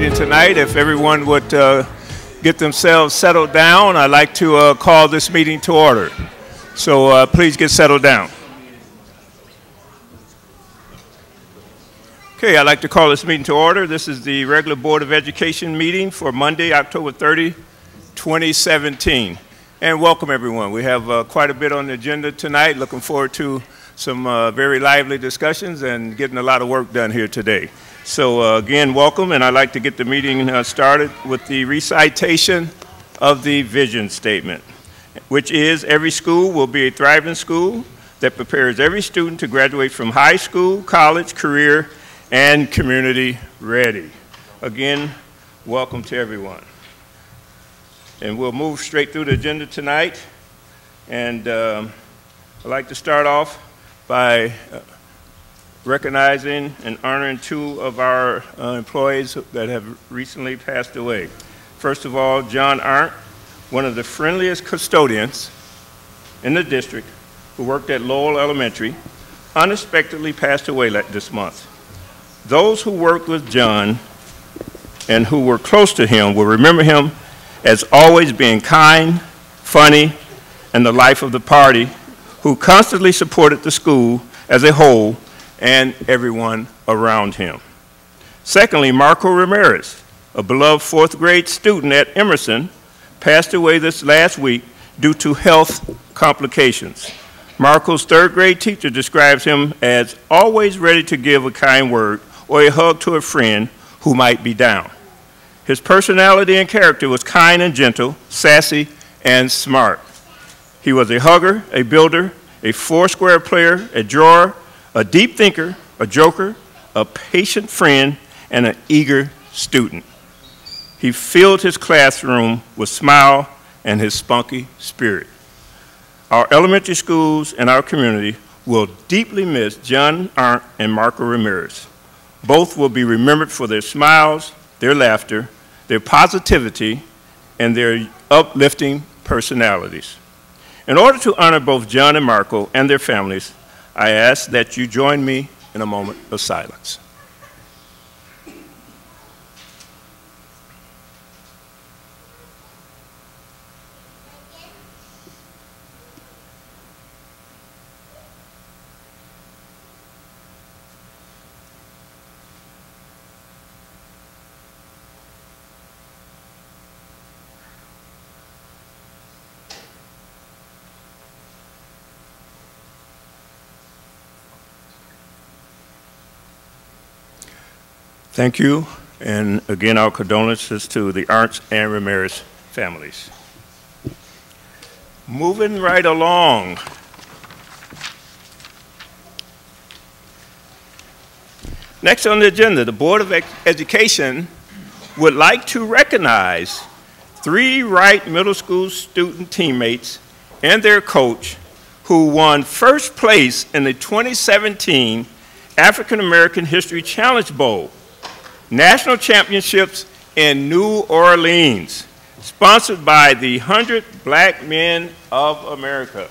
meeting tonight. If everyone would get themselves settled down, I'd like to call this meeting to order. So please get settled down. Okay, I'd like to call this meeting to order. This is the regular Board of Education meeting for Monday, October 30, 2017. And welcome, everyone. We have quite a bit on the agenda tonight. Looking forward to some very lively discussions and getting a lot of work done here today. So again, welcome, and I'd like to get the meeting started with the recitation of the vision statement, which is every school will be a thriving school that prepares every student to graduate from high school, college, career, and community ready. Again, welcome to everyone. And we'll move straight through the agenda tonight. And I'd like to start off by recognizing and honoring two of our employees that have recently passed away. First of all, John Arndt, one of the friendliest custodians in the district who worked at Lowell Elementary, unexpectedly passed away this month. Those who worked with John and who were close to him will remember him as always being kind, funny, and the life of the party, who constantly supported the school as a whole and everyone around him. Secondly, Marco Ramirez, a beloved fourth grade student at Emerson, passed away this last week due to health complications. Marco's third grade teacher describes him as always ready to give a kind word or a hug to a friend who might be down. His personality and character was kind and gentle, sassy, and smart. He was a hugger, a builder, a four-square player, a drawer, a deep thinker, a joker, a patient friend, and an eager student. He filled his classroom with smile and his spunky spirit. Our elementary schools and our community will deeply miss John Arndt and Marco Ramirez. Both will be remembered for their smiles, their laughter, their positivity, and their uplifting personalities. In order to honor both John and Marco and their families, I ask that you join me in a moment of silence. Thank you, and again, our condolences to the Arndts and Ramirez families. Moving right along. Next on the agenda, the Board of Education would like to recognize 3 Wright Middle School student teammates and their coach who won first place in the 2017 African American History Challenge Bowl National Championships in New Orleans, sponsored by the 100 Black Men of America.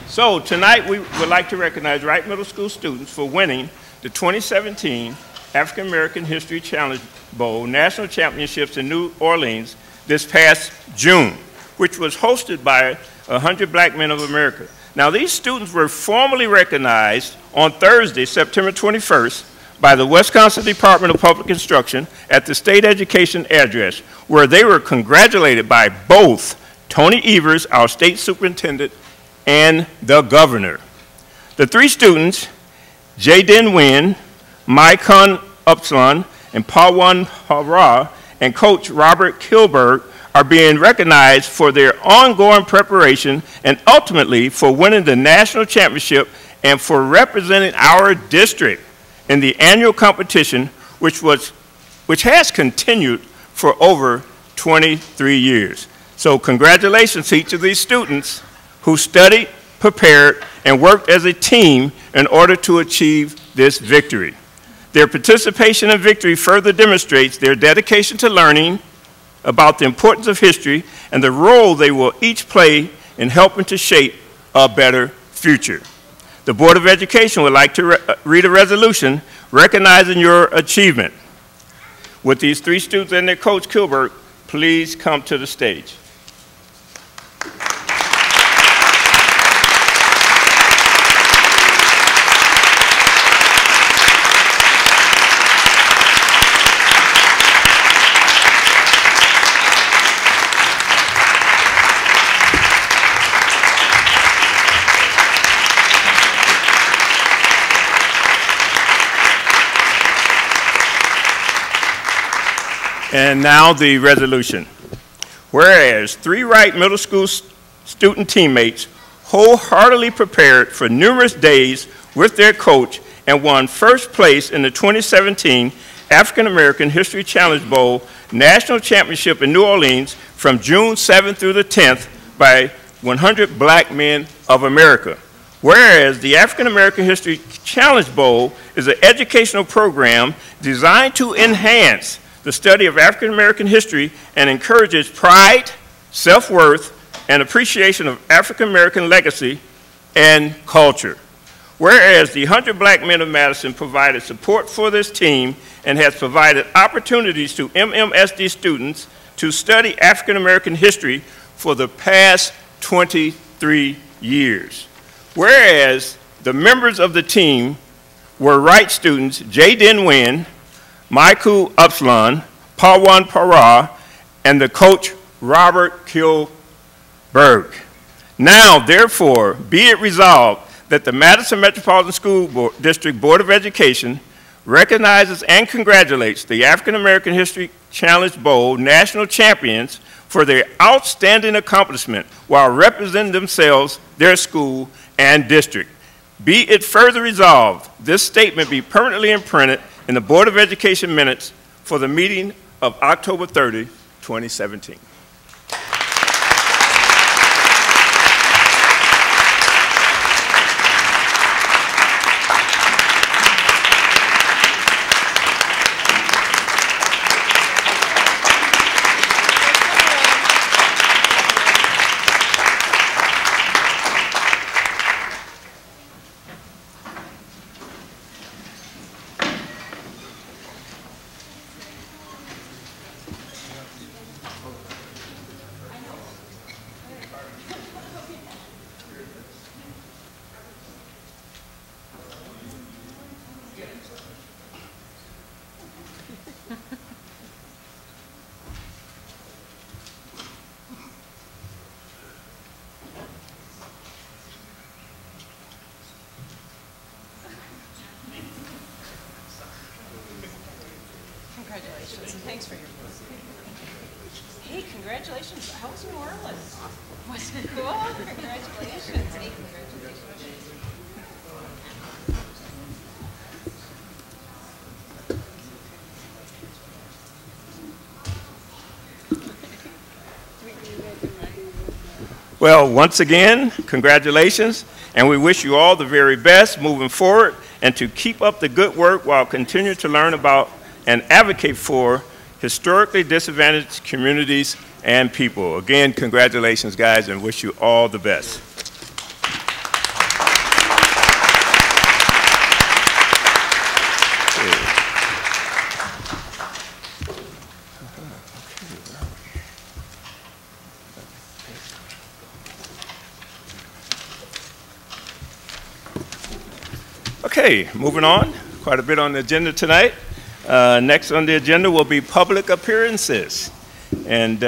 So tonight we would like to recognize Wright Middle School students for winning the 2017 African American History Challenge Bowl National Championships in New Orleans this past June, which was hosted by 100 Black Men of America. Now these students were formally recognized on Thursday, September 21st, by the Wisconsin Department of Public Instruction at the State Education address, where they were congratulated by both Tony Evers, our state superintendent, and the governor. The 3 students, Jaden Nguyen, Maikon Upson, and Pawan Hara, and Coach Robert Kilberg are being recognized for their ongoing preparation and ultimately for winning the national championship and for representing our district in the annual competition, which has continued for over 23 years. So congratulations to each of these students who studied, prepared, and worked as a team in order to achieve this victory. Their participation in victory further demonstrates their dedication to learning about the importance of history and the role they will each play in helping to shape a better future. The Board of Education would like to read a resolution recognizing your achievement. Would these three students and their coach, Kilbert, please come to the stage? And now the resolution. Whereas three Wright Middle School student teammates wholeheartedly prepared for numerous days with their coach and won first place in the 2017 African American History Challenge Bowl National Championship in New Orleans from June 7th through the 10th by 100 Black Men of America. Whereas the African American History Challenge Bowl is an educational program designed to enhance the study of African American history and encourages pride, self-worth, and appreciation of African American legacy and culture. Whereas the 100 Black Men of Madison provided support for this team and has provided opportunities to MMSD students to study African American history for the past 23 years. Whereas the members of the team were Wright students Jaden Wynn, Maiku Upslan, Pawan Parra, and the coach Robert Kilberg. Now, therefore, be it resolved that the Madison Metropolitan School District Board of Education recognizes and congratulates the African American History Challenge Bowl national champions for their outstanding accomplishment while representing themselves, their school, and district. Be it further resolved, this statement be permanently imprinted in the Board of Education minutes for the meeting of October 30, 2017. Congratulations, and thanks for your Hey, congratulations. How was New Orleans? Was it cool? Congratulations. Hey, congratulations. Well, once again, congratulations, and we wish you all the very best moving forward and to keep up the good work while continuing to learn about and advocate for historically disadvantaged communities and people. Again, congratulations, guys, and wish you all the best. Okay, moving on. Quite a bit on the agenda tonight. Next on the agenda will be public appearances. And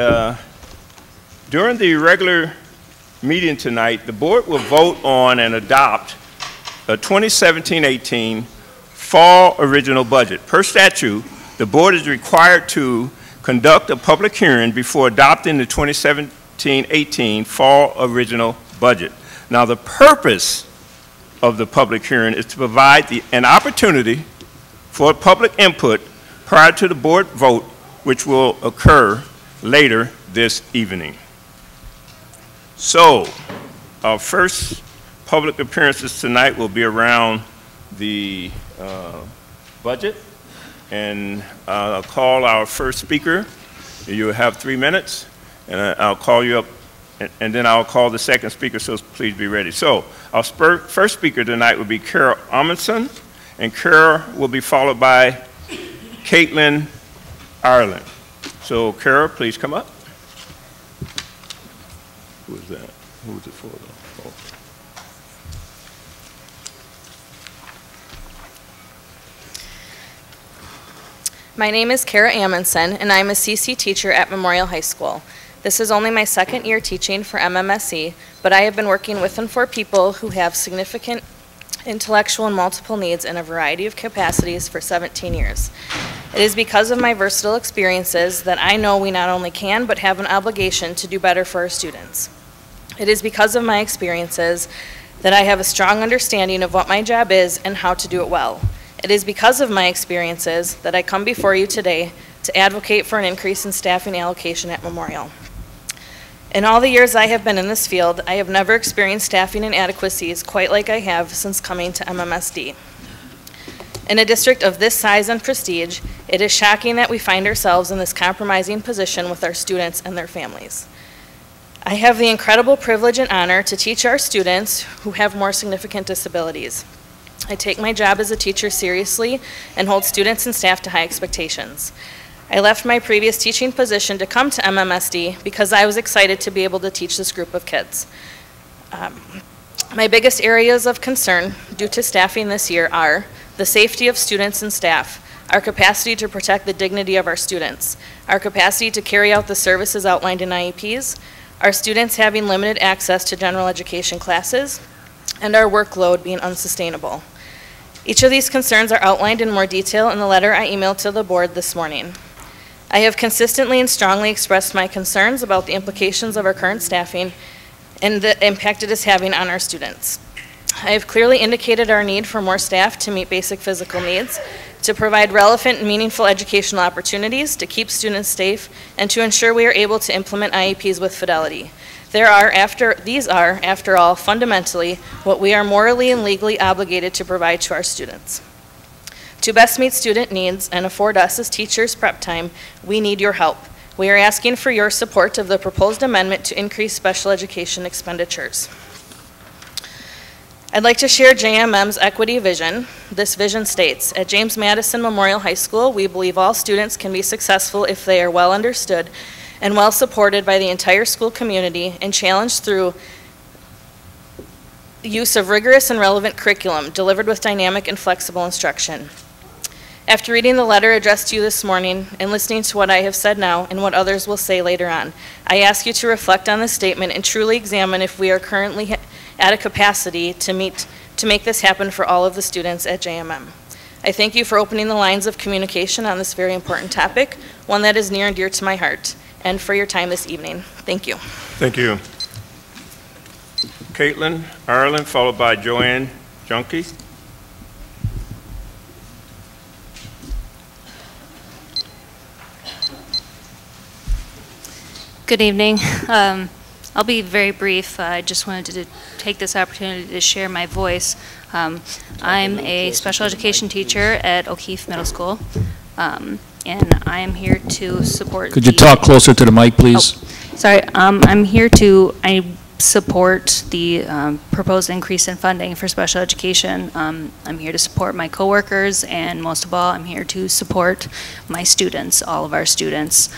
during the regular meeting tonight, the board will vote on and adopt a 2017-18 fall original budget. Per statute, the board is required to conduct a public hearing before adopting the 2017-18 fall original budget. Now, the purpose of the public hearing is to provide an opportunity for public input prior to the board vote, which will occur later this evening. So, our first public appearances tonight will be around the budget, and I'll call our first speaker. You'll have 3 minutes, and I'll call you up, and then I'll call the second speaker, so please be ready. So, our first speaker tonight will be Carol Amundson, and Kara will be followed by Caitlin Ireland. So Kara, please come up. Who is that? Who is it for? Oh. My name is Kara Amundsen, and I'm a CC teacher at Memorial High School. This is only my second year teaching for MMSE, but I have been working with and for people who have significant intellectual and multiple needs in a variety of capacities for 17 years. It is because of my versatile experiences that I know we not only can, but have an obligation to do better for our students. It is because of my experiences that I have a strong understanding of what my job is and how to do it well. It is because of my experiences that I come before you today to advocate for an increase in staffing allocation at Memorial. In all the years I have been in this field, I have never experienced staffing inadequacies quite like I have since coming to MMSD. In a district of this size and prestige, it is shocking that we find ourselves in this compromising position with our students and their families. I have the incredible privilege and honor to teach our students who have more significant disabilities. I take my job as a teacher seriously and hold students and staff to high expectations. I left my previous teaching position to come to MMSD because I was excited to be able to teach this group of kids. My biggest areas of concern due to staffing this year are the safety of students and staff, our capacity to protect the dignity of our students, our capacity to carry out the services outlined in IEPs, our students having limited access to general education classes, and our workload being unsustainable. Each of these concerns are outlined in more detail in the letter I emailed to the board this morning. I have consistently and strongly expressed my concerns about the implications of our current staffing and the impact it is having on our students. I have clearly indicated our need for more staff to meet basic physical needs, to provide relevant and meaningful educational opportunities, to keep students safe, and to ensure we are able to implement IEPs with fidelity. These are, after all, fundamentally what we are morally and legally obligated to provide to our students. To best meet student needs and afford us as teachers prep time, we need your help. We are asking for your support of the proposed amendment to increase special education expenditures. I'd like to share JMM's equity vision. This vision states, at James Madison Memorial High School, we believe all students can be successful if they are well understood and well supported by the entire school community and challenged through the use of rigorous and relevant curriculum delivered with dynamic and flexible instruction. After reading the letter addressed to you this morning and listening to what I have said now and what others will say later on, I ask you to reflect on this statement and truly examine if we are currently at a capacity to make this happen for all of the students at JMM. I thank you for opening the lines of communication on this very important topic, one that is near and dear to my heart, and for your time this evening. Thank you. Thank you. Caitlin Ireland, followed by Joanne Junkie. Good evening. I'll be very brief. I just wanted to take this opportunity to share my voice. I'm a special education teacher at O'Keefe Middle School, and I am here to support. Could you talk closer to the mic, please? Oh, sorry. I support the proposed increase in funding for special education. I'm here to support my coworkers, and most of all, I'm here to support my students, all of our students.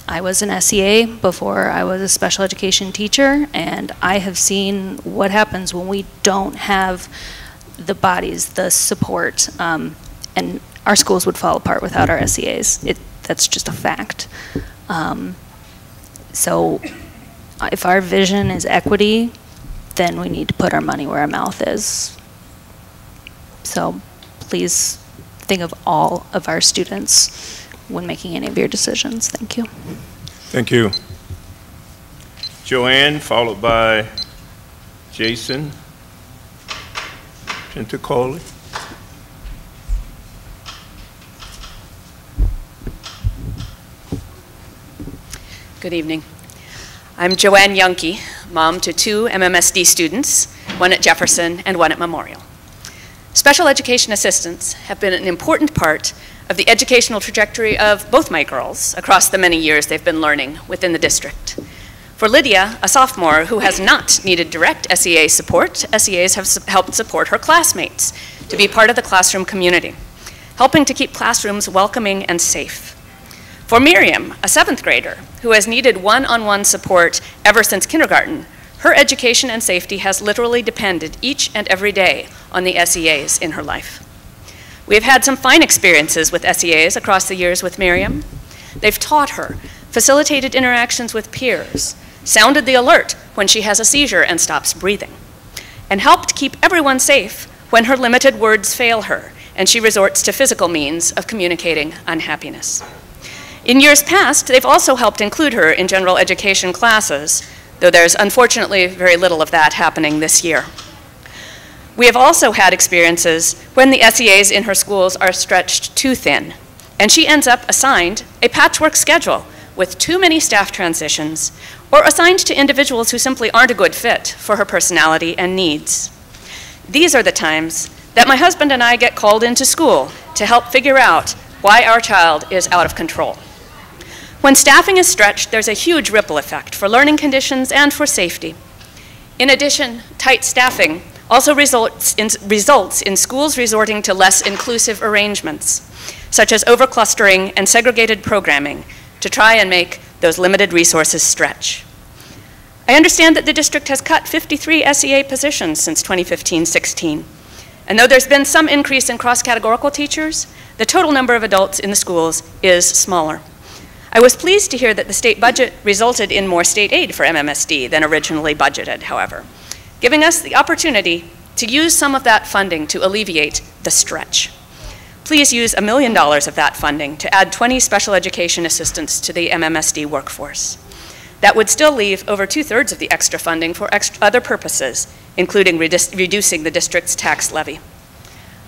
I was an SEA before I was a special education teacher, and I have seen what happens when we don't have the bodies, the support, and our schools would fall apart without our SEAs. That's just a fact. So if our vision is equity, then we need to put our money where our mouth is. So please think of all of our students when making any of your decisions. Thank you. Thank you. Joanne, followed by Jason Pentacoli. Good evening. I'm Joanne Junkie, mom to 2 MMSD students, one at Jefferson and one at Memorial. Special education assistants have been an important part of the educational trajectory of both my girls across the many years they've been learning within the district. For Lydia, a sophomore who has not needed direct SEA support, SEAs have helped support her classmates to be part of the classroom community, helping to keep classrooms welcoming and safe. For Miriam, a 7th grader who has needed one-on-one support ever since kindergarten, her education and safety has literally depended each and every day on the SEAs in her life. We have had some fine experiences with SEAs across the years with Miriam. They've taught her, facilitated interactions with peers, sounded the alert when she has a seizure and stops breathing, and helped keep everyone safe when her limited words fail her and she resorts to physical means of communicating unhappiness. In years past, they've also helped include her in general education classes, though there's unfortunately very little of that happening this year. We have also had experiences when the SEAs in her schools are stretched too thin, and she ends up assigned a patchwork schedule with too many staff transitions, or assigned to individuals who simply aren't a good fit for her personality and needs. These are the times that my husband and I get called into school to help figure out why our child is out of control. When staffing is stretched, there's a huge ripple effect for learning conditions and for safety. In addition, tight staffing also results in schools resorting to less inclusive arrangements, such as overclustering and segregated programming, to try and make those limited resources stretch. I understand that the district has cut 53 SEA positions since 2015-16. And though there's been some increase in cross-categorical teachers, the total number of adults in the schools is smaller. I was pleased to hear that the state budget resulted in more state aid for MMSD than originally budgeted, however, giving us the opportunity to use some of that funding to alleviate the stretch. Please use $1 million of that funding to add 20 special education assistants to the MMSD workforce. That would still leave over 2/3 of the extra funding for other purposes, including reducing the district's tax levy.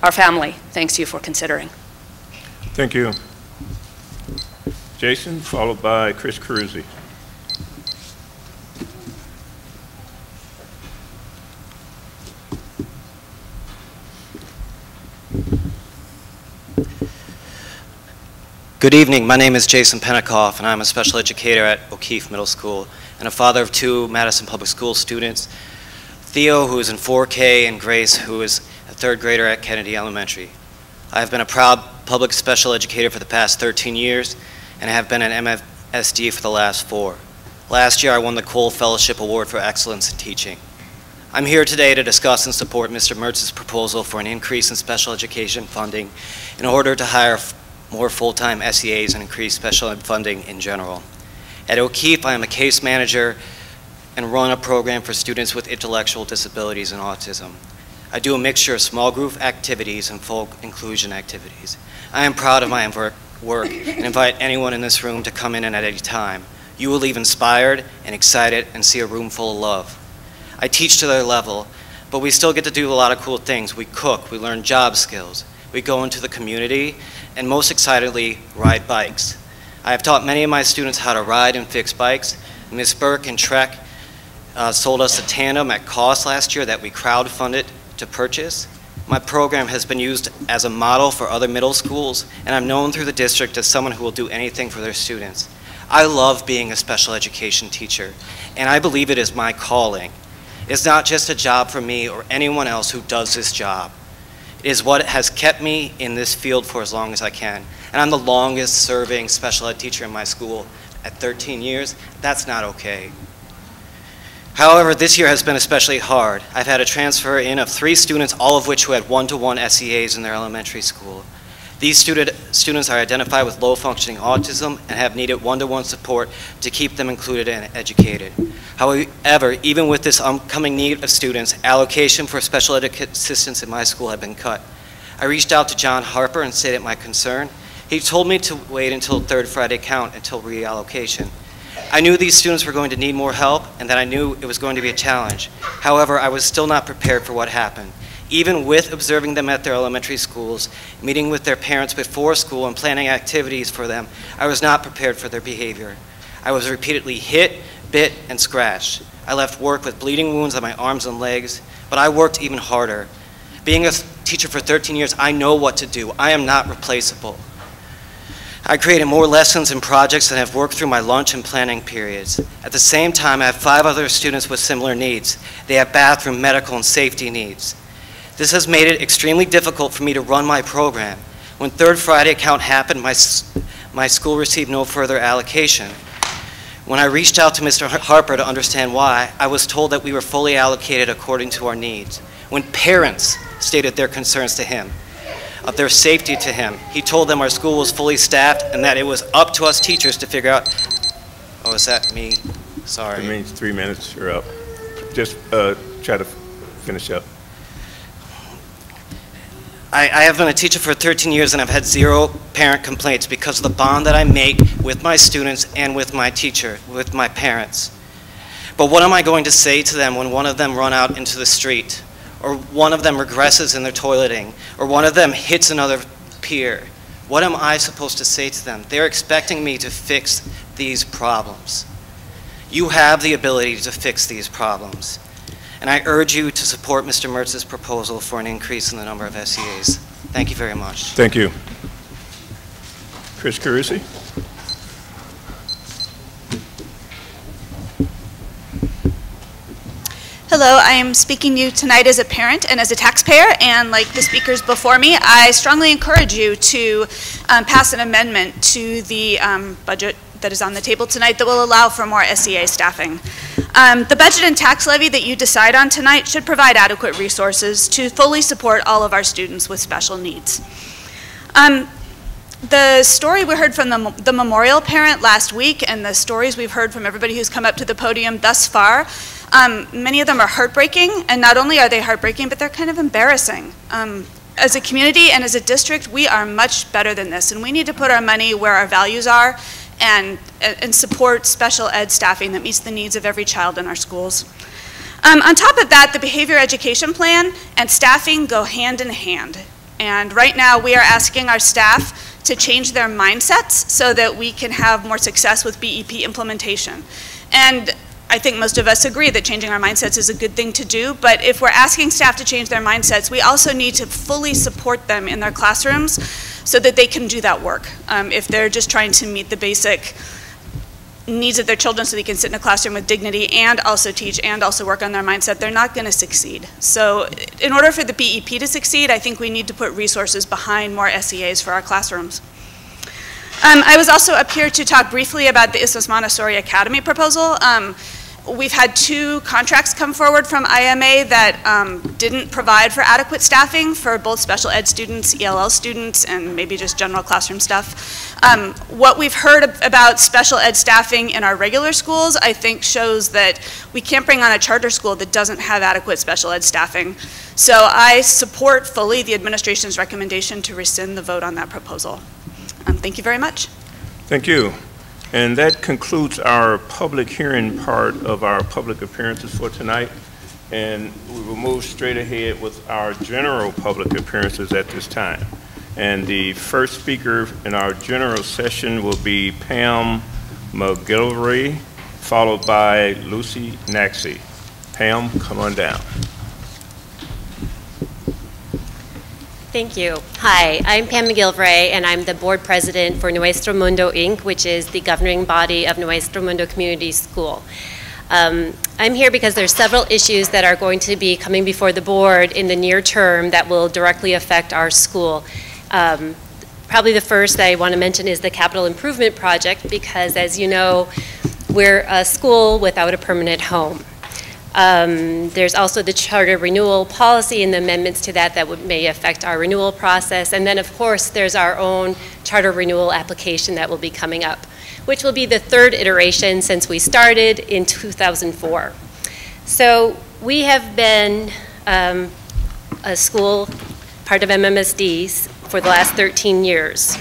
Our family thanks you for considering. Thank you. Jason, followed by Chris Carusi. Good evening, my name is Jason Penikoff, and I'm a special educator at O'Keefe Middle School and a father of 2 Madison Public School students, Theo, who is in 4K, and Grace, who is a 3rd grader at Kennedy Elementary. I have been a proud public special educator for the past 13 years, and I have been an MMSD for the last 4. Last year, I won the Cole Fellowship Award for Excellence in Teaching. I'm here today to discuss and support Mr. Mertz's proposal for an increase in special education funding in order to hire more full-time SEAs and increase special ed funding in general. At O'Keefe, I am a case manager and run a program for students with intellectual disabilities and autism. I do a mixture of small group activities and full inclusion activities. I am proud of my work and invite anyone in this room to come in at any time. You will leave inspired and excited and see a room full of love. I teach to their level, but we still get to do a lot of cool things. We cook, we learn job skills, we go into the community, and most excitedly, ride bikes. I have taught many of my students how to ride and fix bikes. Ms. Burke and Trek sold us a tandem at cost last year that we crowdfunded to purchase. My program has been used as a model for other middle schools, and I'm known through the district as someone who will do anything for their students. I love being a special education teacher, and I believe it is my calling. It's not just a job for me or anyone else who does this job. It is what has kept me in this field for as long as I can. And I'm the longest serving special ed teacher in my school at 13 years. That's not okay. However, this year has been especially hard. I've had a transfer in of 3 students, all of which who had one-to-one SEAs in their elementary school. These students are identified with low-functioning autism and have needed one-to-one support to keep them included and educated. However, even with this upcoming need of students, allocation for special ed assistants in my school have been cut. I reached out to John Harper and stated my concern. He told me to wait until 3rd Friday count until reallocation. I knew these students were going to need more help and that I knew it was going to be a challenge. However, I was still not prepared for what happened. Even with observing them at their elementary schools, meeting with their parents before school and planning activities for them, I was not prepared for their behavior. I was repeatedly hit, bit, and scratched. I left work with bleeding wounds on my arms and legs, but I worked even harder. Being a teacher for 13 years, I know what to do. I am not replaceable. I created more lessons and projects and have worked through my lunch and planning periods. At the same time, I have 5 other students with similar needs. They have bathroom, medical, and safety needs. This has made it extremely difficult for me to run my program. When Third Friday account happened, my school received no further allocation. When I reached out to Mr. Harper to understand why, I was told that we were fully allocated according to our needs. When parents stated their concerns to him, of their safety to him, he told them our school was fully staffed and that it was up to us teachers to figure out, oh, is that me? Sorry. It means 3 minutes, you're up. Just try to finish up. I have been a teacher for 13 years and I've had 0 parent complaints because of the bond that I make with my students and with my teacher, with my parents. But what am I going to say to them when one of them run out into the street, or one of them regresses in their toileting, or one of them hits another peer? What am I supposed to say to them? They're expecting me to fix these problems. You have the ability to fix these problems. And I urge you to support Mr. Mertz's proposal for an increase in the number of SEAs. Thank you very much. Thank you. Chris Carisi. Hello, I am speaking to you tonight as a parent and as a taxpayer, and like the speakers before me, I strongly encourage you to pass an amendment to the budget that is on the table tonight that will allow for more SEA staffing. The budget and tax levy that you decide on tonight should provide adequate resources to fully support all of our students with special needs. The story we heard from the memorial parent last week and the stories we've heard from everybody who's come up to the podium thus far, many of them are heartbreaking, and not only are they heartbreaking, but they're kind of embarrassing. As a community and as a district, we are much better than this, and we need to put our money where our values are and support special ed staffing that meets the needs of every child in our schools. On top of that, the behavior education plan and staffing go hand in hand. And right now, we are asking our staff to change their mindsets so that we can have more success with BEP implementation. And I think most of us agree that changing our mindsets is a good thing to do, but if we're asking staff to change their mindsets, we also need to fully support them in their classrooms so that they can do that work. If they're just trying to meet the basic needs of their children so they can sit in a classroom with dignity and also teach and also work on their mindset, they're not going to succeed. So in order for the BEP to succeed, I think we need to put resources behind more SEAs for our classrooms. I was also up here to talk briefly about the Islas Montessori Academy proposal. We've had 2 contracts come forward from IMA that didn't provide for adequate staffing for both special ed students, ELL students, and maybe just general classroom stuff. What we've heard about special ed staffing in our regular schools, I think shows that we can't bring on a charter school that doesn't have adequate special ed staffing. So I support fully the administration's recommendation to rescind the vote on that proposal. Thank you very much. Thank you. And that concludes our public hearing part of our public appearances for tonight. And we will move straight ahead with our general public appearances at this time. And the first speaker in our general session will be Pam McGillivray, followed by Lucy Naxey. Pam, come on down. Thank you. Hi, I'm Pam McGillivray, and I'm the board president for Nuestro Mundo, Inc., which is the governing body of Nuestro Mundo Community School. I'm here because there's several issues that are going to be coming before the board in the near term that will directly affect our school. Probably the first that I want to mention is the capital improvement project, because as you know, we're a school without a permanent home. There's also the charter renewal policy and the amendments to that may affect our renewal process. And then, of course, there's our own charter renewal application that will be coming up, which will be the 3rd iteration since we started in 2004. So we have been a school, part of MMSD, for the last 13 years.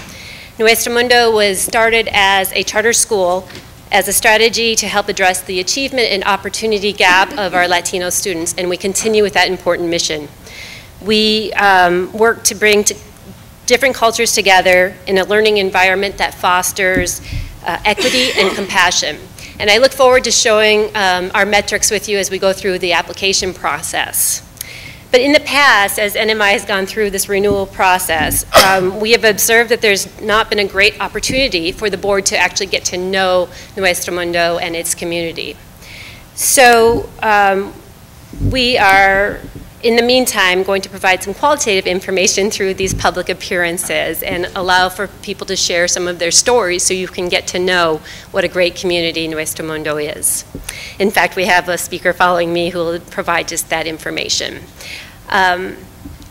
Nuestro Mundo was started as a charter school as a strategy to help address the achievement and opportunity gap of our Latino students, and we continue with that important mission. We work to bring different cultures together in a learning environment that fosters equity and compassion. And I look forward to showing our metrics with you as we go through the application process. But in the past, as NMI has gone through this renewal process, we have observed that there's not been a great opportunity for the board to actually get to know Nuestro Mundo and its community. So we are, in the meantime, going to provide some qualitative information through these public appearances and allow for people to share some of their stories so you can get to know what a great community Nuestro Mundo is. In fact, we have a speaker following me who will provide just that information.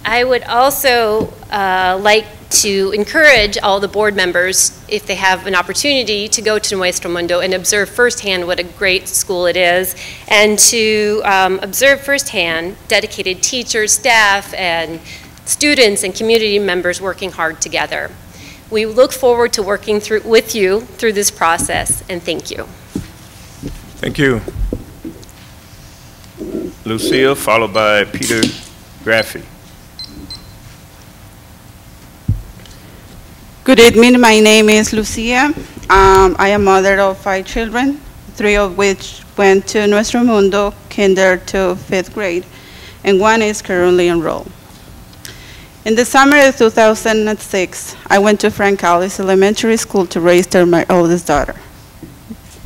I would also like to encourage all the board members, if they have an opportunity, to go to Nuestro Mundo and observe firsthand what a great school it is, and to observe firsthand dedicated teachers, staff, and students and community members working hard together. We look forward to working with you through this process, and thank you. Thank you. Lucille, followed by Peter Graffy. Good evening, my name is Lucia. I am mother of 5 children, 3 of which went to Nuestro Mundo, kinder to 5th grade, and 1 is currently enrolled. In the summer of 2006, I went to Frank Alice Elementary School to register my oldest daughter.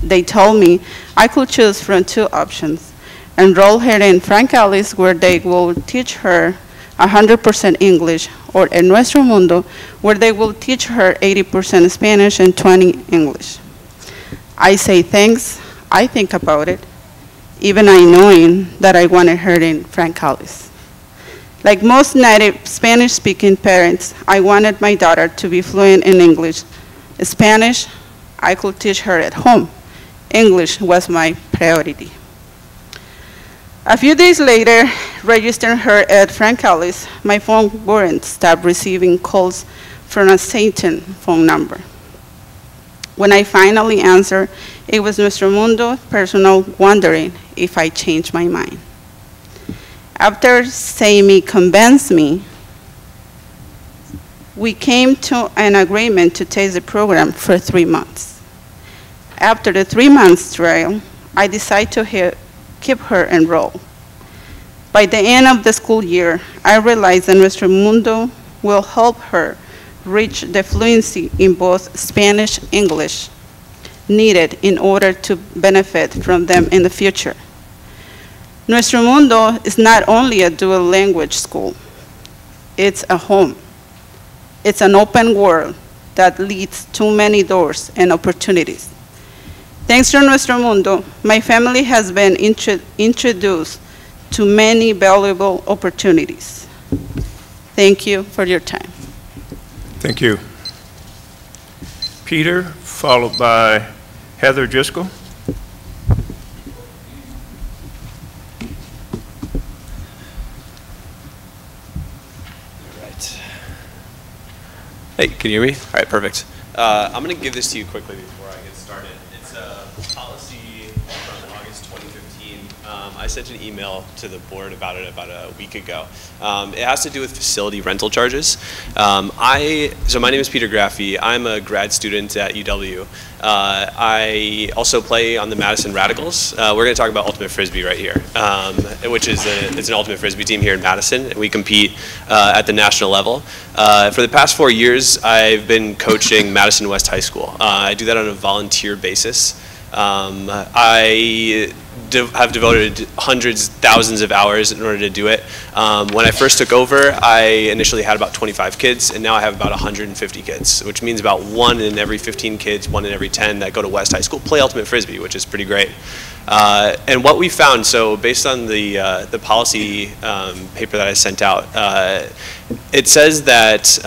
They told me I could choose from 2 options: enroll her in Frank Alice, where they will teach her 100% English, or in Nuestro Mundo, where they will teach her 80% Spanish and 20 English. I say thanks, I think about it, even I knowing that I wanted her in Frank Alice. Like most native Spanish-speaking parents, I wanted my daughter to be fluent in English. Spanish, I could teach her at home. English was my priority. A few days later, registering her at Frank Alice, my phone wouldn't stop receiving calls from a Satan phone number. When I finally answered, it was Nuestro Mundo personnel wondering if I changed my mind. After Sammy convinced me, we came to an agreement to take the program for 3 months. After the 3 months trial, I decided to keep her enrolled. By the end of the school year, I realized that Nuestro Mundo will help her reach the fluency in both Spanish and English needed in order to benefit from them in the future. Nuestro Mundo is not only a dual language school, it's a home. It's an open world that leads to many doors and opportunities. Thanks to Nuestro Mundo, my family has been introduced to many valuable opportunities. Thank you for your time. Thank you. Peter, followed by Heather Driscoll. Hey, can you hear me? All right, perfect. I'm going to give this to you quickly before I get started. It's a policy from August 2015. I sent an email to the board about it about a week ago. It has to do with facility rental charges. So my name is Peter Graffy. I'm a grad student at UW. I also play on the Madison Radicals. We're going to talk about Ultimate Frisbee right here, which is it's an Ultimate Frisbee team here in Madison. And we compete at the national level. For the past 4 years, I've been coaching Madison West High School. I do that on a volunteer basis. I have devoted hundreds, thousands of hours in order to do it. When I first took over, I initially had about 25 kids, and now I have about 150 kids, which means about 1 in every 15 kids, 1 in every 10 that go to West High School play Ultimate Frisbee, which is pretty great. And what we found, so based on the policy paper that I sent out, it says that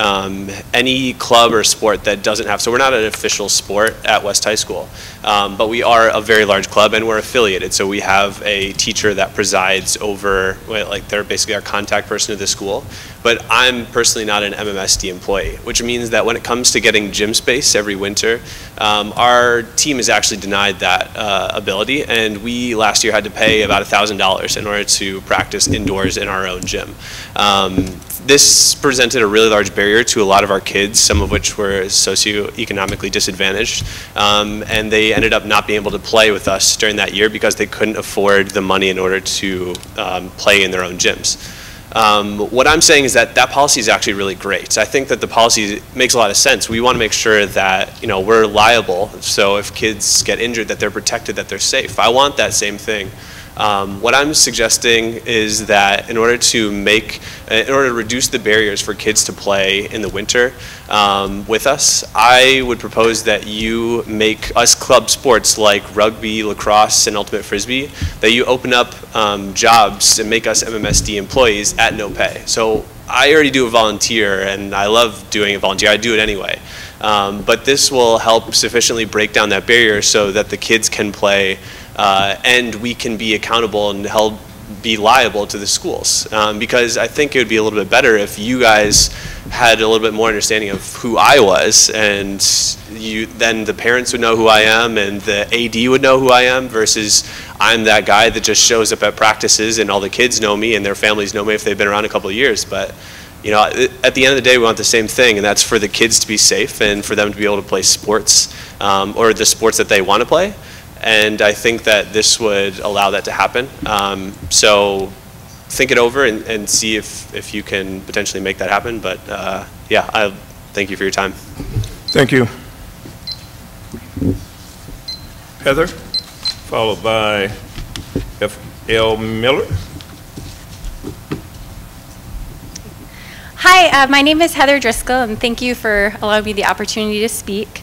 any club or sport that doesn't have, so we're not an official sport at West High School, but we are a very large club and we're affiliated. So we have a teacher that presides over, like they're basically our contact person of the school. But I'm personally not an MMSD employee, which means that when it comes to getting gym space every winter, our team is actually denied that ability, and we last year had to pay about $1,000 in order to practice indoors in our own gym. This presented a really large barrier to a lot of our kids, some of which were socioeconomically disadvantaged, and they ended up not being able to play with us during that year because they couldn't afford the money in order to play in their own gyms. What I'm saying is that that policy is actually really great. I think that the policy makes a lot of sense. We want to make sure that, you know, we're liable, so if kids get injured, that they're protected, that they're safe. I want that same thing. What I'm suggesting is that in order to reduce the barriers for kids to play in the winter with us, I would propose that you make us club sports like rugby, lacrosse, and ultimate frisbee, that you open up jobs and make us MMSD employees at no pay. So I already do a volunteer, and I love doing a volunteer. I do it anyway. But this will help sufficiently break down that barrier so that the kids can play and we can be accountable and be liable to the schools. Because I think it would be a little bit better if you guys had a little bit more understanding of who I was, and then the parents would know who I am and the AD would know who I am, versus I'm that guy that just shows up at practices and all the kids know me and their families know me if they've been around a couple of years. But you know, at the end of the day, we want the same thing, and that's for the kids to be safe and for them to be able to play sports or the sports that they want to play. And I think that this would allow that to happen. So think it over and see if you can potentially make that happen. But yeah, I thank you for your time. Thank you. Heather, followed by F.L. Miller. Hi, my name is Heather Driscoll, and thank you for allowing me the opportunity to speak.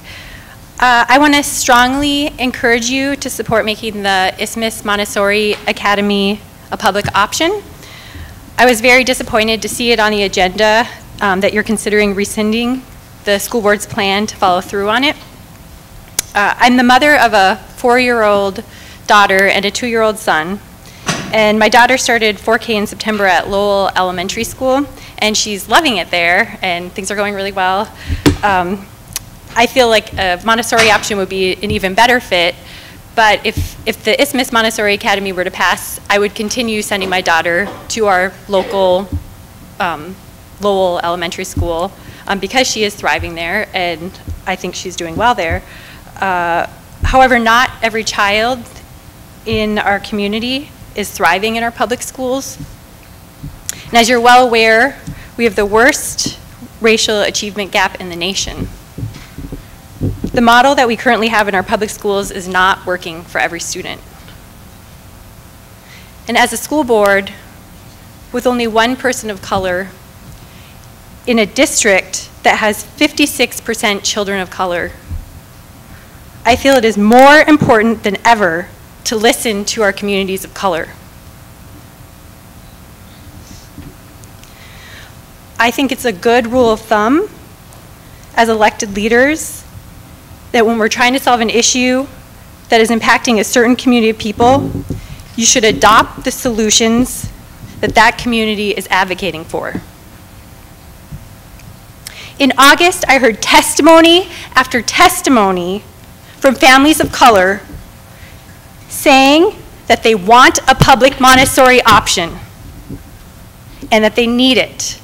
I want to strongly encourage you to support making the Isthmus Montessori Academy a public option. I was very disappointed to see it on the agenda that you're considering rescinding the school board's plan to follow through on it. I'm the mother of a 4-year-old daughter and a 2-year-old son, and my daughter started 4K in September at Lowell Elementary School, and she's loving it there, and things are going really well. I feel like a Montessori option would be an even better fit, but if the Isthmus Montessori Academy were to pass, I would continue sending my daughter to our local Lowell Elementary School because she is thriving there, and I think she's doing well there. However, not every child in our community is thriving in our public schools. And as you're well aware, we have the worst racial achievement gap in the nation. The model that we currently have in our public schools is not working for every student. And as a school board, with only one person of color in a district that has 56% children of color, I feel it is more important than ever to listen to our communities of color. I think it's a good rule of thumb as elected leaders that when we're trying to solve an issue that is impacting a certain community of people, you should adopt the solutions that that community is advocating for. In August, I heard testimony after testimony from families of color saying that they want a public Montessori option and that they need it.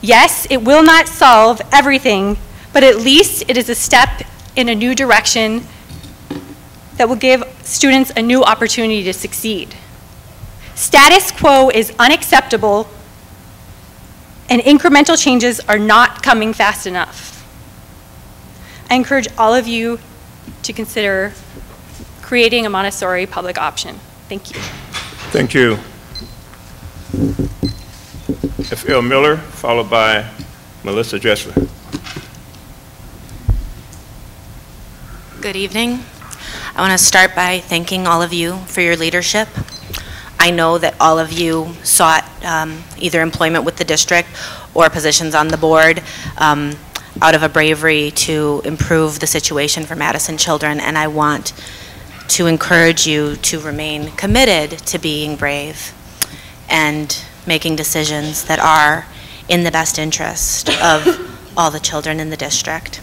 Yes, it will not solve everything, but at least it is a step in a new direction that will give students a new opportunity to succeed. Status quo is unacceptable, and incremental changes are not coming fast enough. I encourage all of you to consider creating a Montessori public option. Thank you. Thank you. F.L. Miller, followed by Melissa Dressler. Good evening. I want to start by thanking all of you for your leadership. I know that all of you sought either employment with the district or positions on the board out of a bravery to improve the situation for Madison children, and I want to encourage you to remain committed to being brave and making decisions that are in the best interest of all the children in the district.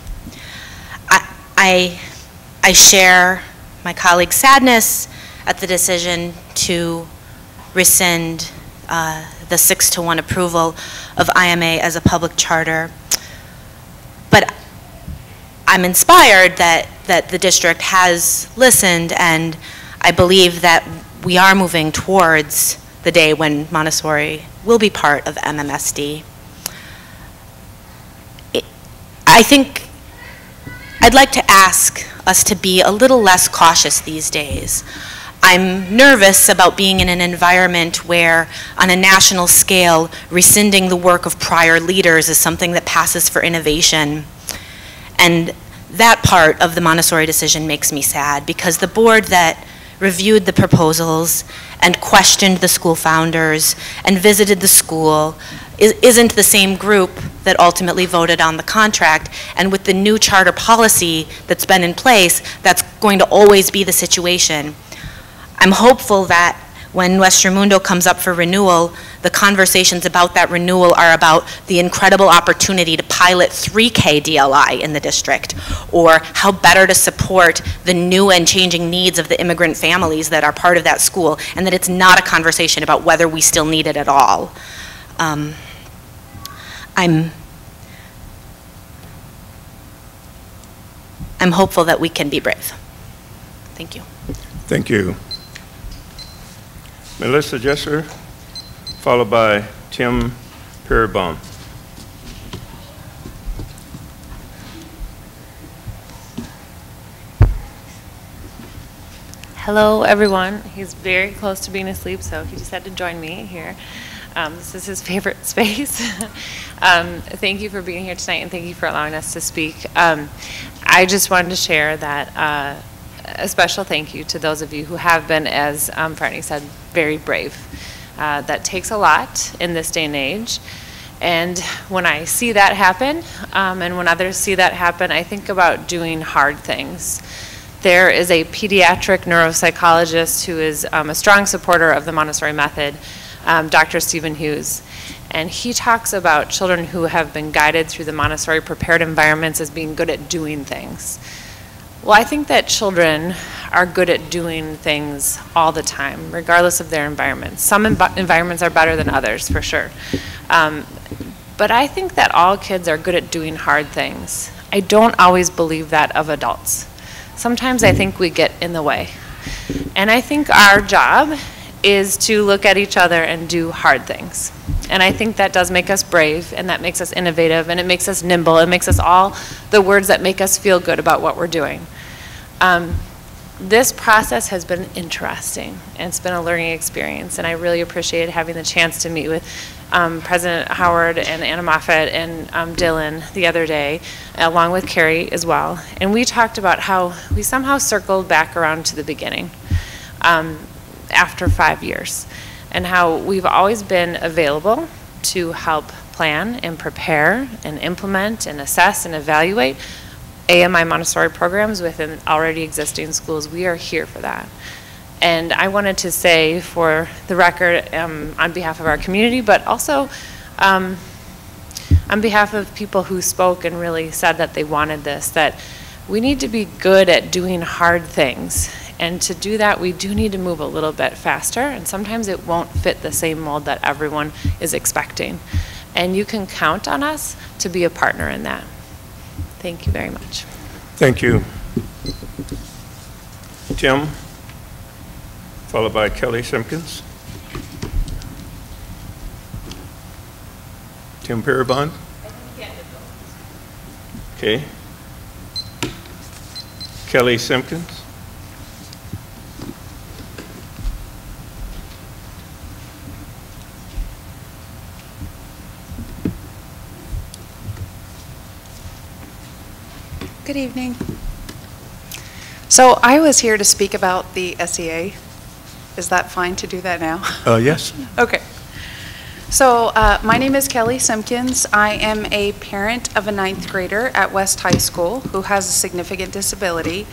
I share my colleague's sadness at the decision to rescind the 6-to-1 approval of IMA as a public charter. But I'm inspired that the district has listened, and I believe that we are moving towards the the day when Montessori will be part of MMSD. I think I'd like to ask us to be a little less cautious these days. I'm nervous about being in an environment where, on a national scale, rescinding the work of prior leaders is something that passes for innovation. And that part of the Montessori decision makes me sad, because the board that reviewed the proposals and questioned the school founders and visited the school isn't the same group that ultimately voted on the contract. And with the new charter policy that's been in place, that's going to always be the situation. I'm hopeful that when Nuestro Mundo comes up for renewal, the conversations about that renewal are about the incredible opportunity to pilot 3K DLI in the district, or how better to support the new and changing needs of the immigrant families that are part of that school, and that it's not a conversation about whether we still need it at all. I'm hopeful that we can be brave. Thank you. Thank you. Melissa Jesser, followed by Tim Perbaum. Hello, everyone. He's very close to being asleep, so he just had to join me here. This is his favorite space. Thank you for being here tonight, and thank you for allowing us to speak. I just wanted to share that a special thank you to those of you who have been, as Franny said, very brave. That takes a lot in this day and age. And when I see that happen, and when others see that happen, I think about doing hard things. There is a pediatric neuropsychologist who is a strong supporter of the Montessori method, Dr. Stephen Hughes. And he talks about children who have been guided through the Montessori prepared environments as being good at doing things. Well, I think that children are good at doing things all the time, regardless of their environment. Some environments are better than others, for sure. But I think that all kids are good at doing hard things. I don't always believe that of adults. Sometimes I think we get in the way. And I think our job is to look at each other and do hard things. And I think that does make us brave, and that makes us innovative, and it makes us nimble, it makes us all the words that make us feel good about what we're doing. This process has been interesting, and it's been a learning experience, and I really appreciate having the chance to meet with President Howard and Anna Moffett and Dylan the other day, along with Carrie as well. And we talked about how we somehow circled back around to the beginning after 5 years, and how we've always been available to help plan and prepare and implement and assess and evaluate AMI Montessori programs within already existing schools. We are here for that. And I wanted to say, for the record, on behalf of our community, but also on behalf of people who spoke and really said that they wanted this, that we need to be good at doing hard things. And to do that, we do need to move a little bit faster, and sometimes it won't fit the same mold that everyone is expecting. And you can count on us to be a partner in that. Thank you very much. Thank you. Tim, followed by Kelly Simpkins. Tim Parabon. Okay. Kelly Simpkins. Good evening. So I was here to speak about the SEA. Is that fine to do that now? Yes. Okay. So my name is Kelly Simpkins. I am a parent of a 9th grader at West High School who has a significant disability,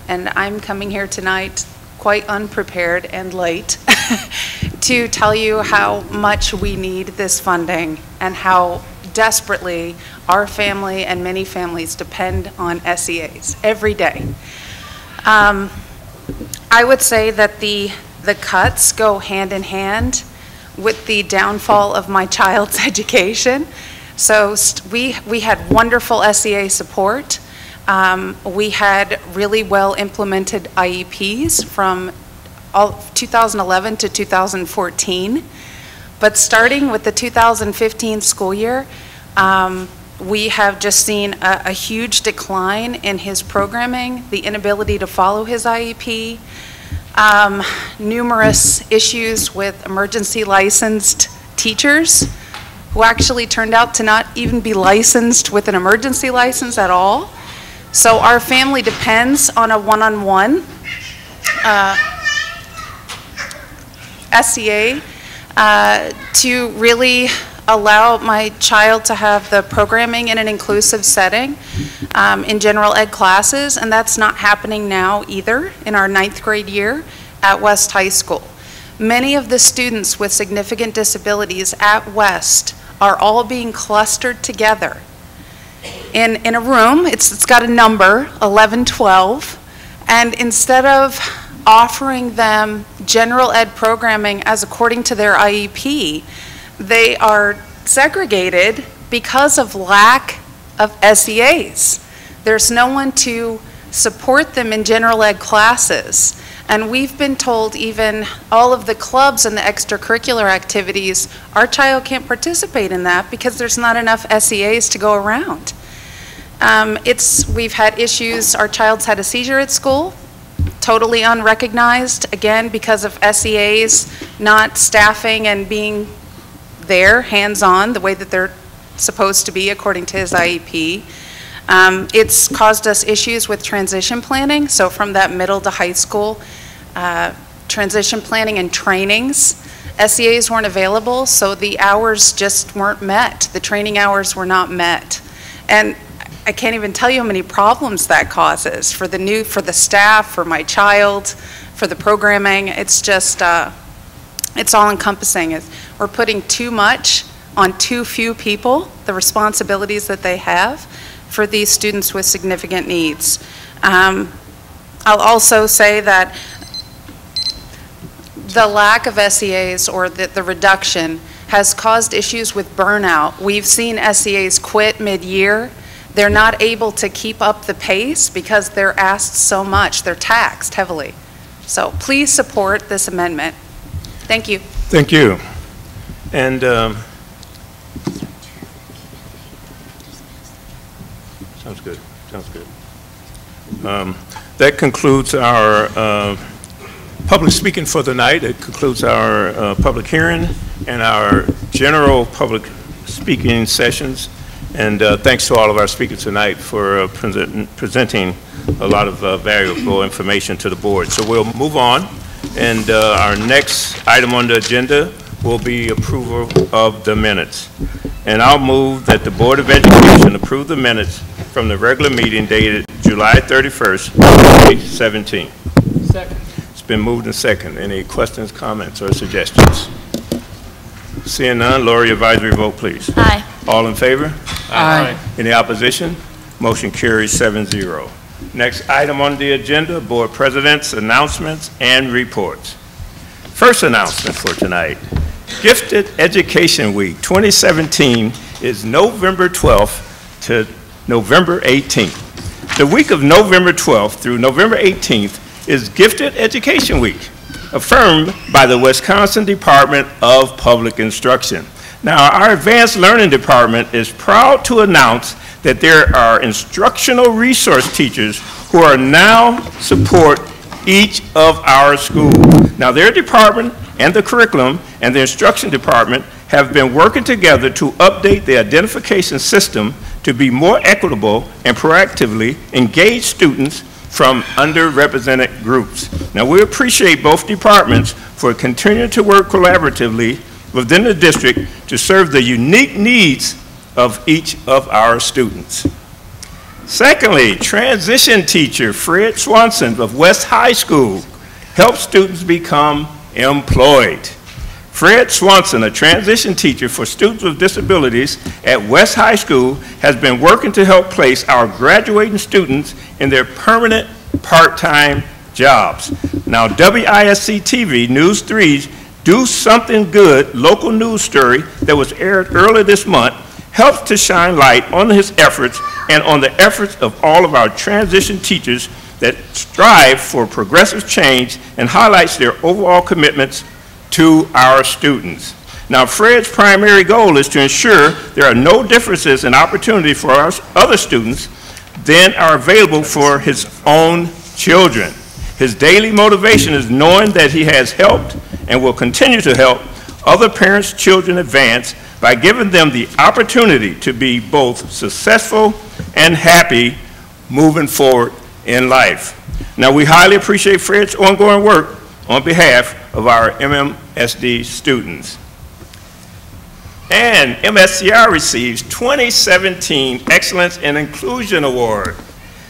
and I'm coming here tonight quite unprepared and late to tell you how much we need this funding and how desperately our family and many families depend on SEAs every day. I would say that the cuts go hand in hand with the downfall of my child's education. So we had wonderful SEA support. We had really well implemented IEPs from 2011 to 2014. But starting with the 2015 school year, we have just seen a huge decline in his programming, the inability to follow his IEP, numerous issues with emergency licensed teachers who actually turned out to not even be licensed with an emergency license at all. So our family depends on a one-on-one SEA to really allow my child to have the programming in an inclusive setting in general ed classes, and that's not happening now either in our 9th grade year at West High School. Many of the students with significant disabilities at West are all being clustered together in a room. It's got a number, 1112, and instead of offering them general ed programming as according to their IEP, they are segregated because of lack of SEAs. There's no one to support them in general ed classes. And we've been told even all of the clubs and the extracurricular activities, our child can't participate in that because there's not enough SEAs to go around. We've had issues, our child's had a seizure at school, totally unrecognized, again, because of SEAs not staffing and being there, hands-on, the way that they're supposed to be according to his IEP. It's caused us issues with transition planning, so from that middle to high school, transition planning and trainings, SEAs weren't available, so the hours just weren't met. The training hours were not met. And I can't even tell you how many problems that causes for the staff, for my child, for the programming. It's just, it's all encompassing. We're putting too much on too few people, the responsibilities that they have for these students with significant needs. I'll also say that the lack of SEAs or the reduction has caused issues with burnout. We've seen SEAs quit mid-year. They're not able to keep up the pace because they're asked so much. They're taxed heavily. So please support this amendment. Thank you. Thank you. And sounds good. Sounds good. That concludes our public speaking for the night. It concludes our public hearing and our general public speaking sessions. And thanks to all of our speakers tonight for presenting a lot of valuable information to the board. So we'll move on. And our next item on the agenda will be approval of the minutes. And I'll move that the Board of Education approve the minutes from the regular meeting dated July 31st, 2017. Second. It's been moved and second. Any questions, comments, or suggestions? Seeing none, Lori, advisory vote, please. Aye. All in favor? Aye. Any opposition? Motion carries 7-0. Next item on the agenda, Board President's announcements and reports. First announcement for tonight, Gifted Education Week 2017 is November 12th to November 18th. The week of November 12th through November 18th is Gifted Education Week, affirmed by the Wisconsin Department of Public Instruction. Now, our Advanced Learning Department is proud to announce that there are instructional resource teachers who are now support each of our schools. Now, their department and the curriculum and the instruction department have been working together to update the identification system to be more equitable and proactively engage students from underrepresented groups. Now, we appreciate both departments for continuing to work collaboratively within the district to serve the unique needs of each of our students. Secondly, transition teacher Fred Swanson of West High School helps students become employed. Fred Swanson, a transition teacher for students with disabilities at West High School, has been working to help place our graduating students in their permanent part-time jobs. Now, WISC TV News 3's Do Something Good local news story that was aired earlier this month helps to shine light on his efforts and on the efforts of all of our transition teachers that strive for progressive change and highlights their overall commitments to our students. Now, Fred's primary goal is to ensure there are no differences in opportunity for our other students than are available for his own children. His daily motivation is knowing that he has helped and will continue to help other parents' children advance by giving them the opportunity to be both successful and happy moving forward in life. Now, we highly appreciate Fred's ongoing work on behalf of our MMSD students. And MSCR receives 2017 Excellence in Inclusion Award.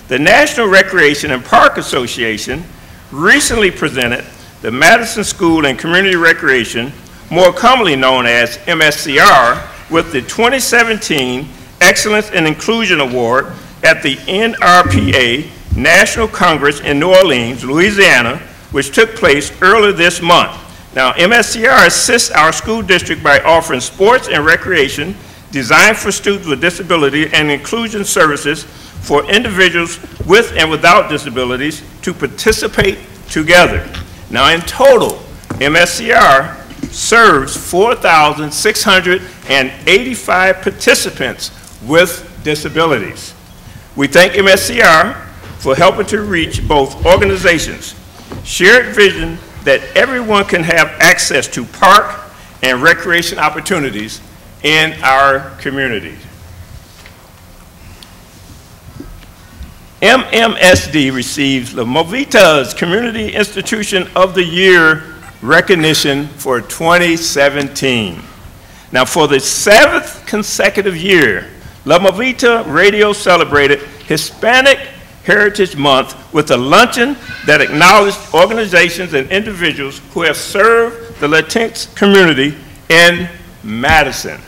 The National Recreation and Park Association recently presented the Madison School and Community Recreation, more commonly known as MSCR, with the 2017 Excellence in Inclusion Award at the NRPA National Congress in New Orleans, Louisiana, which took place earlier this month. Now, MSCR assists our school district by offering sports and recreation designed for students with disability and inclusion services for individuals with and without disabilities to participate together. Now, in total, MSCR serves 4,685 participants with disabilities. We thank MSCR for helping to reach both organizations' shared vision that everyone can have access to park and recreation opportunities in our community. MMSD receives the Movita's Community Institution of the Year recognition for 2017. Now, for the 7th consecutive year, La Movita Radio celebrated Hispanic Heritage Month with a luncheon that acknowledged organizations and individuals who have served the Latinx community in Madison.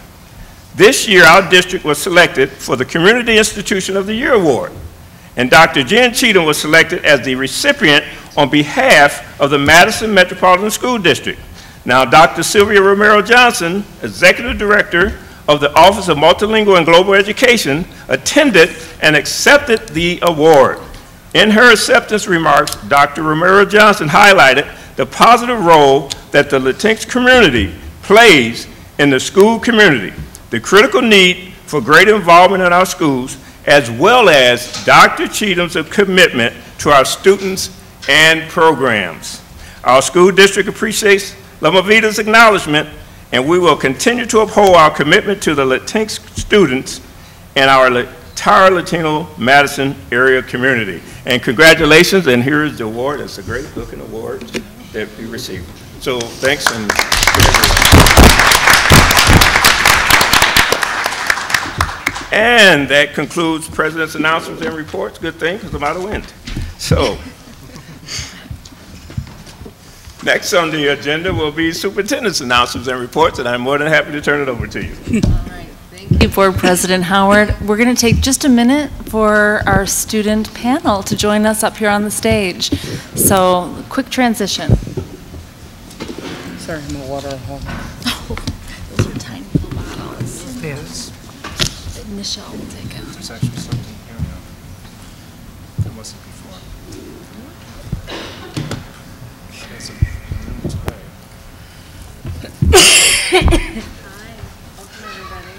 This year, our district was selected for the Community Institution of the Year Award, and Dr. Jen Cheatham was selected as the recipient on behalf of the Madison Metropolitan School District. Now, Dr. Sylvia Romero Johnson, Executive Director of the Office of Multilingual and Global Education, attended and accepted the award. In her acceptance remarks, Dr. Romero Johnson highlighted the positive role that the Latinx community plays in the school community, the critical need for greater involvement in our schools, as well as Dr. Cheatham's commitment to our students and programs. Our school district appreciates La Movita's acknowledgement, and we will continue to uphold our commitment to the Latinx students and our entire Latino Madison area community. And congratulations, and here is the award. It's a great looking award that we received. So thanks. And that concludes President's announcements and reports. Good thing, because I'm out of wind. So, next on the agenda will be Superintendent's announcements and reports, and I'm more than happy to turn it over to you. All right, thank you, Board President Howard. We're going to take just a minute for our student panel to join us up here on the stage. So, quick transition. Sorry, my water. Oh, those are tiny little bottles. Yes. Michelle will take out. There's actually something here now. There wasn't before. There's a Hi, welcome everybody.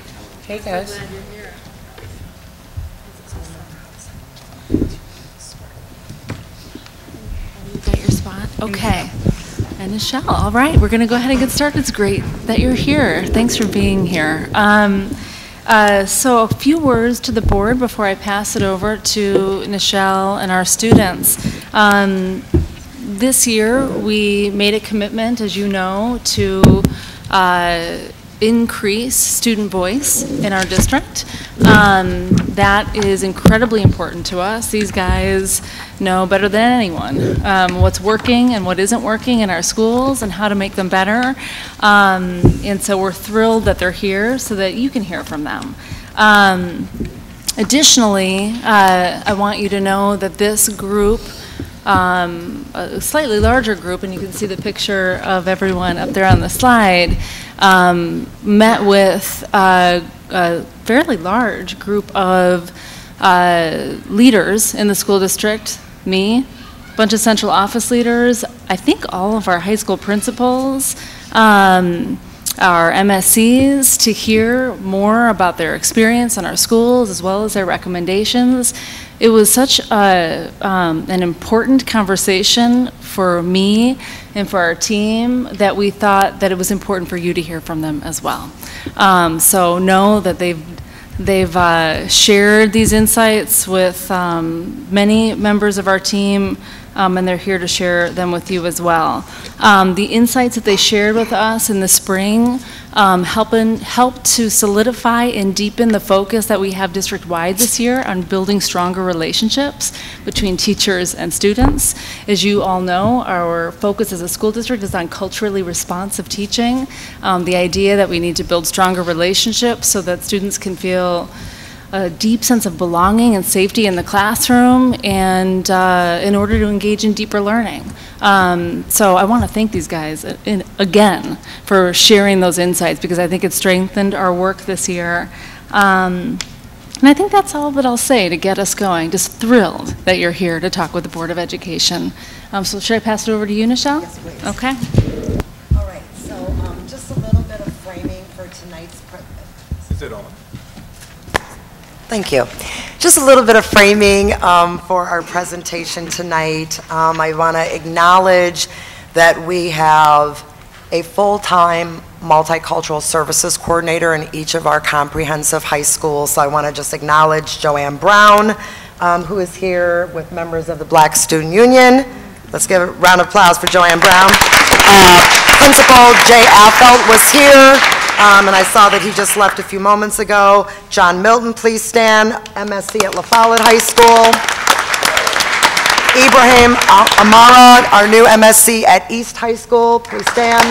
Hey guys. So glad you're here. You got your spot? Okay. And Michelle, all right, we're going to go ahead and get started. It's great that you're here. Thanks for being here. So a few words to the board before I pass it over to Nichelle and our students. This year, we made a commitment, as you know, to increase student voice in our district. That is incredibly important to us. These guys know better than anyone what's working and what isn't working in our schools and how to make them better. And so we're thrilled that they're here so that you can hear from them. Additionally, I want you to know that this group, a slightly larger group, and you can see the picture of everyone up there on the slide, met with a fairly large group of leaders in the school district me, a bunch of central office leaders, I think all of our high school principals, our MSCs, to hear more about their experience in our schools as well as their recommendations. It was such an important conversation for me and for our team that we thought that it was important for you to hear from them as well. So know that they've shared these insights with many members of our team, and they're here to share them with you as well. The insights that they shared with us in the spring helped to solidify and deepen the focus that we have district-wide this year on building stronger relationships between teachers and students. As you all know, our focus as a school district is on culturally responsive teaching. The idea that we need to build stronger relationships so that students can feel a deep sense of belonging and safety in the classroom, and in order to engage in deeper learning. So I want to thank these guys again for sharing those insights, because I think it strengthened our work this year. And I think that's all that I'll say to get us going. Just thrilled that you're here to talk with the Board of Education. So should I pass it over to you, Nichelle? Yes, please. Okay. All right, so just a little bit of framing for tonight's. Is it on? Thank you. Just a little bit of framing for our presentation tonight. I want to acknowledge that we have a full-time multicultural services coordinator in each of our comprehensive high schools. So I want to just acknowledge Joanne Brown, who is here with members of the Black Student Union. Let's give a round of applause for Joanne Brown. Principal Jay Affelt was here. And I saw that he just left a few moments ago. John Milton, please stand, MSC at La Follette High School. Ibrahim Amara, our new MSC at East High School, please stand.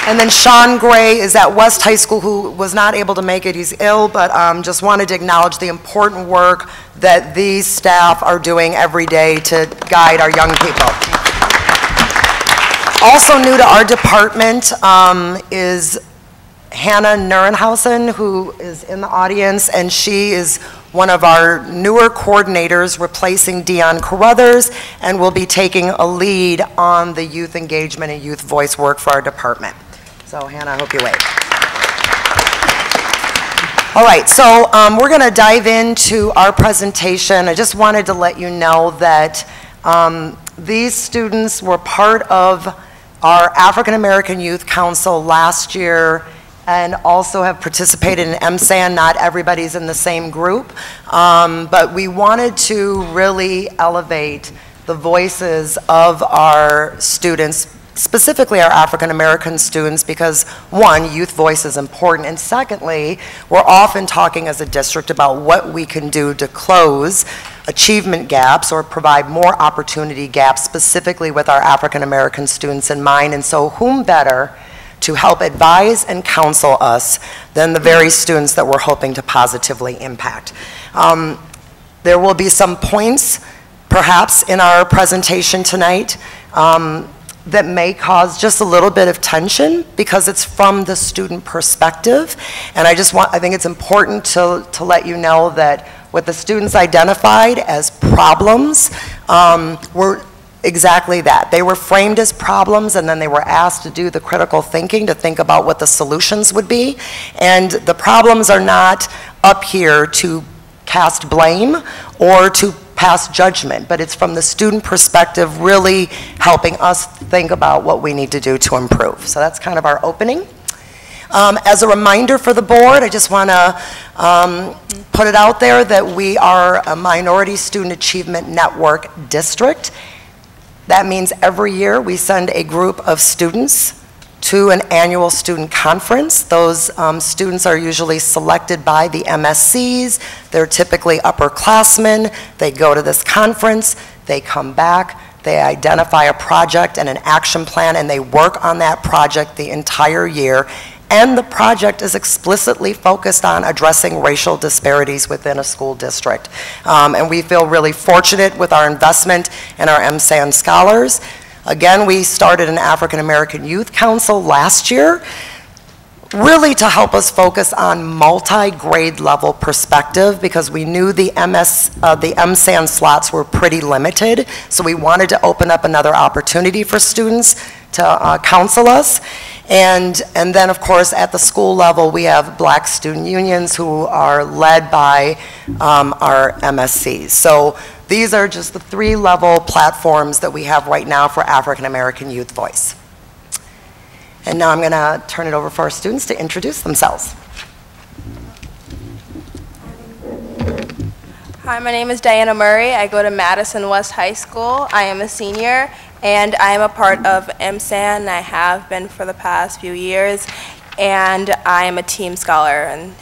And then Sean Gray is at West High School, who was not able to make it. He's ill, but just wanted to acknowledge the important work that these staff are doing every day to guide our young people. Also new to our department is Hannah Nurenhausen, who is in the audience, and she is one of our newer coordinators replacing Dion Carruthers, and will be taking a lead on the youth engagement and youth voice work for our department. So Hannah, I hope you wait. All right, so we're going to dive into our presentation. I just wanted to let you know that these students were part of our African American Youth Council last year, and also have participated in MSAN. Not everybody's in the same group, but we wanted to really elevate the voices of our students, specifically our African American students, because one, youth voice is important, and secondly, we're often talking as a district about what we can do to close achievement gaps or provide more opportunity gaps, specifically with our African American students in mind. And so whom better to help advise and counsel us than the very students that we're hoping to positively impact. There will be some points perhaps in our presentation tonight that may cause just a little bit of tension because it's from the student perspective. And I think it's important to let you know that what the students identified as problems were exactly that. They were framed as problems, and then they were asked to do the critical thinking to think about what the solutions would be. And the problems are not up here to cast blame or to pass judgment, but it's from the student perspective, really helping us think about what we need to do to improve. So that's kind of our opening. As a reminder for the board, I just want to put it out there that we are a Minority Student Achievement Network district. That means every year we send a group of students to an annual student conference. Those students are usually selected by the MSCs. They're typically upperclassmen. They go to this conference, they come back, they identify a project and an action plan, and they work on that project the entire year. And the project is explicitly focused on addressing racial disparities within a school district. And we feel really fortunate with our investment in our MSAN scholars. Again, we started an African American Youth Council last year. really to help us focus on multi-grade level perspective, because we knew the MSAN slots were pretty limited, so we wanted to open up another opportunity for students to counsel us. And then, of course, at the school level, we have Black student unions who are led by our MSCs. So these are just the 3-level platforms that we have right now for African American Youth Voice. And now I'm going to turn it over for our students to introduce themselves. Hi, my name is Diana Murray. I go to Madison West High School. I am a senior, and I am a part of MSAN. I have been for the past few years, and I am a team scholar. And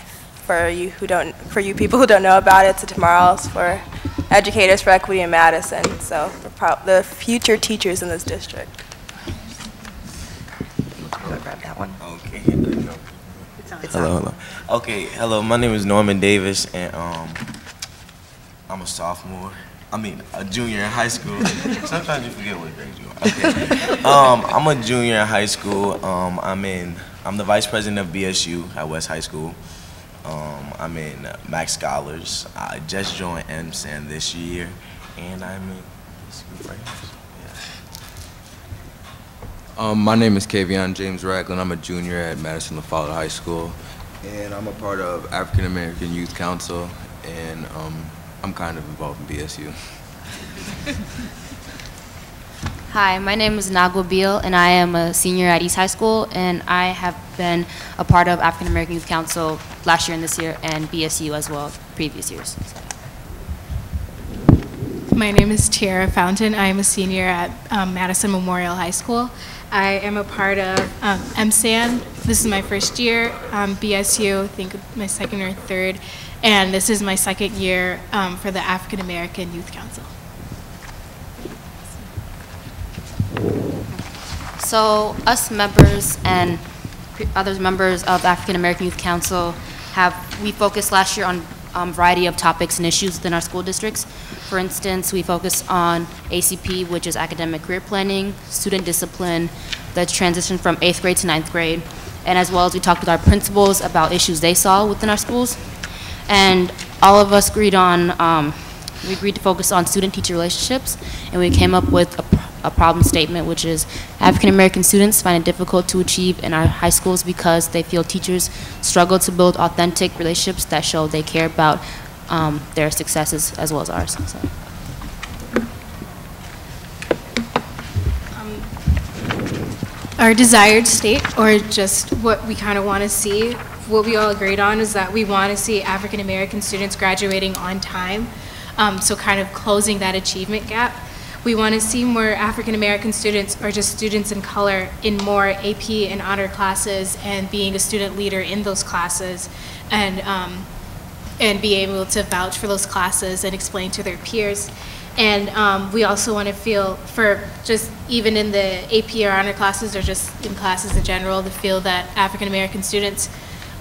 for you people who don't know about it, it's a tomorrow's for Educators for Equity in Madison. So the future teachers in this district. Grab that one. Okay. Hello. Okay. Hello. My name is Norman Davis, and I'm a sophomore. I mean, a junior in high school. Sometimes you forget what grade you are. Okay. I'm a junior in high school. I'm the vice president of BSU at West High School. I'm in Max Scholars. I just joined MSAN this year, and I'm in school right now. My name is Kavion James Ragland. I'm a junior at Madison LaFollette High School, and I'm a part of African American Youth Council, and I'm kind of involved in BSU. Hi, my name is Nagwa Beal, and I am a senior at East High School, and I have been a part of African American Youth Council last year and this year, and BSU as well, previous years. My name is Tiara Fountain. I am a senior at Madison Memorial High School. I am a part of MSAN. This is my first year. BSU, I think my second or third. And this is my second year for the African American Youth Council. So us members and other members of African American Youth Council we focused last year on a variety of topics and issues within our school districts. For instance, we focused on ACP, which is academic career planning, student discipline, the transition from 8th grade to 9th grade, and as well as we talked with our principals about issues they saw within our schools. And all of us agreed to focus on student-teacher relationships, and we came up with a problem statement, which is African American students find it difficult to achieve in our high schools because they feel teachers struggle to build authentic relationships that show they care about their successes as well as ours. So. Our desired state, or just what we kind of want to see, what we all agreed on is that we want to see African American students graduating on time, so kind of closing that achievement gap. We want to see more African American students, or just students in color, in more AP and honor classes and being a student leader in those classes, and be able to vouch for those classes and explain to their peers. And we also want to feel, for just even in the AP or honor classes, or just in classes in general, to feel that African American students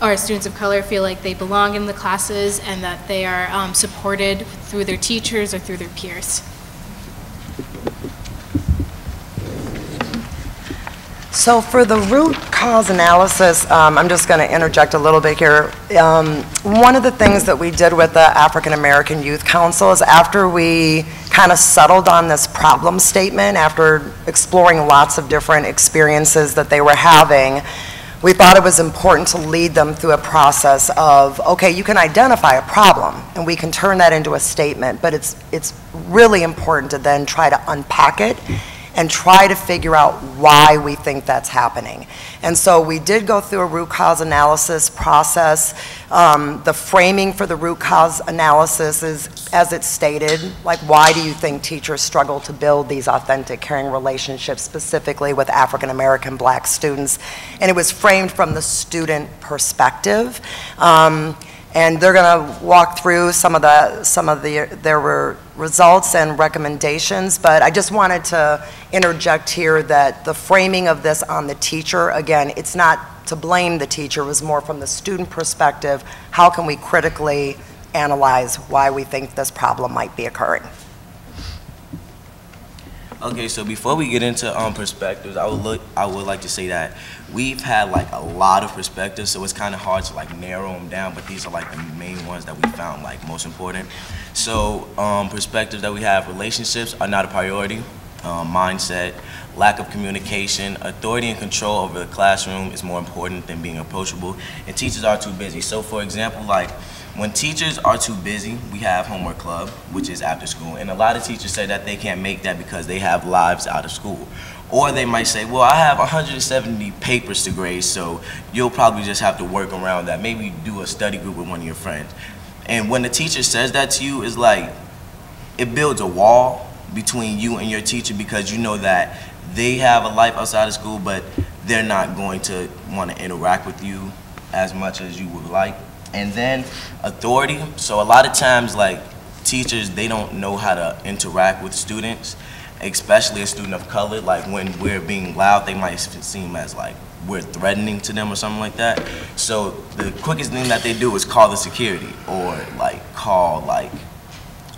or students of color feel like they belong in the classes and that they are supported through their teachers or through their peers. So for the root cause analysis, I'm just going to interject a little bit here. One of the things that we did with the African American Youth Council is, after we kind of settled on this problem statement, after exploring lots of different experiences that they were having, we thought it was important to lead them through a process of, okay, you can identify a problem and we can turn that into a statement, but it's really important to then try to unpack it and try to figure out why we think that's happening. And so we did go through a root cause analysis process. The framing for the root cause analysis is, as it's stated, like, why do you think teachers struggle to build these authentic, caring relationships, specifically with African American Black students? And it was framed from the student perspective. And they're going to walk through some of their results and recommendations, but I just wanted to interject here that the framing of this on the teacher, again, it's not to blame the teacher, it was more from the student perspective. How can we critically analyze why we think this problem might be occurring? Okay, so before we get into perspectives, I would like to say that we've had like a lot of perspectives, so it's kind of hard to like narrow them down, but these are like the main ones that we found like most important. So perspectives that we have: relationships are not a priority, mindset, lack of communication, authority and control over the classroom is more important than being approachable, and teachers are too busy. So for example, like when teachers are too busy, we have homework club, which is after school, and a lot of teachers say that they can't make that because they have lives out of school. Or they might say, well, I have 170 papers to grade, so you'll probably just have to work around that. Maybe do a study group with one of your friends. And when the teacher says that to you, it's like, it builds a wall between you and your teacher, because you know that they have a life outside of school, but they're not going to want to interact with you as much as you would like. And then authority. So a lot of times, like, teachers, they don't know how to interact with students, especially a student of color. Like, when we're being loud, they might seem as like we're threatening to them or something like that. So the quickest thing that they do is call the security, or like call like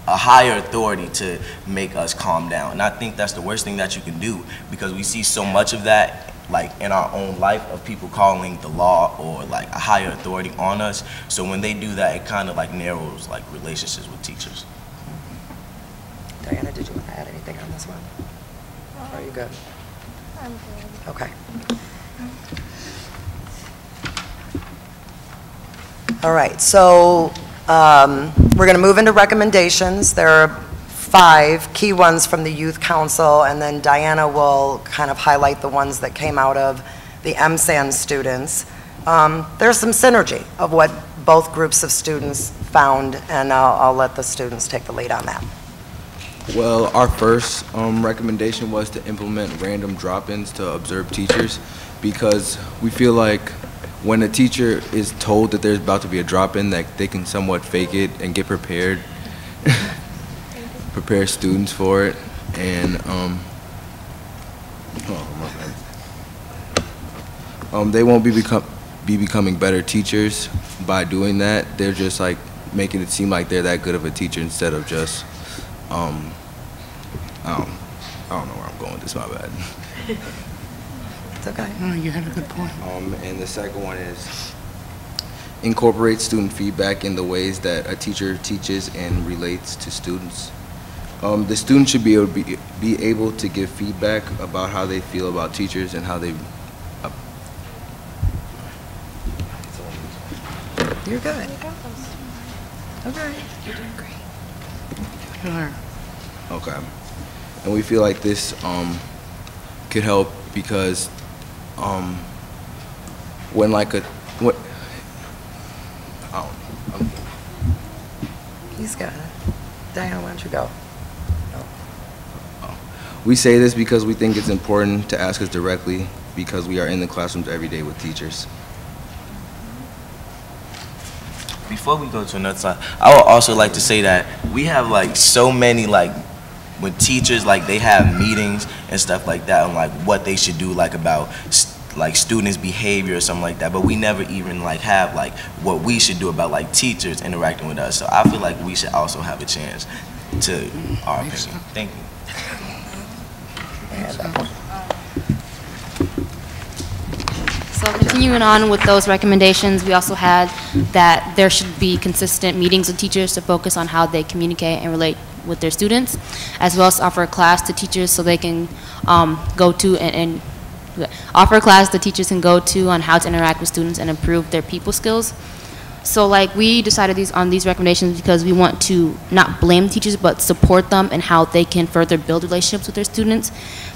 a higher authority to make us calm down. And I think that's the worst thing that you can do, because we see so much of that like in our own life, of people calling the law or like a higher authority on us. So when they do that, it kind of like narrows like relationships with teachers. Diana, did you want to add anything on this one? Or are you good? I'm good. Okay. All right, so we're going to move into recommendations. There are 5 key ones from the Youth Council, and then Diana will kind of highlight the ones that came out of the MSAN students. There's some synergy of what both groups of students found, and I'll let the students take the lead on that. Well, our first recommendation was to implement random drop-ins to observe teachers, because we feel like when a teacher is told that there's about to be a drop-in, that they can somewhat fake it and get prepared, prepare students for it, and they won't be becoming better teachers by doing that. They're just like making it seem like they're that good of a teacher instead of just I don't know where I'm going with this, my bad. It's okay. Oh, you had a good point. And the second one is incorporate student feedback in the ways that a teacher teaches and relates to students. The students should be able to give feedback about how they feel about teachers and how they. You're good. Okay. You're doing great. You are. Okay. And we feel like this could help because when like a what He's got it. Diana, why don't you go? We say this because we think it's important to ask us directly, because we are in the classrooms every day with teachers. Before we go to another slide, I would also like to say that we have like so many like with teachers, like they have meetings and stuff like that on like what they should do, like about like students' behavior or something like that, but we never even like have like what we should do about like teachers interacting with us. So I feel like we should also have a chance to our opinion. Thank you. So continuing on with those recommendations, we also had that there should be consistent meetings with teachers to focus on how they communicate and relate with their students, as well as offer a class to teachers so they can go to and offer a class that teachers can go to on how to interact with students and improve their people skills. So like we decided on these recommendations because we want to not blame teachers but support them and how they can further build relationships with their students,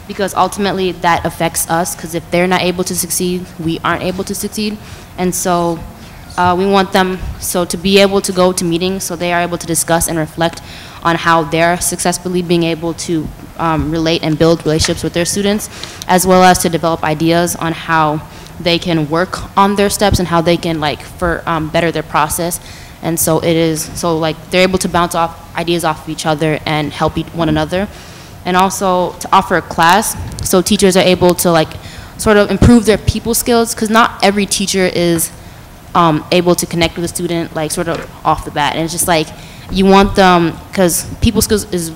because ultimately that affects us, because if they're not able to succeed, we aren't able to succeed. And so we want them to be able to go to meetings so they are able to discuss and reflect on how they're successfully being able to relate and build relationships with their students, as well as to develop ideas on how they can work on their steps and how they can better their process. And so they're able to bounce off ideas off of each other and help one another. And also to offer a class so teachers are able to sort of improve their people skills, because not every teacher is able to connect with a student sort of off the bat. And it's just you want them, because people skills is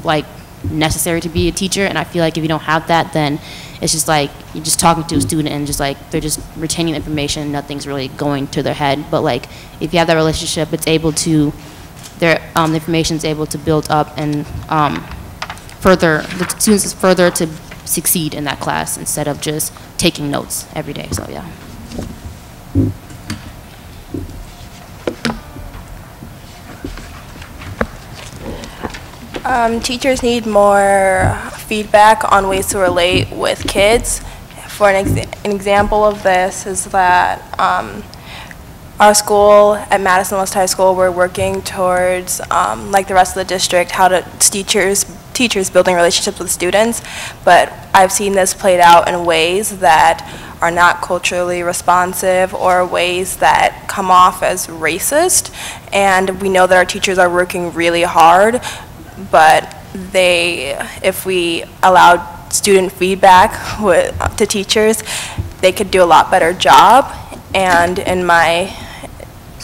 necessary to be a teacher. And I feel like if you don't have that, then it's just like you're just talking to a student and just like they're just retaining information, nothing's really going to their head. But like if you have that relationship, it's able to, the information is able to build up and further, the students further to succeed in that class instead of just taking notes every day. So yeah. Teachers need more feedback on ways to relate with kids. For an example of this is that our school at Madison West High School, we're working towards, like the rest of the district, how to teachers building relationships with students. But I've seen this played out in ways that are not culturally responsive or ways that come off as racist. And we know that our teachers are working really hard, but if we allowed student feedback to teachers, they could do a lot better job. And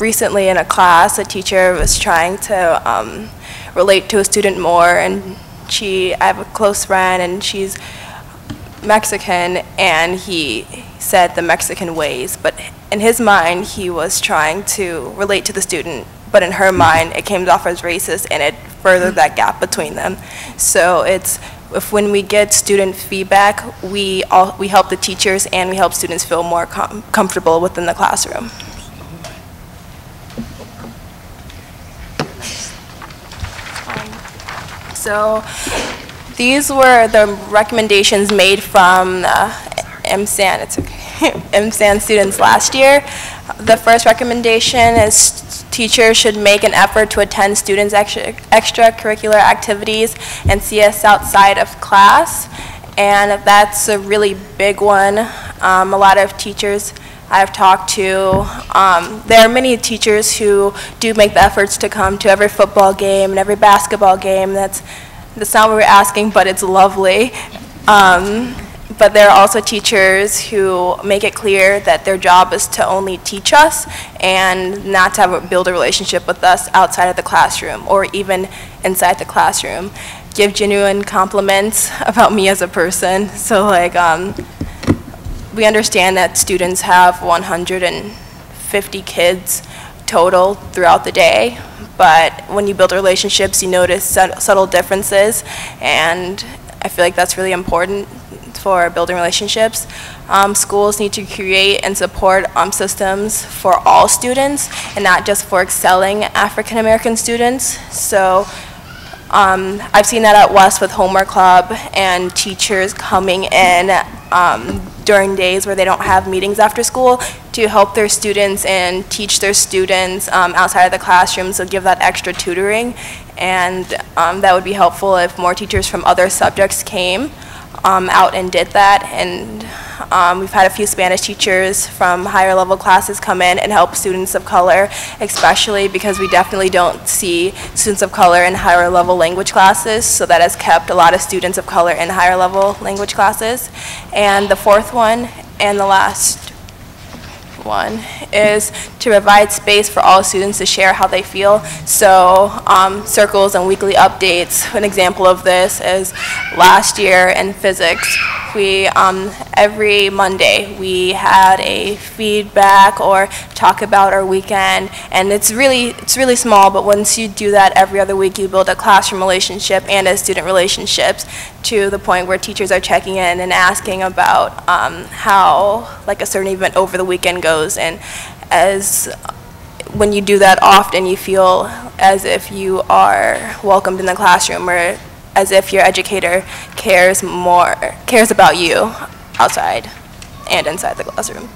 recently in a class, a teacher was trying to relate to a student more, and I have a close friend and she's Mexican, and he said the Mexican ways, but in his mind he was trying to relate to the student, but in her mind it came off as racist, and it furthered that gap between them. So when we get student feedback, we help the teachers and we help students feel more comfortable within the classroom. So these were the recommendations made from MSAN, MSAN students last year. The first recommendation is teachers should make an effort to attend students' extracurricular activities and see us outside of class. And that's a really big one. A lot of teachers I've talked to, there are many teachers who do make the efforts to come to every football game and every basketball game. That's not what we're asking, but it's lovely. But there are also teachers who make it clear that their job is to only teach us and not to build a relationship with us outside of the classroom or even inside the classroom. Give genuine compliments about me as a person. So like, we understand that students have 150 kids total throughout the day, but when you build relationships, you notice subtle differences, and I feel like that's really important for building relationships. Schools need to create and support systems for all students and not just for excelling African American students. So I've seen that at West with Homework Club and teachers coming in during days where they don't have meetings after school to help their students and teach their students outside of the classroom, so give that extra tutoring. And that would be helpful if more teachers from other subjects came out and did that. And we've had a few Spanish teachers from higher level classes come in and help students of color, especially because we definitely don't see students of color in higher level language classes, so that has kept a lot of students of color in higher level language classes. And the fourth one and the last one is to provide space for all students to share how they feel. So circles and weekly updates. An example of this is last year in physics, we every Monday we had a feedback or talk about our weekend, and it's really small, but once you do that every other week, you build a classroom relationship and a student relationships to the point where teachers are checking in and asking about how like a certain event over the weekend goes. And when you do that often, you feel as if you are welcomed in the classroom, or as if your educator cares about you outside and inside the classroom.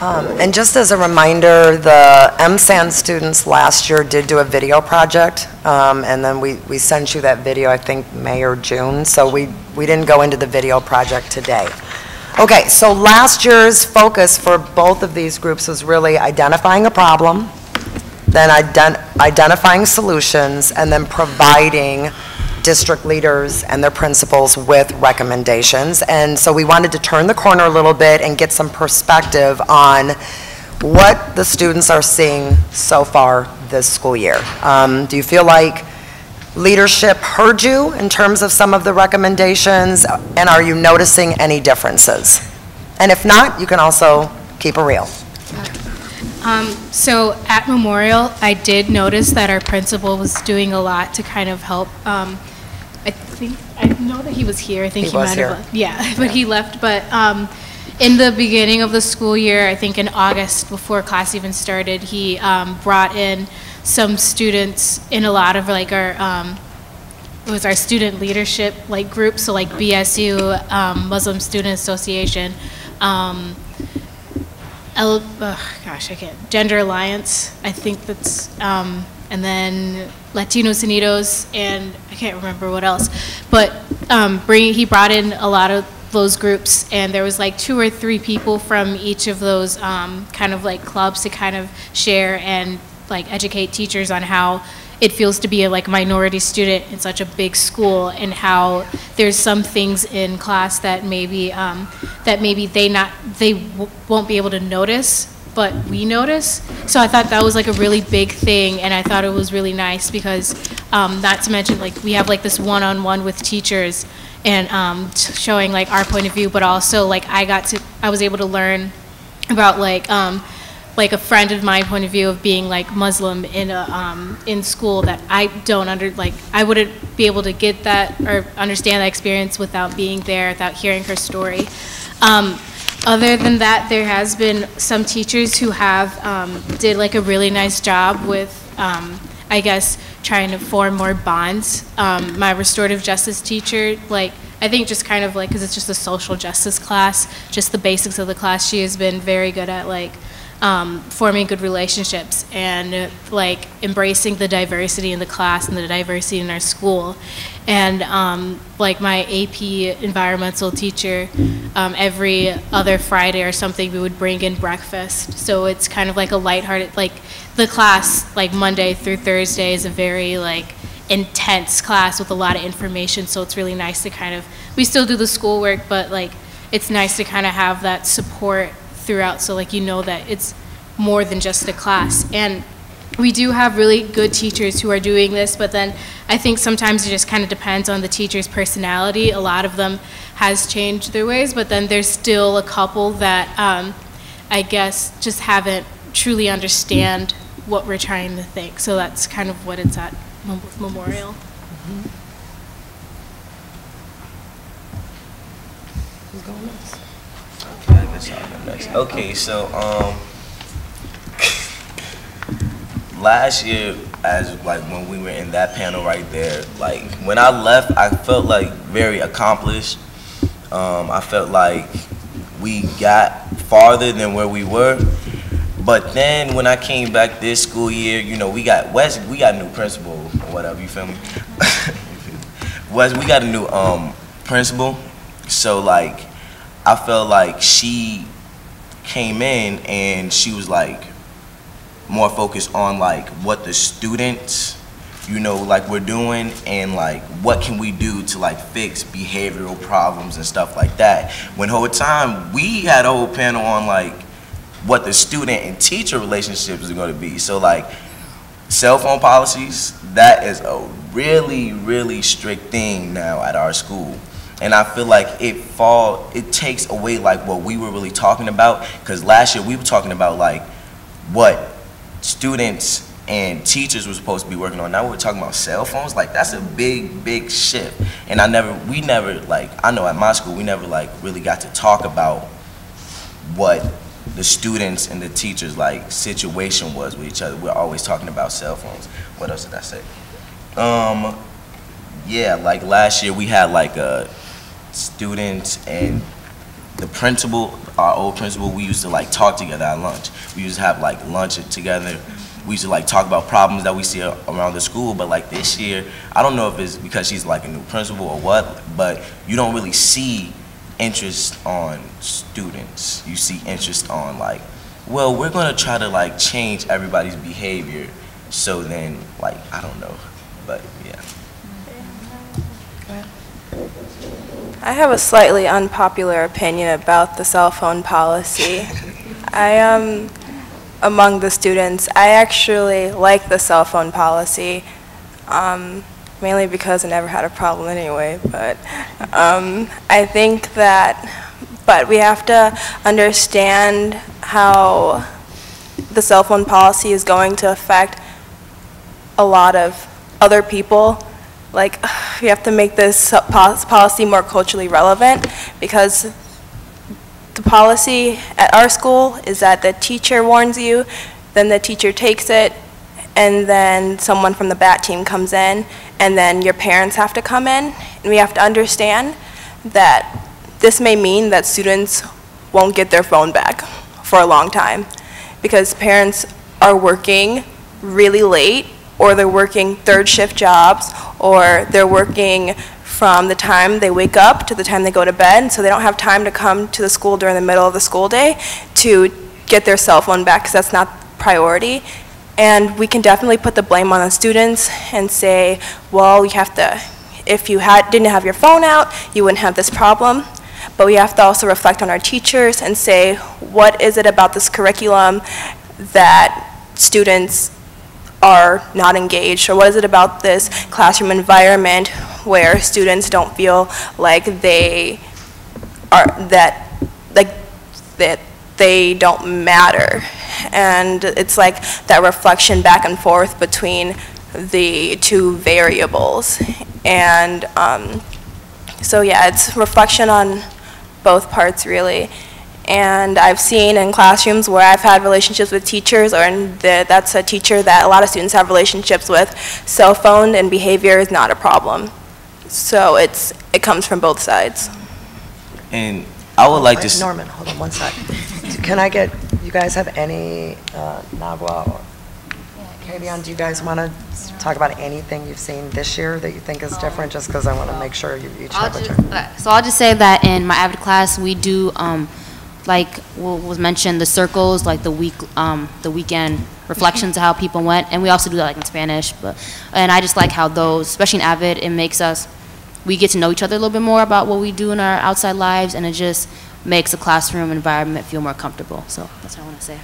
And just as a reminder, the MSAN students last year did do a video project, and then we sent you that video, I think, May or June, so we didn't go into the video project today. Okay, so last year's focus for both of these groups was really identifying a problem, then identifying solutions, and then providing district leaders and their principals with recommendations. And so we wanted to turn the corner a little bit and get some perspective on what the students are seeing so far this school year. Do you feel like leadership heard you in terms of some of the recommendations, and are you noticing any differences? And if not, you can also keep it real. So at Memorial, I did notice that our principal was doing a lot to kind of help. I know that he was here. I think he might have. Yeah, but he left. But in the beginning of the school year, I think in August, before class even started, he brought in some students in a lot of like our, it was our student leadership like group, so like BSU, Muslim Student Association, Gender Alliance, I think that's, and then Latinos Unidos, and I can't remember what else, but he brought in a lot of those groups, and there was like 2 or 3 people from each of those kind of like clubs to kind of share and like educate teachers on how it feels to be a like minority student in such a big school, and how there's some things in class that maybe they won't be able to notice, but we notice. So I thought that was like a really big thing, and I thought it was really nice because not to mention like we have like this one-on-one with teachers and showing like our point of view, but also like I was able to learn about like a friend of my point of view of being like Muslim in school that I don't I wouldn't be able to get that or understand that experience without being there, without hearing her story. Other than that, there has been some teachers who have did like a really nice job with I guess trying to form more bonds. My restorative justice teacher, like I think just kind of like, because it's just a social justice class, just the basics of the class, she has been very good at like forming good relationships and like embracing the diversity in the class and the diversity in our school. And like my AP environmental teacher, every other Friday or something, we would bring in breakfast. So it's kind of like a lighthearted, like the class, like Monday through Thursday is a very like intense class with a lot of information. So it's really nice to kind of, we still do the schoolwork, but like it's nice to kind of have that support throughout, so like you know that it's more than just a class. And we do have really good teachers who are doing this, but then I think sometimes it just kind of depends on the teacher's personality. A lot of them has changed their ways, but then there's still a couple that I guess just haven't truly understand what we're trying to think. So that's kind of what it's at Memorial. Who's going next? Okay, I guess I'll go next. Okay, so last year, as like when we were in that panel right there, like when I left, I felt like very accomplished. I felt like we got farther than where we were. But then when I came back this school year, you know, we got a new principal or whatever, you feel me? We got a new principal, so like I felt like she came in and she was like more focused on like what the students, you know, like we're doing, and like what can we do to like fix behavioral problems and stuff like that. When the whole time we had a whole panel on like what the student and teacher relationships are going to be. So like cell phone policies, that is a really, really strict thing now at our school. And I feel like it takes away like what we were really talking about, because last year we were talking about like what students and teachers were supposed to be working on. Now we're talking about cell phones. Like that's a big, big shift. And we never like, I know at my school we never like really got to talk about what the students and the teachers like situation was with each other. We're always talking about cell phones. What else did I say? Yeah, like last year we had like students and the principal, our old principal, we used to like talk together at lunch. We used to have like lunch together. We used to like talk about problems that we see around the school. But like this year, I don't know if it's because she's like a new principal or what, but you don't really see interest on students. You see interest on like, well, we're gonna try to like change everybody's behavior. So then like, I don't know, but yeah. I have a slightly unpopular opinion about the cell phone policy. I am among the students. I actually like the cell phone policy. mainly because I never had a problem anyway, but I think that, but we have to understand how the cell phone policy is going to affect a lot of other people. Like, we have to make this policy more culturally relevant, because the policy at our school is that the teacher warns you, then the teacher takes it, and then someone from the BAT team comes in, and then your parents have to come in. And we have to understand that this may mean that students won't get their phone back for a long time, because parents are working really late, or they're working third shift jobs, or they're working from the time they wake up to the time they go to bed, so they don't have time to come to the school during the middle of the school day to get their cell phone back, because that's not priority. And we can definitely put the blame on the students and say, well, you have to, if you didn't have your phone out, you wouldn't have this problem. But we have to also reflect on our teachers and say, what is it about this curriculum that students are not engaged, or what is it about this classroom environment where students don't feel like they are, that they don't matter. And it's like that reflection back and forth between the two variables. And so yeah, it's reflection on both parts really. And I've seen in classrooms where I've had relationships with teachers, or that's a teacher that a lot of students have relationships with, cell phone and behavior is not a problem. So it comes from both sides. And I would like to... Norman, hold on one sec. Can I get, you guys have any, Nagua or Kavion, do you guys want to talk about anything you've seen this year that you think is different, just because I want to make sure you each have a turn? So I'll just say that in my AVID class, we do, like what was mentioned, the circles, like the weekend reflections of how people went, and we also do that like in Spanish. And I just like how those, especially in AVID, it makes us, we get to know each other a little bit more about what we do in our outside lives, and it just makes the classroom environment feel more comfortable. So that's what I want to say.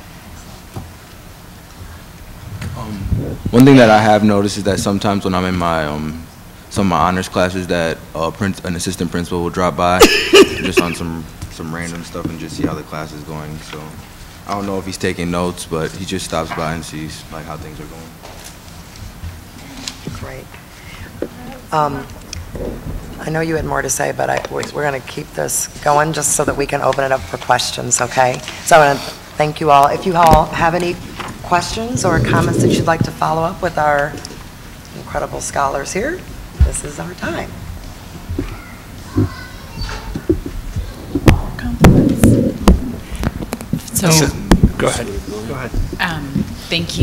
One thing that I have noticed is that sometimes when I'm in my some of my honors classes, that an assistant principal will drop by just on some random stuff and just see how the class is going. So I don't know if he's taking notes, but he just stops by and sees like how things are going. Great. I know you had more to say, but we're going to keep this going just so that we can open it up for questions, okay? So I want to thank you all. If you all have any questions or comments that you'd like to follow up with our incredible scholars here, this is our time. So, go ahead. Go ahead. Thank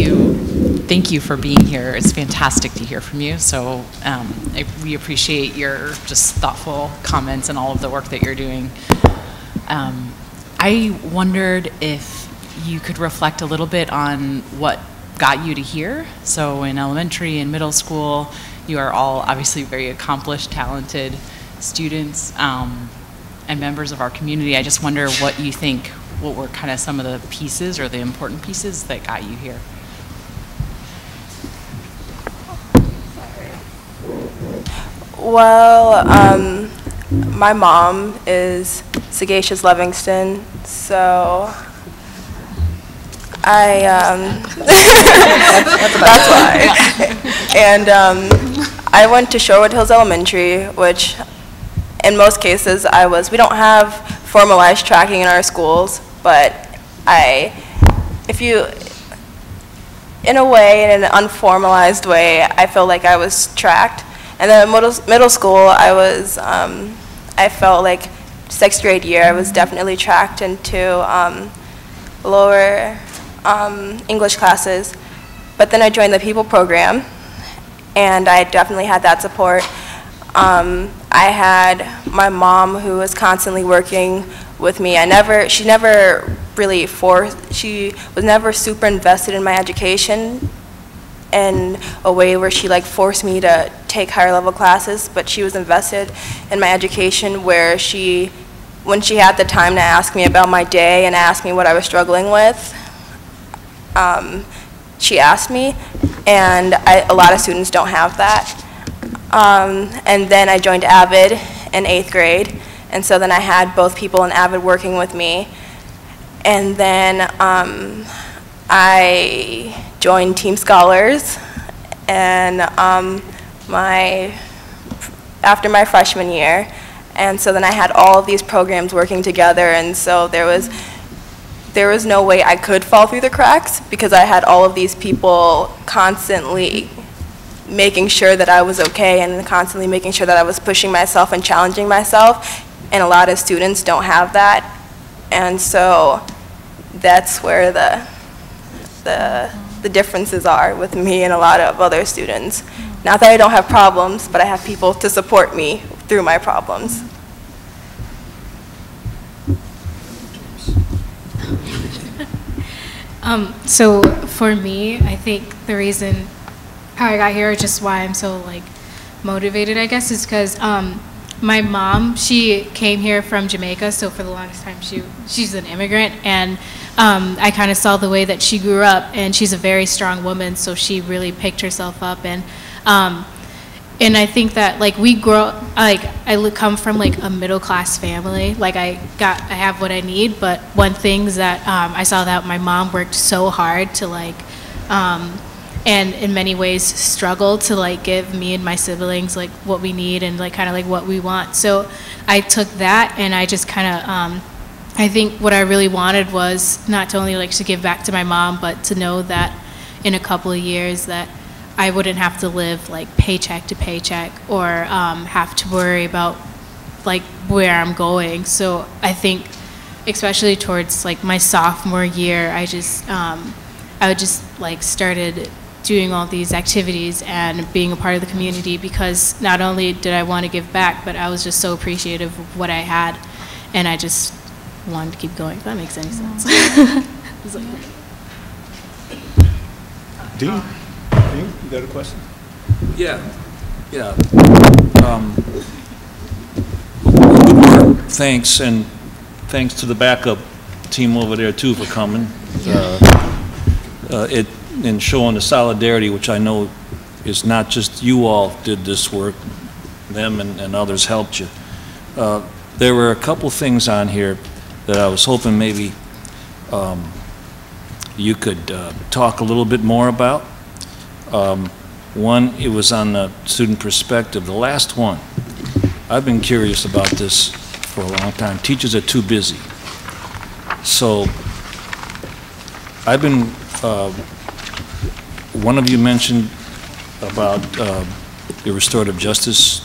you for being here. It's fantastic to hear from you. So we appreciate your just thoughtful comments and all of the work that you're doing. I wondered if you could reflect a little bit on what got you to here. So in elementary and middle school, you are all obviously very accomplished, talented students and members of our community. I just wonder what you think, what were kind of some of the pieces or the important pieces that got you here? Well, my mom is Sagacious Livingston, so that's why. And I went to Shorewood Hills Elementary, which in most cases we don't have formalized tracking in our schools, but in a way, in an unformalized way, I feel like I was tracked. And then in middle school, I felt like 6th grade year, I was definitely tracked into lower English classes. But then I joined the People program, and I definitely had that support. I had my mom who was constantly working with me. She was never super invested in my education in a way where she like forced me to take higher level classes, but she was invested in my education where when she had the time to ask me about my day and ask me what I was struggling with, she asked me, and a lot of students don't have that. And then I joined Avid in 8th grade. And so then I had both people in Avid working with me. And then I joined Team Scholars. And after my freshman year. And so then I had all of these programs working together, and so there was no way I could fall through the cracks because I had all of these people constantly making sure that I was okay and constantly making sure that I was pushing myself and challenging myself, and a lot of students don't have that. And so that's where the differences are with me and a lot of other students. Not that I don't have problems, but I have people to support me through my problems. So for me, I think the reason how I got here, just why I'm so like motivated, I guess, is because my mom, she came here from Jamaica, so for the longest time she's an immigrant, and I kind of saw the way that she grew up, and she's a very strong woman, so she really picked herself up, and I think that like we grow, like I come from like a middle class family, like I have what I need, but one thing that I saw that my mom worked so hard to like, and in many ways struggled to like give me and my siblings like what we need and like kind of like what we want. So I took that and I just kind of, I think what I really wanted was not to only like to give back to my mom, but to know that in a couple of years that I wouldn't have to live like paycheck to paycheck or have to worry about like where I'm going. So I think especially towards like my sophomore year, I just like started doing all these activities and being a part of the community because not only did I want to give back, but I was just so appreciative of what I had, and I just wanted to keep going, if that makes any sense. Dean? You got a question? Yeah. Good work. Thanks, and thanks to the backup team over there too for coming. And showing the solidarity, which I know is not just you all did this work, them and others helped you. There were a couple things on here that I was hoping maybe you could talk a little bit more about. One, it was on the student perspective. The last one, I've been curious about this for a long time. Teachers are too busy. So I've been, one of you mentioned about the restorative justice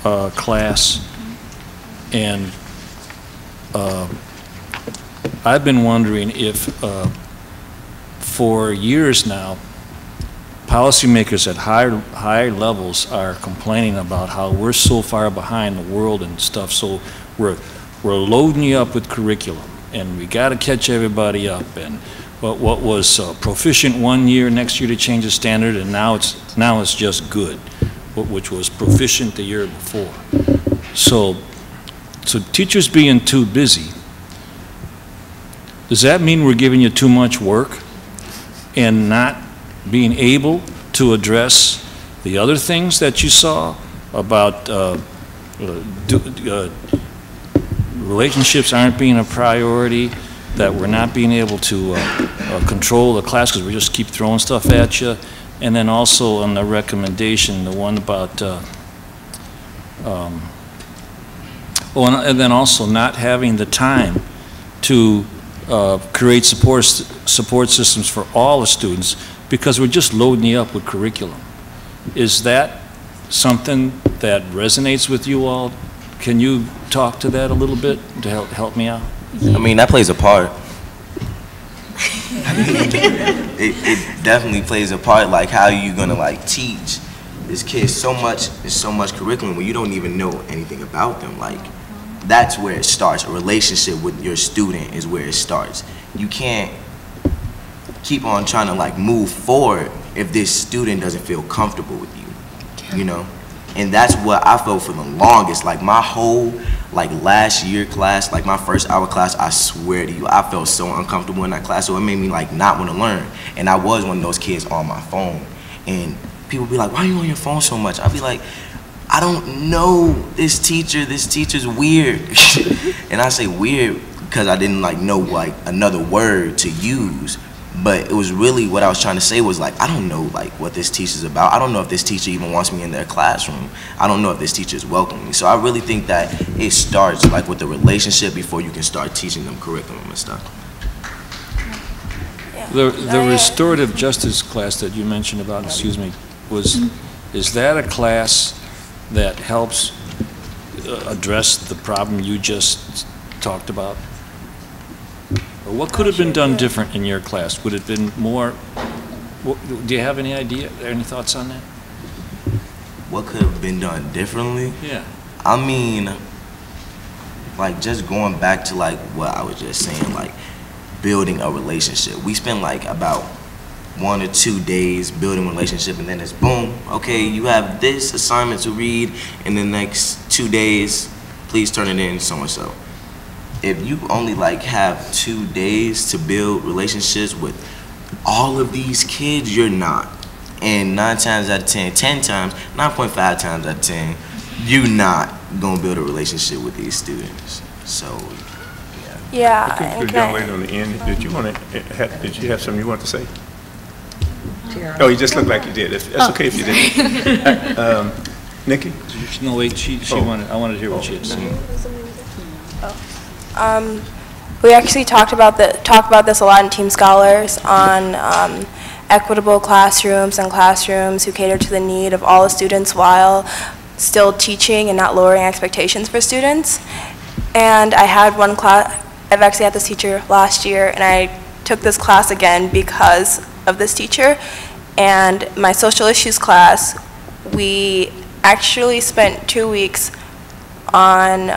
class, and I've been wondering if for years now, policymakers at higher levels are complaining about how we're so far behind the world and stuff, so we're loading you up with curriculum, and we got to catch everybody up, and what was proficient one year, next year to change the standard, and now it's just good, which was proficient the year before. So teachers being too busy, does that mean we're giving you too much work and not being able to address the other things that you saw about relationships aren't being a priority, that we're not being able to control the class because we just keep throwing stuff at you, and then also on the recommendation, the one about, and then also not having the time to create support systems for all the students because we're just loading you up with curriculum. Is that something that resonates with you all? Can you talk to that a little bit to help me out? I mean, that plays a part. It definitely plays a part, like how you gonna like teach this kid so much curriculum when you don't even know anything about them. Like, that's where it starts. A relationship with your student is where it starts. You can't keep on trying to like move forward if this student doesn't feel comfortable with you, you know? And that's what I felt for the longest. Like my whole like last year class, like my first hour class, I swear to you, I felt so uncomfortable in that class. So it made me like not want to learn. And I was one of those kids on my phone. And people be like, why are you on your phone so much? I'll be like, I don't know this teacher's weird. And I say weird because I didn't like know like another word to use. But it was really what I was trying to say was like, I don't know like what this teacher's about. I don't know if this teacher even wants me in their classroom. I don't know if this teacher is welcoming me. So I really think that it starts like with the relationship before you can start teaching them curriculum and stuff. The restorative justice class that you mentioned about, excuse me, is that a class that helps address the problem you just talked about? Or what could have been done different in your class? Would it have been more, do you have any idea, any thoughts on that? What could have been done differently? Yeah. I mean, like just going back to like what I was just saying, like building a relationship. We spend like about 1 or 2 days building a relationship, and then it's boom, okay, you have this assignment to read in the next 2 days, please turn it in so-and-so. If you only like have 2 days to build relationships with all of these kids, you're not. And 9 times out of 10, 10 times, 9.5 times out of 10, you're not gonna build a relationship with these students. So, yeah. I think the young lady on the end, did you have something you want to say? Oh, you just looked like you did. That's okay if you didn't. Nikki? No, wait, I wanted to hear what she had to say. We actually talk about this a lot in Team Scholars on equitable classrooms and classrooms who cater to the need of all the students while still teaching and not lowering expectations for students. And I had one class, I've actually had this teacher last year, and I took this class again because of this teacher. And my social issues class, we actually spent 2 weeks on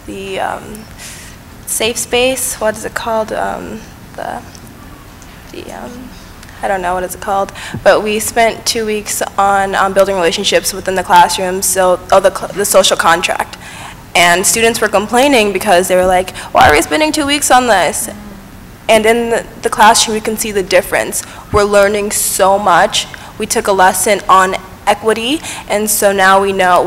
the safe space, what is it called? I don't know what it's called, but we spent 2 weeks on building relationships within the classroom, so the social contract. And students were complaining because they were like, why are we spending 2 weeks on this? And in the classroom, we can see the difference. We're learning so much. We took a lesson on equity, and so now we know,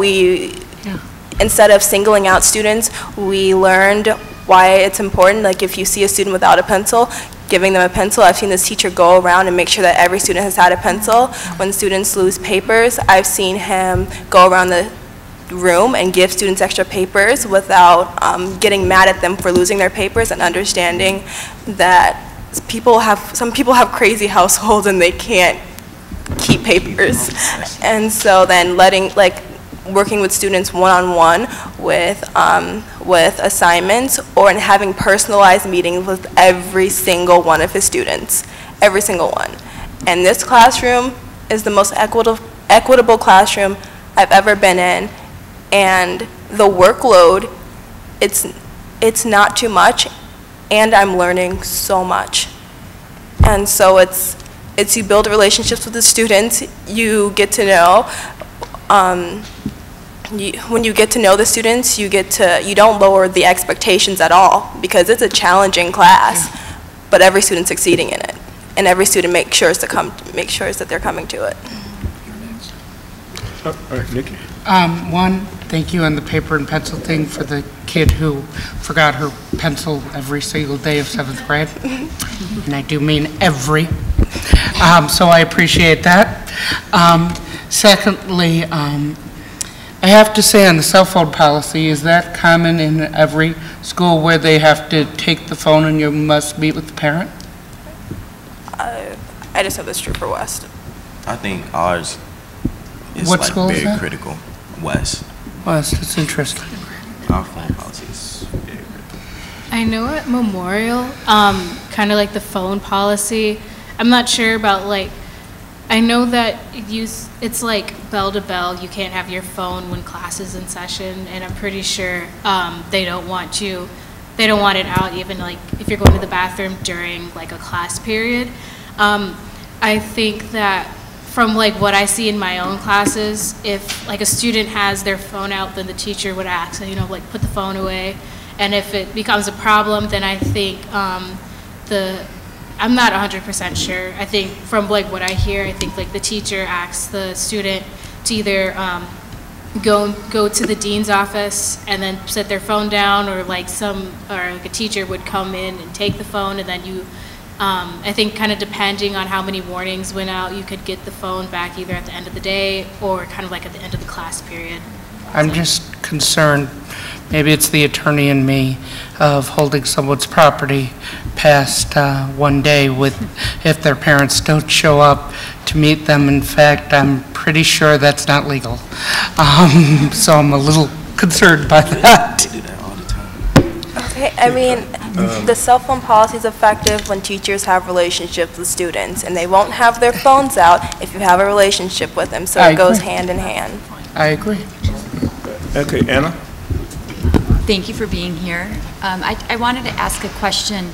instead of singling out students, we learned why it's important. Like if you see a student without a pencil, giving them a pencil. I've seen this teacher go around and make sure that every student has had a pencil. When students lose papers, I've seen him go around the room and give students extra papers without getting mad at them for losing their papers, and understanding that some people have crazy households and they can't keep papers. And so then working with students one-on-one with assignments, or in having personalized meetings with every single one of his students, every single one. And this classroom is the most equitable classroom I've ever been in. And the workload, it's not too much, and I'm learning so much. And so it's you build relationships with the students, you get to know, when you get to know the students, you don't lower the expectations at all, because it's a challenging class, but every student's succeeding in it, and every student makes sure that they're coming to it. All right, Nikki. One, thank you on the paper and pencil thing for the kid who forgot her pencil every single day of 7th grade. And I do mean every. So I appreciate that. Secondly, I have to say on the cell phone policy, is that common in every school where they have to take the phone and you must meet with the parent? I just know that's true for West. I think ours is What like school is very that? critical. West. West, it's interesting. Our phone policy is very critical. I know at Memorial, kind of like the phone policy, I'm not sure about I know that it's like bell to bell, you can't have your phone when class is in session, and I'm pretty sure they don't want it out even if you're going to the bathroom during a class period. I think that from what I see in my own classes, if a student has their phone out, then the teacher would ask, put the phone away. And if it becomes a problem, then I think I'm not 100% sure. I think from like what I hear, I think like the teacher asks the student to either go to the dean's office and then set their phone down, or like a teacher would come in and take the phone, and then you, I think kind of depending on how many warnings went out, you could get the phone back either at the end of the day or kind of like at the end of the class period. I'm just concerned, maybe it's the attorney in me, of holding someone's property past one day if their parents don't show up to meet them. In fact, I'm pretty sure that's not legal. So I'm a little concerned by that. Okay, I mean, the cell phone policy is effective when teachers have relationships with students, and they won't have their phones out if you have a relationship with them, so it goes hand in hand. I agree. Okay, Anna? Thank you for being here. I wanted to ask a question.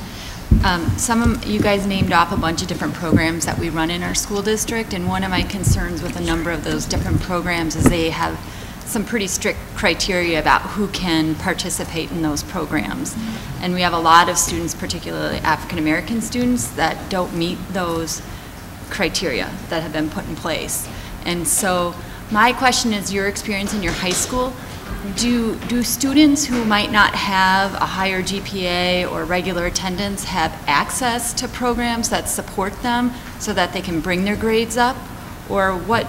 Some of you guys named off a bunch of different programs that we run in our school district, and one of my concerns with a number of those different programs is they have some pretty strict criteria about who can participate in those programs. And we have a lot of students, particularly African American students, that don't meet those criteria that have been put in place. And so my question is, your experience in your high school, do students who might not have a higher GPA or regular attendance have access to programs that support them so that they can bring their grades up? Or what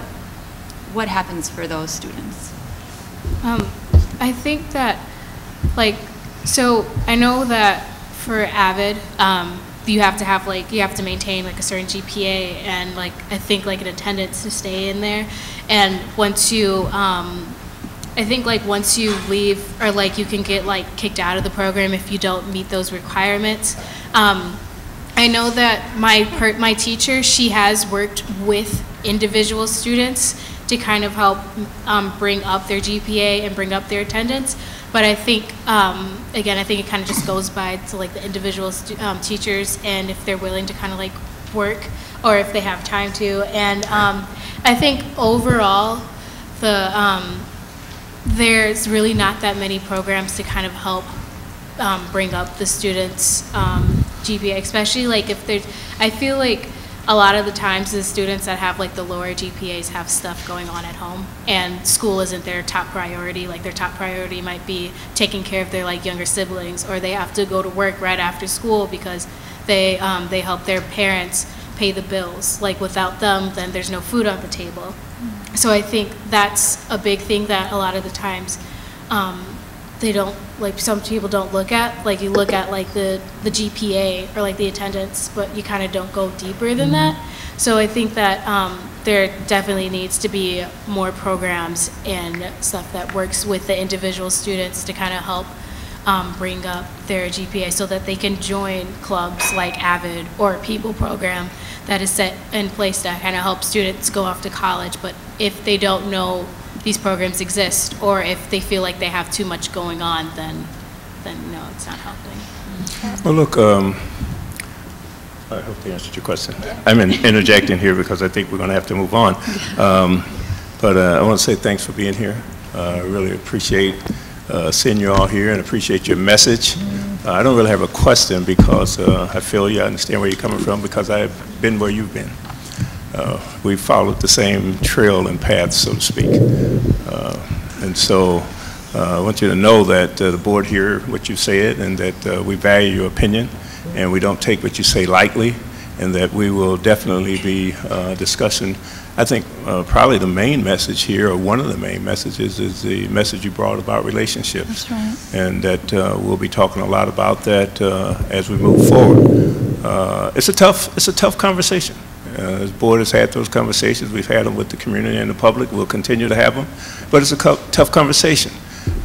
happens for those students? I think that, like, so I know that for AVID, you have to have you have to maintain like a certain GPA and like I think like an attendance to stay in there. And once you, I think like once you leave, or like you can get like kicked out of the program if you don't meet those requirements. I know that my teacher, she has worked with individual students to kind of help bring up their GPA and bring up their attendance. But I think, again, I think it kind of just goes by to like the individual teachers and if they're willing to kind of like work or if they have time to. And I think overall, there's really not that many programs to kind of help bring up the students' GPA, especially like if there's, I feel like a lot of the times the students that have like the lower GPAs have stuff going on at home and school isn't their top priority. Like their top priority might be taking care of their like younger siblings, or they have to go to work right after school because they help their parents pay the bills. Like without them, then there's no food on the table. So I think that's a big thing that a lot of the times they don't, like some people don't look at. Like you look at like the GPA or like the attendance, but you kind of don't go deeper than that. So I think that there definitely needs to be more programs and stuff that works with the individual students to kind of help bring up their GPA so that they can join clubs like AVID or People program that is set in place to kind of help students go off to college. But if they don't know these programs exist, or if they feel like they have too much going on, then no, it's not helping. Well, look, I hope they answered your question. I'm interjecting here because I think we're going to have to move on. But I want to say thanks for being here. I really appreciate seeing you all here and appreciate your message. I don't really have a question because I feel you understand where you're coming from because I've been where you've been. We followed the same trail and path, so to speak. And so I want you to know that the board hear what you said and that we value your opinion and we don't take what you say lightly, and that we will definitely be discussing. I think probably the main message here, or one of the main messages, is the message you brought about relationships. That's right. And that we'll be talking a lot about that as we move forward. It's a tough conversation. This board has had those conversations. We've had them with the community and the public. We'll continue to have them. But it's a tough conversation.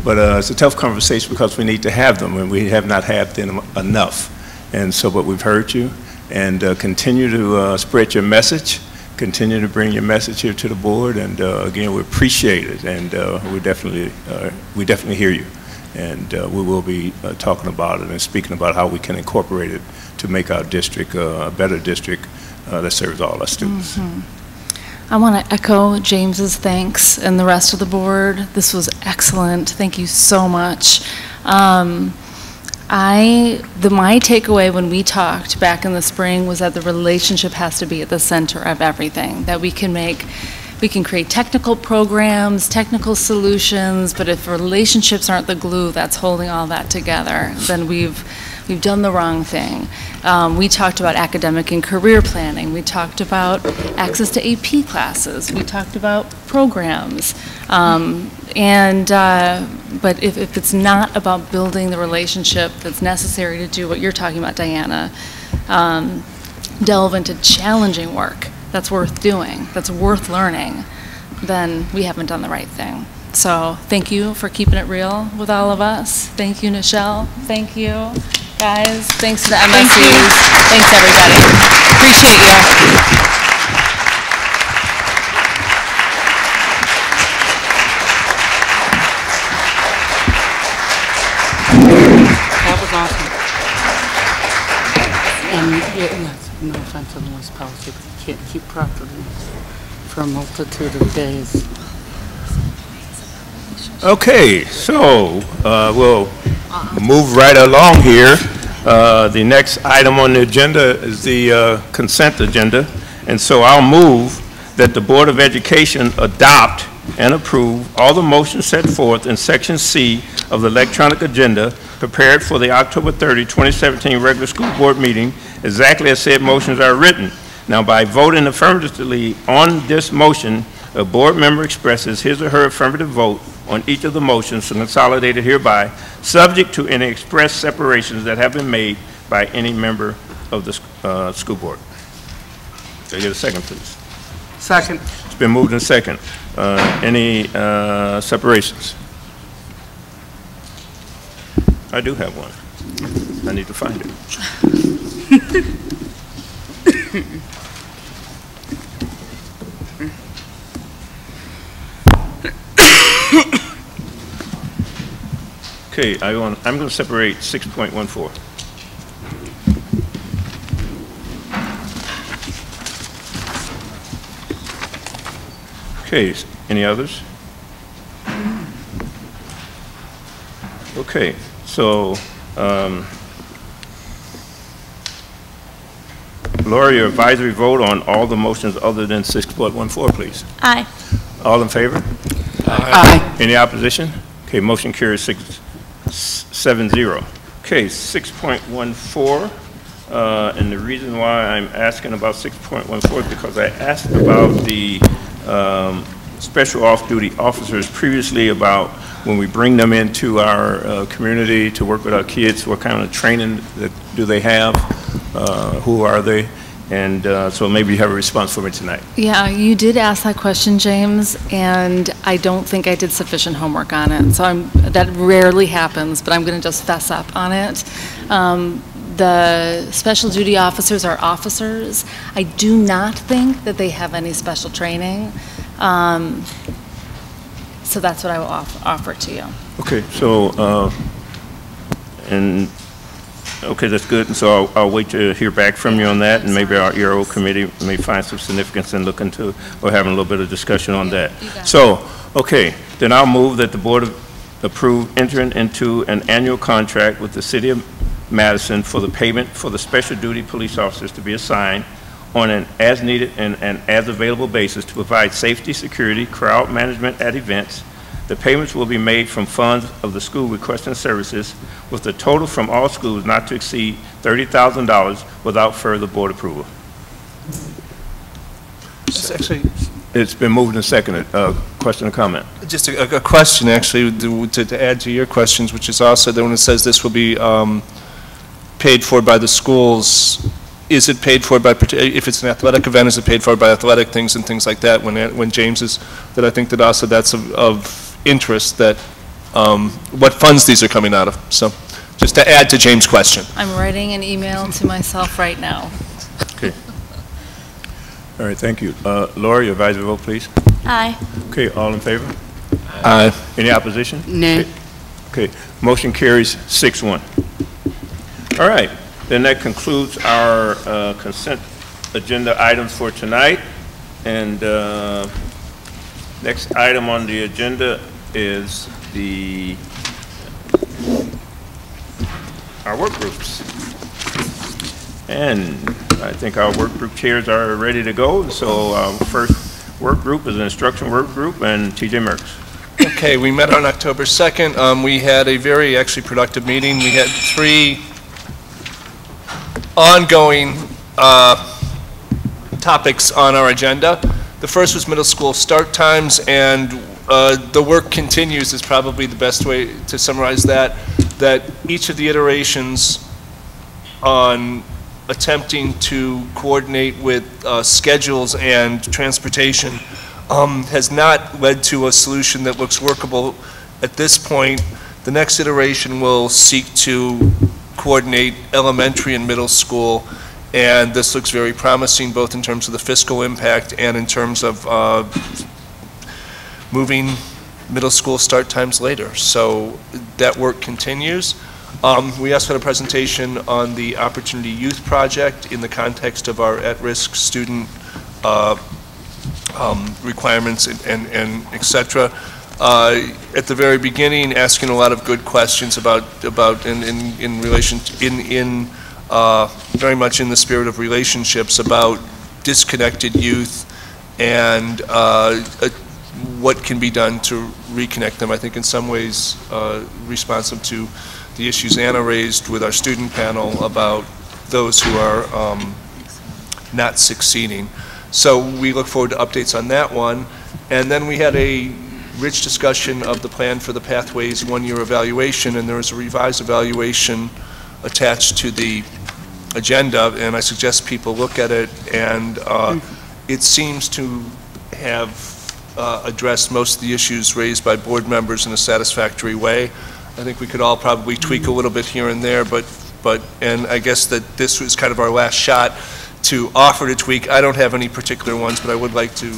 But it's a tough conversation because we need to have them, and we have not had them enough. And so, but we've heard you, and continue to spread your message. Continue to bring your message here to the board. And again, we appreciate it, and we definitely hear you. And we will be talking about it and speaking about how we can incorporate it to make our district a better district that serves all our students. I want to echo James's thanks and the rest of the board. This was excellent. Thank you so much. My takeaway when we talked back in the spring was that the relationship has to be at the center of everything, that we can create technical programs, technical solutions, but if relationships aren't the glue that's holding all that together, then we've done the wrong thing. We talked about academic and career planning. We talked about access to AP classes. We talked about programs. But if it's not about building the relationship that's necessary to do what you're talking about, Diana, delve into challenging work that's worth doing, that's worth learning, then we haven't done the right thing. So thank you for keeping it real with all of us. Thank you, Nichelle. Thank you, guys. Thanks to the MSCs. Thanks, everybody. Appreciate you. That was awesome. And yes, no offense on the West policy, but you can't keep property for a multitude of days. Okay, so we'll move right along here. The next item on the agenda is the consent agenda, and so I'll move that the Board of Education adopt and approve all the motions set forth in Section C of the electronic agenda prepared for the October 30, 2017 regular school board meeting, exactly as said motions are written. Now, by voting affirmatively on this motion, a board member expresses his or her affirmative vote on each of the motions consolidated hereby, subject to any express separations that have been made by any member of the school board. Can I get a second, please? Second. It's been moved and second. Any separations? I do have one. I need to find it. Okay, I'm going to separate 6.14. Okay, any others? Okay, so Laura, your advisory vote on all the motions other than 6.14, please. Aye. All in favor? Aye. Any opposition? Okay, motion carries 6-7-0. Okay, 6.14, and the reason why I'm asking about 6.14 is because I asked about the special off-duty officers previously about when we bring them into our community to work with our kids, what kind of training do they have, who are they? And so maybe you have a response for me tonight. Yeah, you did ask that question, James, and I don't think I did sufficient homework on it. So that rarely happens, but I'm going to just fess up on it. The special duty officers are officers. I do not think that they have any special training. So that's what I will offer to you. Okay, so, okay, that's good. And so I'll wait to hear back from you on that, and maybe our ERO committee may find some significance in looking to, or having a little bit of discussion on that. So, okay, then I'll move that the board approve entering into an annual contract with the City of Madison for the payment for the special duty police officers to be assigned on an as-needed and an as-available basis to provide safety, security, crowd management at events. The payments will be made from funds of the school requesting services, with the total from all schools not to exceed $30,000 without further board approval. It's been moved and seconded. Question or comment? Just a question, actually, to add to your questions, which is also that when it says this will be paid for by the schools, is it paid for by, if it's an athletic event, is it paid for by athletic things and things like that? When James is, that I think that also that's of interest, that what funds these are coming out of. So just to add to James' question. I'm writing an email to myself right now. Okay. All right, thank you. Laura, your advisory vote, please. Aye. Okay, all in favor? Aye. Any opposition? Nay. Okay, motion carries 6-1. All right, then that concludes our consent agenda items for tonight. And next item on the agenda is our work groups. And I think our work group chairs are ready to go. So first work group is an instruction work group, and TJ Merckx. Okay, we met on October 2nd. We had a very actually productive meeting. We had 3 ongoing topics on our agenda. The first was middle school start times, and the work continues is probably the best way to summarize that each of the iterations on attempting to coordinate with schedules and transportation has not led to a solution that looks workable at this point. The next iteration will seek to coordinate elementary and middle school, and this looks very promising both in terms of the fiscal impact and in terms of moving middle school start times later. So that work continues. We also had a presentation on the Opportunity Youth Project in the context of our at-risk student requirements and et cetera. At the very beginning, asking a lot of good questions about in relation to, very much in the spirit of relationships, about disconnected youth and what can be done to reconnect them. I think in some ways responsive to the issues Anna raised with our student panel about those who are not succeeding. So we look forward to updates on that one. And then we had a rich discussion of the plan for the Pathways one-year evaluation, and there was a revised evaluation attached to the agenda, and I suggest people look at it, and it seems to have addressed most of the issues raised by board members in a satisfactory way. I think we could all probably tweak a little bit here and there, and I guess that this was kind of our last shot to offer to tweak. I don't have any particular ones, but I would like to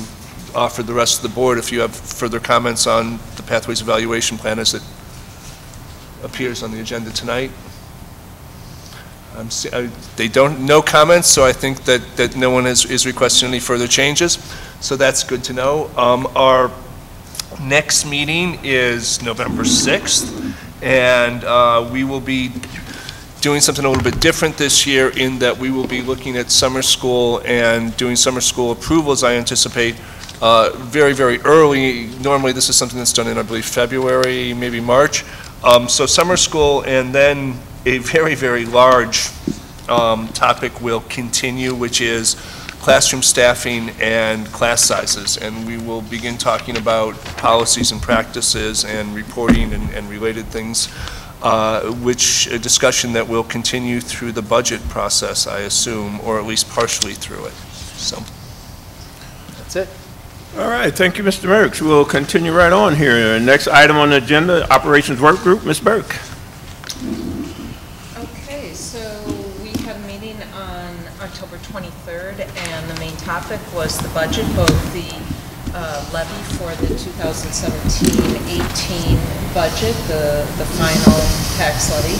offer the rest of the board if you have further comments on the Pathways Evaluation Plan as it appears on the agenda tonight. They don't, no comments, so I think that no one is requesting any further changes. So that's good to know. Our next meeting is November 6th, and we will be doing something a little bit different this year in that we will be looking at summer school and doing summer school approvals, I anticipate, very, very early. Normally this is something that's done in, I believe, February, maybe March. So summer school, and then a very, very large topic will continue, which is classroom staffing and class sizes. And we will begin talking about policies and practices and reporting and related things, which a discussion that will continue through the budget process, I assume, or at least partially through it. So that's it. All right, thank you, Mr. Merckx. We'll continue right on here. Next item on the agenda, Operations Work Group, Ms. Burke. Okay, so we had a meeting on October 23rd, and the main topic was the budget, both the levy for the 2017-18 budget, the final tax levy,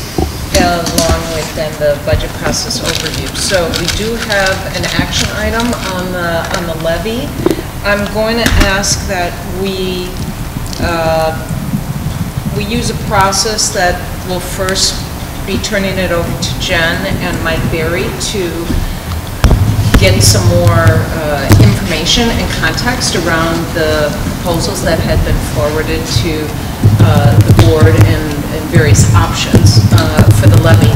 along with then the budget process overview. So we do have an action item on the levy. I'm going to ask that we use a process that will first be turning it over to Jen and Mike Berry to get some more information and context around the proposals that had been forwarded to the board and various options for the levy.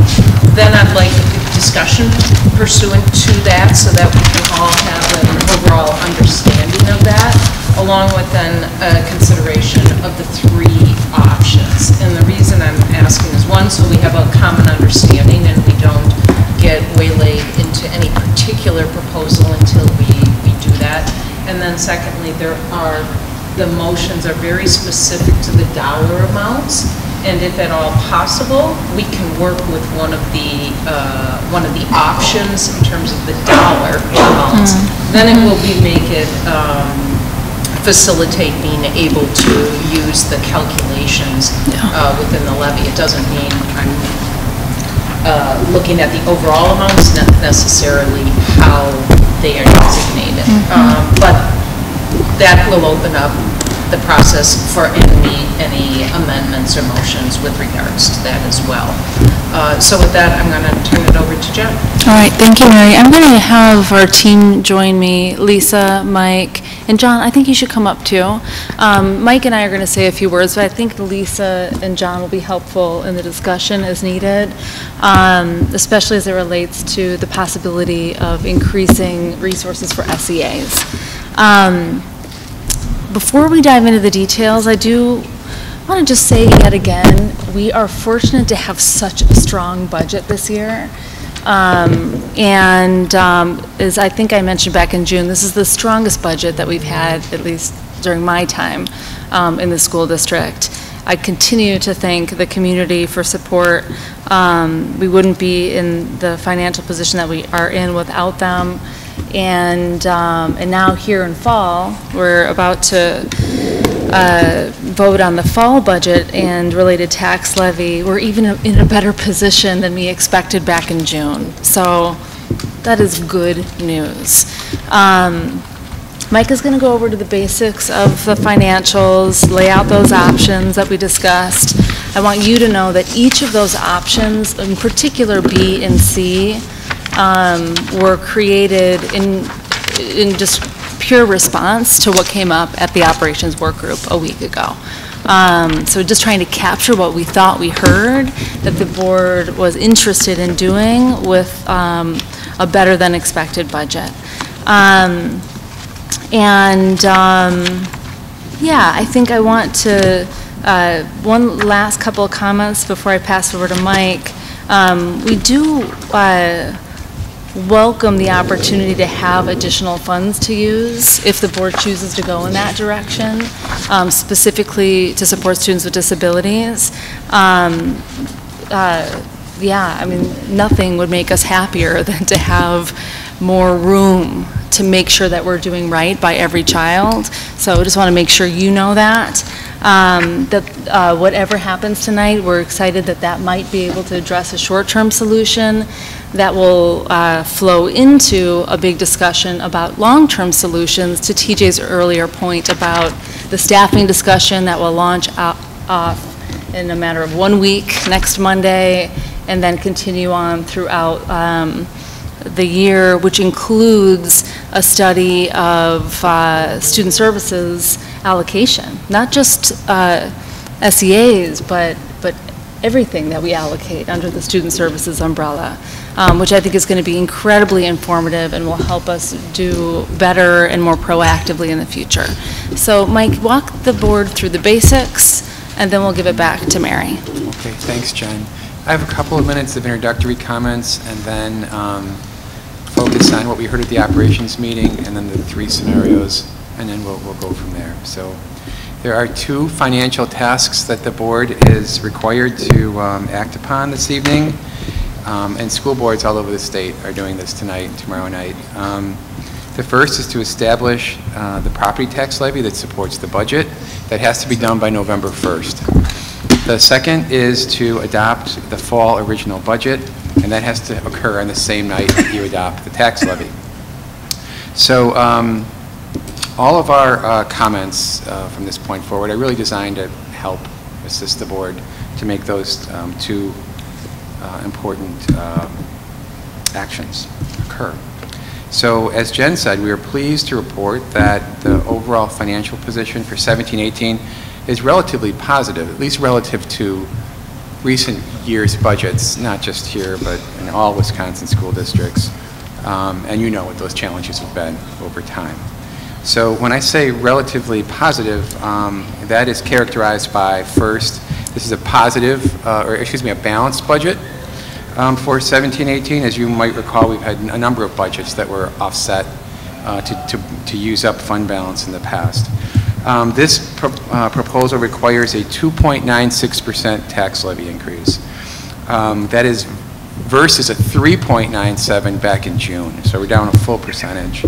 Then I'd like a discussion pursuant to that so that we can all have an overall understanding of that, along with then a consideration of the 3 options. And the reason I'm asking is, one, so we have a common understanding and we don't get waylaid into any particular proposal until we do that. And then secondly, the motions are very specific to the dollar amounts, and if at all possible, we can work with one of the options in terms of the dollar amounts. Then it will facilitate being able to use the calculations within the levy. It doesn't mean I'm looking at the overall amounts, not necessarily how they are designated. But that will open up the process for any amendments or motions with regards to that as well. So with that, I'm going to turn it over to Jen. All right, thank you, Mary. I'm going to have our team join me, Lisa, Mike, and John. I think you should come up too. Mike and I are going to say a few words, but I think Lisa and John will be helpful in the discussion as needed, especially as it relates to the possibility of increasing resources for SEAs. Before we dive into the details, I do want to just say yet again, we are fortunate to have such a strong budget this year. As I think I mentioned back in June, this is the strongest budget that we've had, at least during my time in the school district. I continue to thank the community for support. We wouldn't be in the financial position that we are in without them. And now here in fall, we're about to vote on the fall budget and related tax levy. We're even in a better position than we expected back in June. So that is good news. Mike is going to go over to the basics of the financials, lay out those options that we discussed. I want you to know that each of those options, in particular B and C, were created in just pure response to what came up at the operations work group a week ago. So just trying to capture what we thought we heard that the board was interested in doing with a better than expected budget. Yeah, I think I want to, one last couple of comments before I pass over to Mike. We do welcome the opportunity to have additional funds to use if the board chooses to go in that direction, specifically to support students with disabilities. Yeah, I mean, nothing would make us happier than to have more room to make sure that we're doing right by every child. So I just want to make sure you know that. Whatever happens tonight, we're excited that that might be able to address a short-term solution that will flow into a big discussion about long-term solutions, to TJ's earlier point about the staffing discussion that will launch off in a matter of 1 week next Monday, and then continue on throughout the year, which includes a study of student services allocation, not just SEAs, but everything that we allocate under the student services umbrella, which I think is going to be incredibly informative and will help us do better and more proactively in the future. So Mike, walk the board through the basics, and then we'll give it back to Mary. Okay, thanks, Jen. I have a couple of minutes of introductory comments, and then focus on what we heard at the operations meeting, and then the 3 scenarios, and then we'll go from there. So there are 2 financial tasks that the board is required to act upon this evening, and school boards all over the state are doing this tonight and tomorrow night. The first is to establish the property tax levy that supports the budget. That has to be done by November 1st. The second is to adopt the fall original budget, and that has to occur on the same night that you adopt the tax levy. So all of our comments from this point forward are really designed to help assist the board to make those 2 important actions occur. So as Jen said, we are pleased to report that the overall financial position for 17-18 is relatively positive, at least relative to recent years' budgets, not just here, but in all Wisconsin school districts. And you know what those challenges have been over time. So when I say relatively positive, that is characterized by, first, this is a positive, a balanced budget for 17-18. As you might recall, we've had a number of budgets that were offset to use up fund balance in the past. This proposal requires a 2.96% tax levy increase. That is versus a 3.97 back in June, so we're down a full percentage.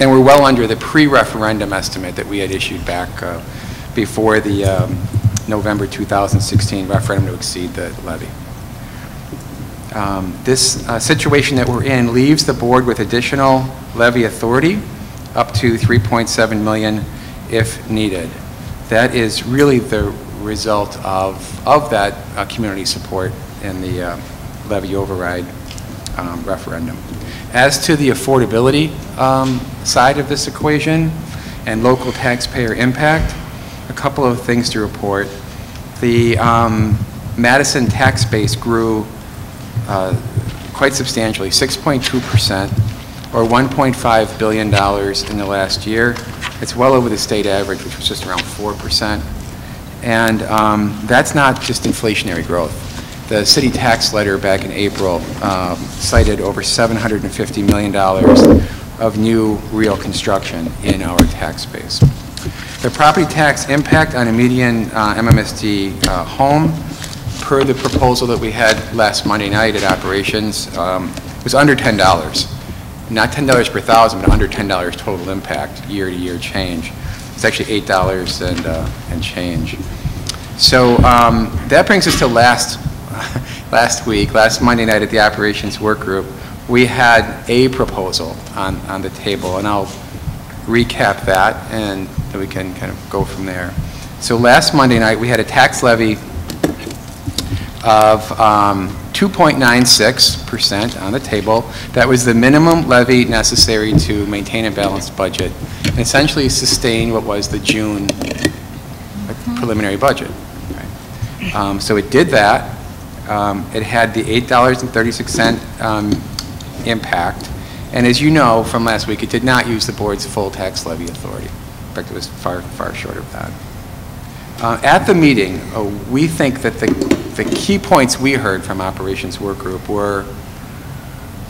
And we're well under the pre-referendum estimate that we had issued back before the November 2016 referendum to exceed the levy. This situation that we're in leaves the board with additional levy authority up to $3.7 million if needed. That is really the result of that community support in the levy override referendum. As to the affordability side of this equation and local taxpayer impact, a couple of things to report. The Madison tax base grew quite substantially, 6.2%, or $1.5 billion in the last year. It's well over the state average, which was just around 4%. And that's not just inflationary growth. The city tax letter back in April cited over $750 million of new real construction in our tax base. The property tax impact on a median MMSD home, per the proposal that we had last Monday night at operations, was under $10. Not $10 per thousand, but under $10 total impact, year-to-year change. It's actually $8 and change. So that brings us to last Monday night at the operations work group. We had a proposal on the table, and I'll recap that, and then we can kind of go from there. So last Monday night, we had a tax levy of 2.96% on the table. That was the minimum levy necessary to maintain a balanced budget and essentially sustain what was the June preliminary budget. Right? So it did that. It had the $8.36 impact. And as you know from last week, it did not use the board's full tax levy authority. In fact, it was far, far short of that. At the meeting, we think that the key points we heard from operations work group were,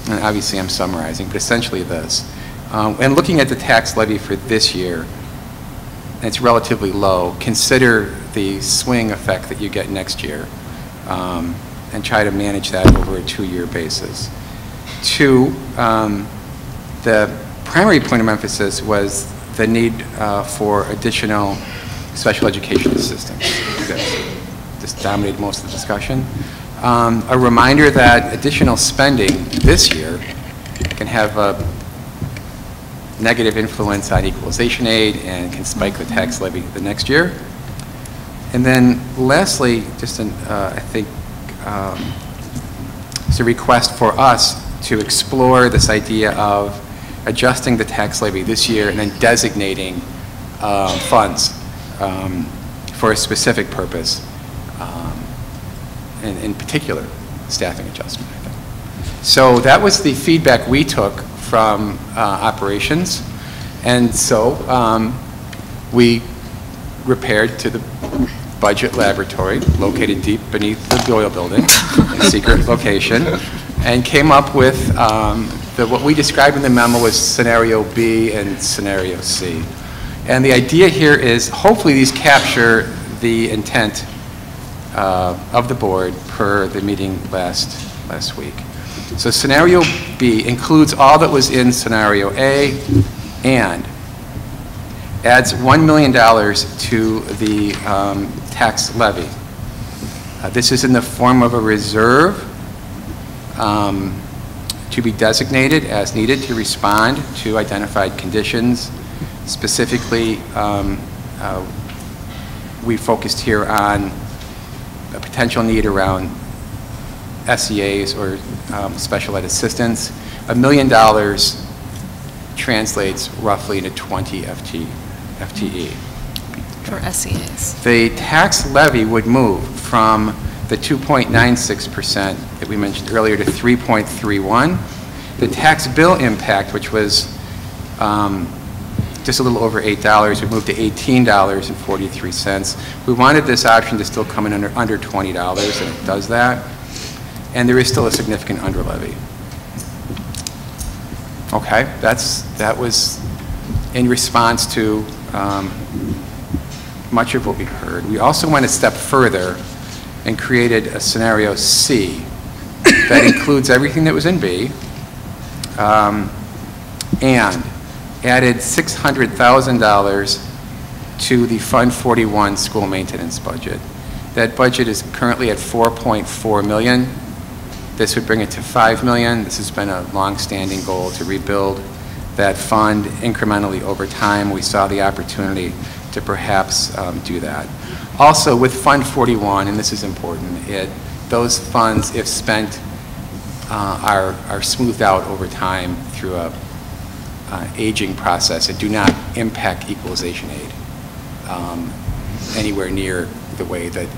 and obviously I'm summarizing, but essentially this. And looking at the tax levy for this year, it's relatively low. Consider the swing effect that you get next year and try to manage that over a 2-year basis. Two, the primary point of emphasis was the need for additional special education assistance. That just dominated most of the discussion. A reminder that additional spending this year can have a negative influence on equalization aid and can spike the tax levy the next year. And then lastly, just I think it's a request for us to explore this idea of adjusting the tax levy this year and then designating funds for a specific purpose, in particular, staffing adjustment, I think. So that was the feedback we took from operations, and so we repaired to the budget laboratory located deep beneath the Doyle building, a secret location, and came up with what we described in the memo was scenario B and scenario C. And the idea here is hopefully these capture the intent of the board per the meeting last week. So scenario B includes all that was in scenario A and adds $1 million to the tax levy. This is in the form of a reserve to be designated as needed to respond to identified conditions. Specifically, we focused here on a potential need around SEAs or special ed assistance. $1 million translates roughly into 20 FTE. For SEAs. The tax levy would move from the 2.96% that we mentioned earlier to 3.31. The tax bill impact, which was just a little over $8, would move to $18.43. We wanted this option to still come in under $20, and it does that. And there is still a significant underlevy. Okay, that was in response to much of what we heard. We also went a step further and created a scenario C that includes everything that was in B and added $600,000 to the Fund 41 school maintenance budget. That budget is currently at $4.4 million. This would bring it to $5 million. This has been a long-standing goal to rebuild that fund incrementally over time. We saw the opportunity to perhaps do that. Also, with Fund 41, and this is important, those funds, if spent, are smoothed out over time through a aging process and do not impact equalization aid anywhere near the way that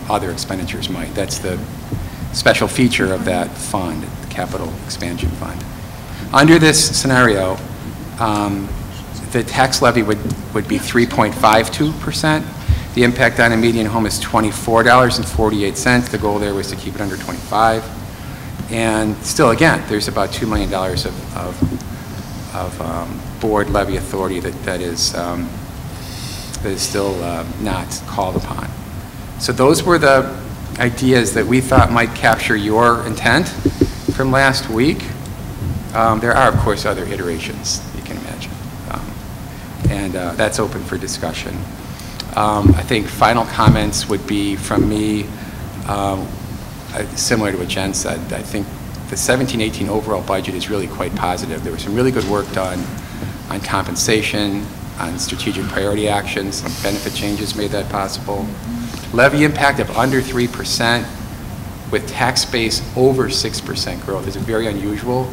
other expenditures might. That's the special feature of that fund, the Capital Expansion Fund. Under this scenario, the tax levy would be 3.52%. The impact on a median home is $24.48. The goal there was to keep it under 25. And still, again, there's about $2 million of board levy authority that is still not called upon. So those were the ideas that we thought might capture your intent from last week. There are, of course, other iterations, you can imagine. And that's open for discussion. I think final comments would be from me, similar to what Jen said. I think the 17-18 overall budget is really quite positive. There was some really good work done on compensation, on strategic priority actions. Some benefit changes made that possible. Levy impact of under 3% with tax base over 6% growth is a very unusual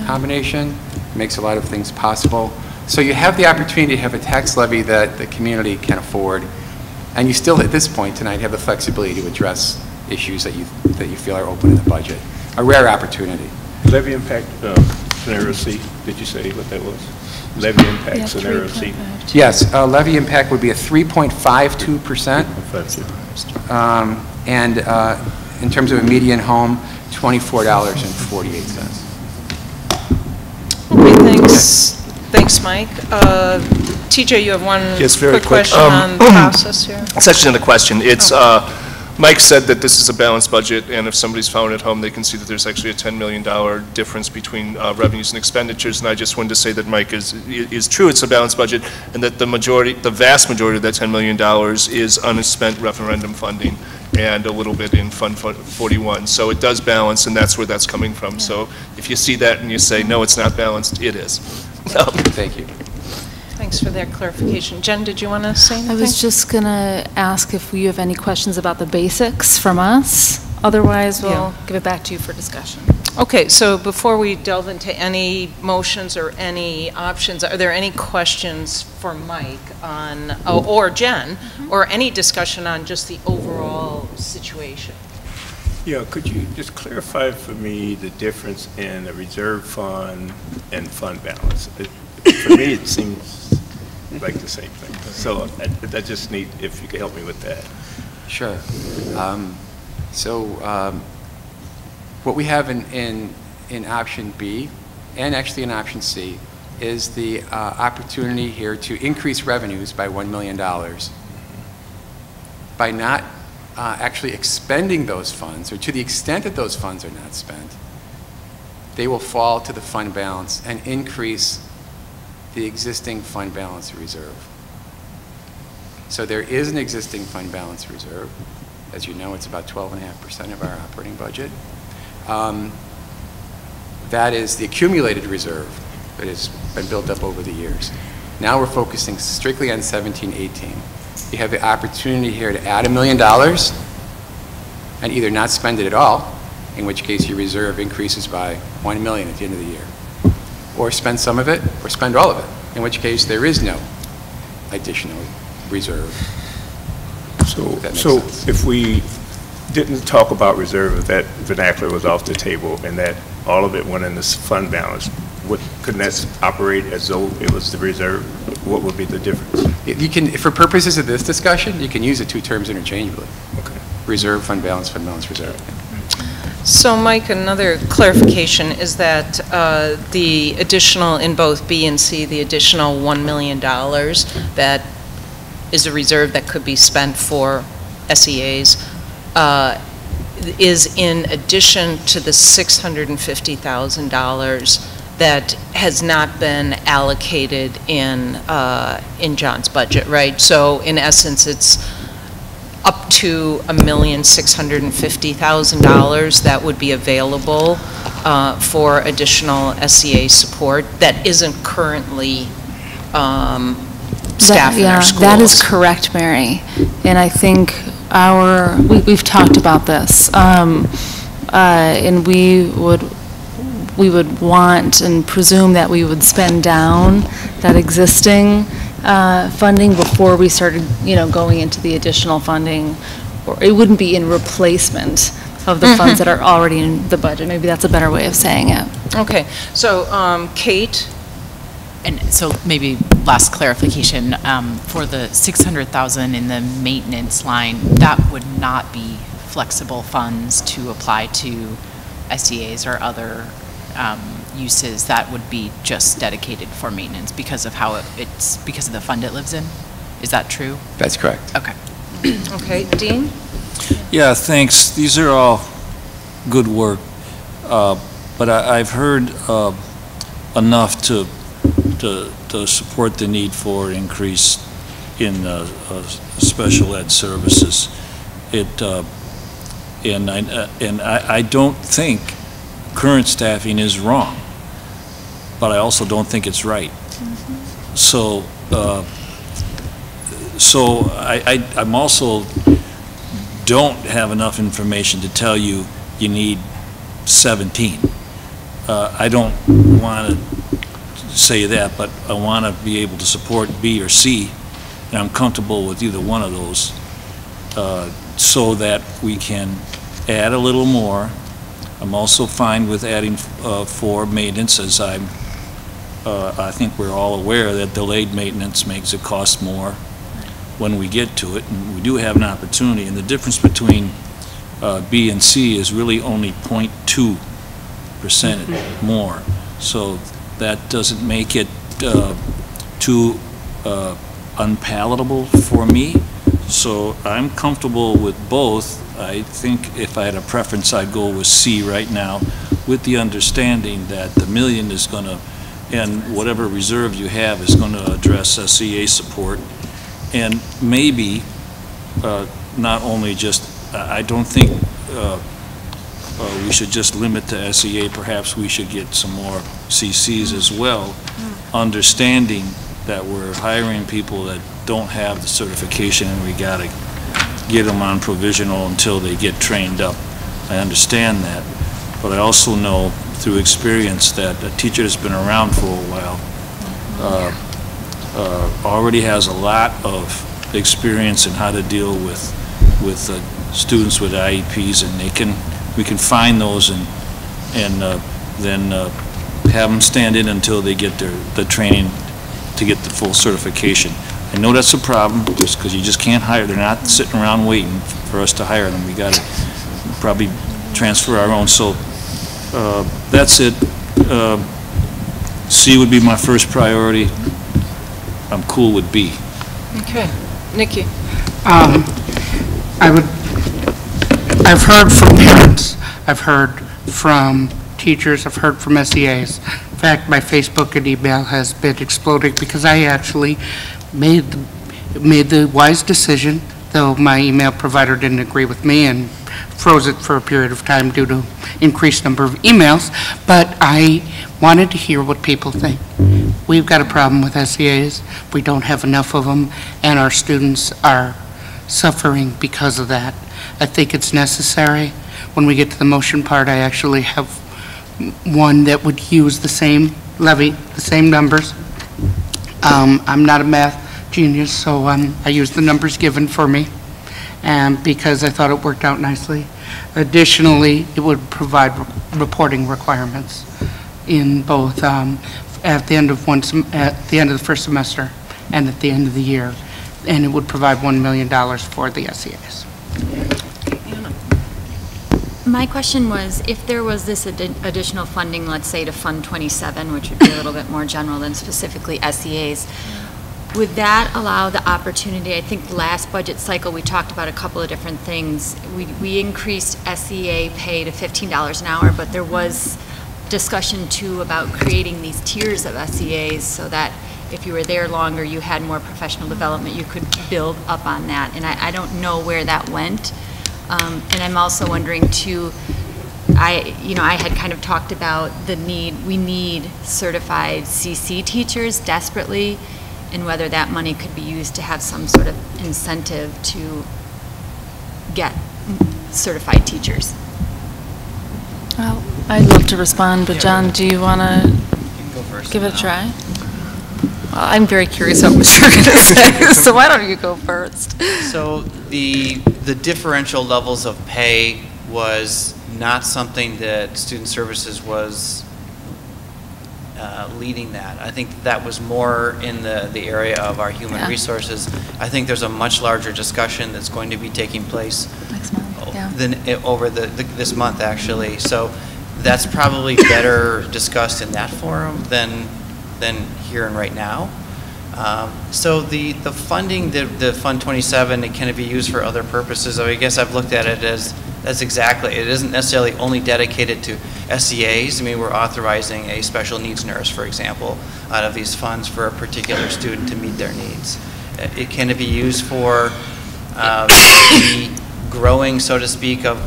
combination. It makes a lot of things possible. So you have the opportunity to have a tax levy that the community can afford, and you still, at this point tonight, have the flexibility to address issues that you feel are open in the budget. A rare opportunity. Levy impact scenario C, did you say what that was? Levy impact scenario C? Yes, levy impact would be a 3.52%. And in terms of a median home, $24.48. Okay, thanks. Thanks, Mike. TJ, you have one quick question on the process here? It's actually not a question. It's, Mike said that this is a balanced budget, and if somebody's found at home, they can see that there's actually a $10 million difference between revenues and expenditures, and I just wanted to say that Mike is true, it's a balanced budget, and that the vast majority of that $10 million is unspent referendum funding and a little bit in Fund 41. So it does balance, and that's where that's coming from. Yeah. So if you see that and you say, no, it's not balanced, it is. Thank you. Thanks for that clarification. Jen, did you want to say anything? I was just going to ask if you have any questions about the basics from us. Otherwise, we'll give it back to you for discussion. Okay, so before we delve into any motions or any options, are there any questions for Mike on, or Jen, or any discussion on just the overall situation? Yeah, could you just clarify for me the difference in a reserve fund and fund balance? For me, it seems like the same thing. So I just need, if you could help me with that. Sure. What we have in option B, and actually in option C, is the opportunity here to increase revenues by $1 million by not actually expending those funds, or to the extent that those funds are not spent, they will fall to the fund balance and increase the existing fund balance reserve. So there is an existing fund balance reserve. As you know, it's about 12.5% of our operating budget. That is the accumulated reserve that has been built up over the years. Now we're focusing strictly on 17-18. You have the opportunity here to add $1 million and either not spend it at all, in which case your reserve increases by $1 million at the end of the year, or spend some of it, or spend all of it, in which case there is no additional reserve. So if we didn't talk about reserve, if that vernacular was off the table and that all of it went in this fund balance, couldn't that operate as though it was the reserve? What would be the difference? You can, for purposes of this discussion, you can use the two terms interchangeably. Okay. Reserve, fund balance, reserve. So, Mike, another clarification is that the additional, in both B and C, the additional $1 million that is a reserve that could be spent for SEAs is in addition to the $650,000 that has not been allocated in John's budget, right? So in essence, it's up to $1,650,000 that would be available for additional SEA support that isn't currently staff in our schools. That is correct, Mary. And I think we've talked about this, and we would want and presume that we would spend down that existing funding before we started, going into the additional funding, or it wouldn't be in replacement of the funds that are already in the budget. Maybe that's a better way of saying it. Okay, so Kate? And so maybe last clarification, for the 600,000 in the maintenance line, that would not be flexible funds to apply to SEAs or other uses. That would be just dedicated for maintenance because of how because of the fund it lives in. Is that true? That's correct. Okay. Okay, Dean? Yeah, thanks. These are all good work, but I've heard enough to support the need for increase in special ed services. And I don't think current staffing is wrong, but I also don't think it's right. So I'm also don't have enough information to tell you you need 17. I don't want to say that, but I want to be able to support B or C, and I'm comfortable with either one of those, so that we can add a little more. I'm also fine with adding for maintenance, as I think we're all aware that delayed maintenance makes it cost more when we get to it, and we do have an opportunity, and the difference between B and C is really only 0.2% more. So that doesn't make it too unpalatable for me. So I'm comfortable with both. I think if I had a preference, I'd go with C right now, with the understanding that the $1 million is going to, and whatever reserve you have is going to address SEA support. And maybe not only just, I don't think we should just limit to SEA. Perhaps we should get some more CCs as well, understanding that we're hiring people that don't have the certification, and we got to get them on provisional until they get trained up. I understand that, but I also know through experience that a teacher that's been around for a while already has a lot of experience in how to deal with students with IEPs, and we can find those and then have them stand in until they get the training to get the full certification. I know that's a problem, just because you just can't hire. They're not sitting around waiting for us to hire them. We got to probably transfer our own. So that's it. C would be my first priority. I'm cool with B. Okay, Nikki. I've heard from parents, I've heard from teachers, I've heard from SEAs. In fact, my Facebook and email has been exploding because I actually made the wise decision, though my email provider didn't agree with me and froze it for a period of time due to increased number of emails, but I wanted to hear what people think. We've got a problem with SEAs. We don't have enough of them, and our students are suffering because of that. I think it's necessary. When we get to the motion part, I actually have one that would use the same levy, the same numbers. I'm not a math genius, so I used the numbers given for me, and because I thought it worked out nicely. Additionally, it would provide reporting requirements in both at the end of the first semester and at the end of the year, and it would provide $1 million for the SEAs. My question was, if there was this additional funding, let's say to Fund 27, which would be a little bit more general than specifically SEAs, would that allow the opportunity? I think last budget cycle we talked about a couple of different things. We increased SEA pay to $15 an hour, but there was discussion too about creating these tiers of SEAs so that if you were there longer, you had more professional development, you could build up on that. And I don't know where that went. And I'm also wondering too, I had kind of talked about the need, we need certified CC teachers desperately, and whether that money could be used to have some sort of incentive to get certified teachers. Well, I'd love to respond, but John, do you want to give it a try? Well, I'm very curious about what you're going to say, so why don't you go first? So the differential levels of pay was not something that Student Services was leading that. I think that was more in the area of our human resources. I think there's a much larger discussion that's going to be taking place next month. Over this month, actually. So that's probably better discussed in that forum than here and right now. So the funding, the Fund 27, it can be used for other purposes. I guess I've looked at it as that's exactly, it isn't necessarily only dedicated to SEAs. I mean, we're authorizing a special needs nurse, for example, out of these funds for a particular student to meet their needs. It can be used for the growing, so to speak, of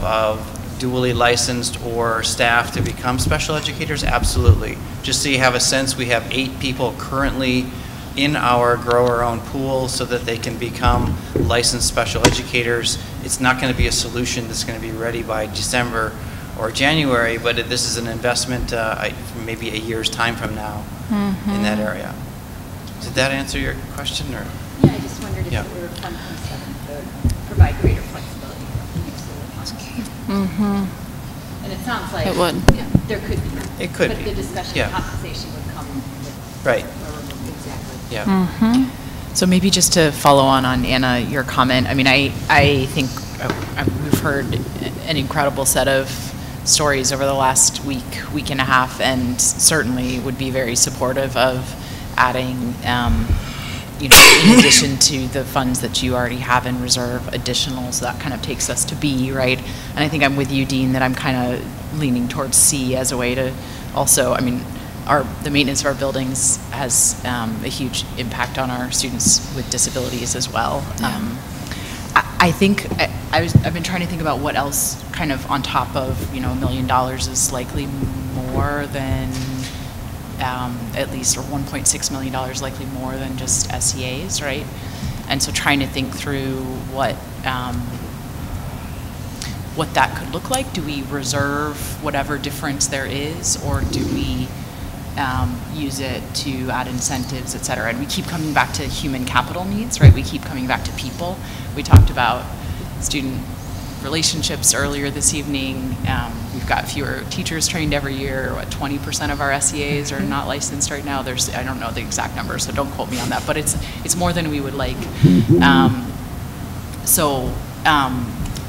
dually licensed or staff to become special educators? Absolutely. Just so you have a sense, we have 8 people currently in our grow our own pool so that they can become licensed special educators. It's not going to be a solution that's going to be ready by December or January, but this is an investment maybe a year's time from now in that area. Did that answer your question? Or? Yeah, I just wondered if it were Fund 27 to provide greater flexibility. And it sounds like it would. Yeah, there could be. It could but be. The discussion of compensation would come with right. Exactly. Yeah. So maybe just to follow on Anna, your comment, I mean, I think we've heard an incredible set of stories over the last week and a half, and certainly would be very supportive of adding, in addition to the funds that you already have in reserve, additional, so that kind of takes us to B, right? And I think I'm with you, Dean, that I'm kind of leaning towards C as a way to also, I mean, the maintenance of our buildings has a huge impact on our students with disabilities as well. I think I've been trying to think about what else kind of on top of $1 million is likely more than at least, or $1.6 million likely more than just SEAs, right? And so trying to think through what that could look like. Do we reserve whatever difference there is, or do we use it to add incentives, et cetera? And we keep coming back to human capital needs, right? We keep coming back to people. We talked about student relationships earlier this evening. We've got fewer teachers trained every year. 20% of our SEAs are not licensed right now. I don't know the exact number, so don't quote me on that, but it's more than we would like.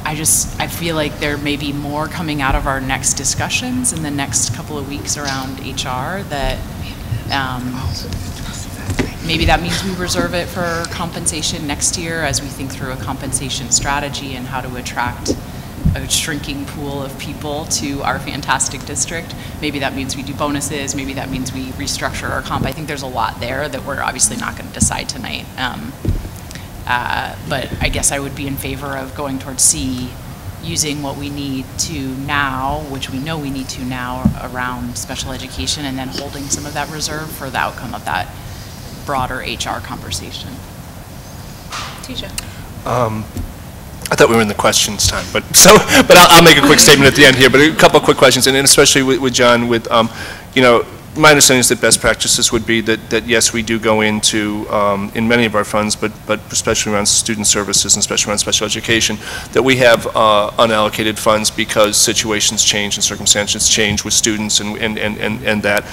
I feel like there may be more coming out of our next discussions in the next couple of weeks around HR that maybe that means we reserve it for compensation next year as we think through a compensation strategy and how to attract a shrinking pool of people to our fantastic district. Maybe that means we do bonuses, maybe that means we restructure our comp. I think there's a lot there that we're obviously not going to decide tonight. But I guess I would be in favor of going towards C, using what we need to now, which we know we need to now around special education, and then holding some of that reserve for the outcome of that broader HR conversation. Tisha. I thought we were in the questions time, but I'll make a quick statement at the end here. But a couple of quick questions, and especially with John, my understanding is that best practices would be that yes, we do go into in many of our funds, but especially around student services and especially around special education, that we have unallocated funds because situations change and circumstances change with students and that.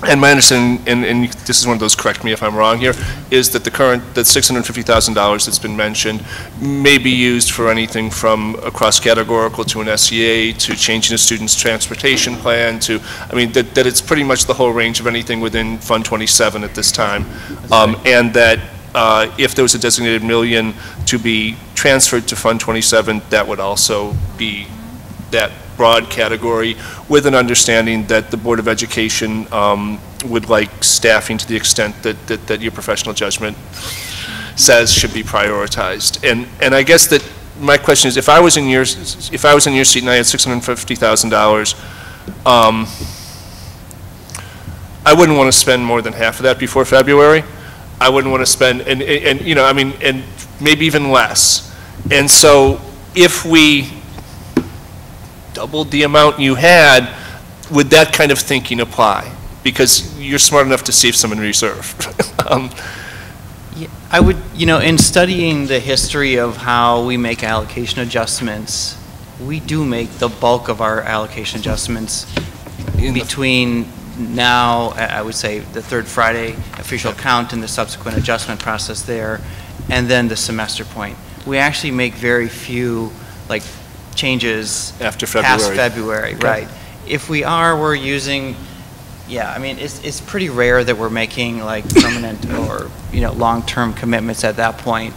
And my understanding, and this is one of those, correct me if I'm wrong here, is that that $650,000 that's been mentioned may be used for anything from a cross-categorical to an SEA to changing a student's transportation plan to, I mean, that it's pretty much the whole range of anything within Fund 27 at this time. And that if there was a designated $1 million to be transferred to Fund 27, that would also be that broad category, with an understanding that the Board of Education would like staffing to the extent that your professional judgment says should be prioritized. And I guess that my question is, if I was in your seat and I had $650,000, I wouldn't want to spend more than half of that before February. I wouldn't want to spend, and you know, I mean, and maybe even less. And so if we doubled the amount you had, would that kind of thinking apply? Because you're smart enough to save some in reserve. Yeah, I would, you know, in studying the history of how we make allocation adjustments, we do make the bulk of our allocation adjustments between now, I would say, the third Friday official count and the subsequent adjustment process there, and then the semester point. We actually make very few, like, changes after February. Past February, right. If we are, we're using, yeah, I mean, it's pretty rare that we're making, like, permanent or, you know, long-term commitments at that point.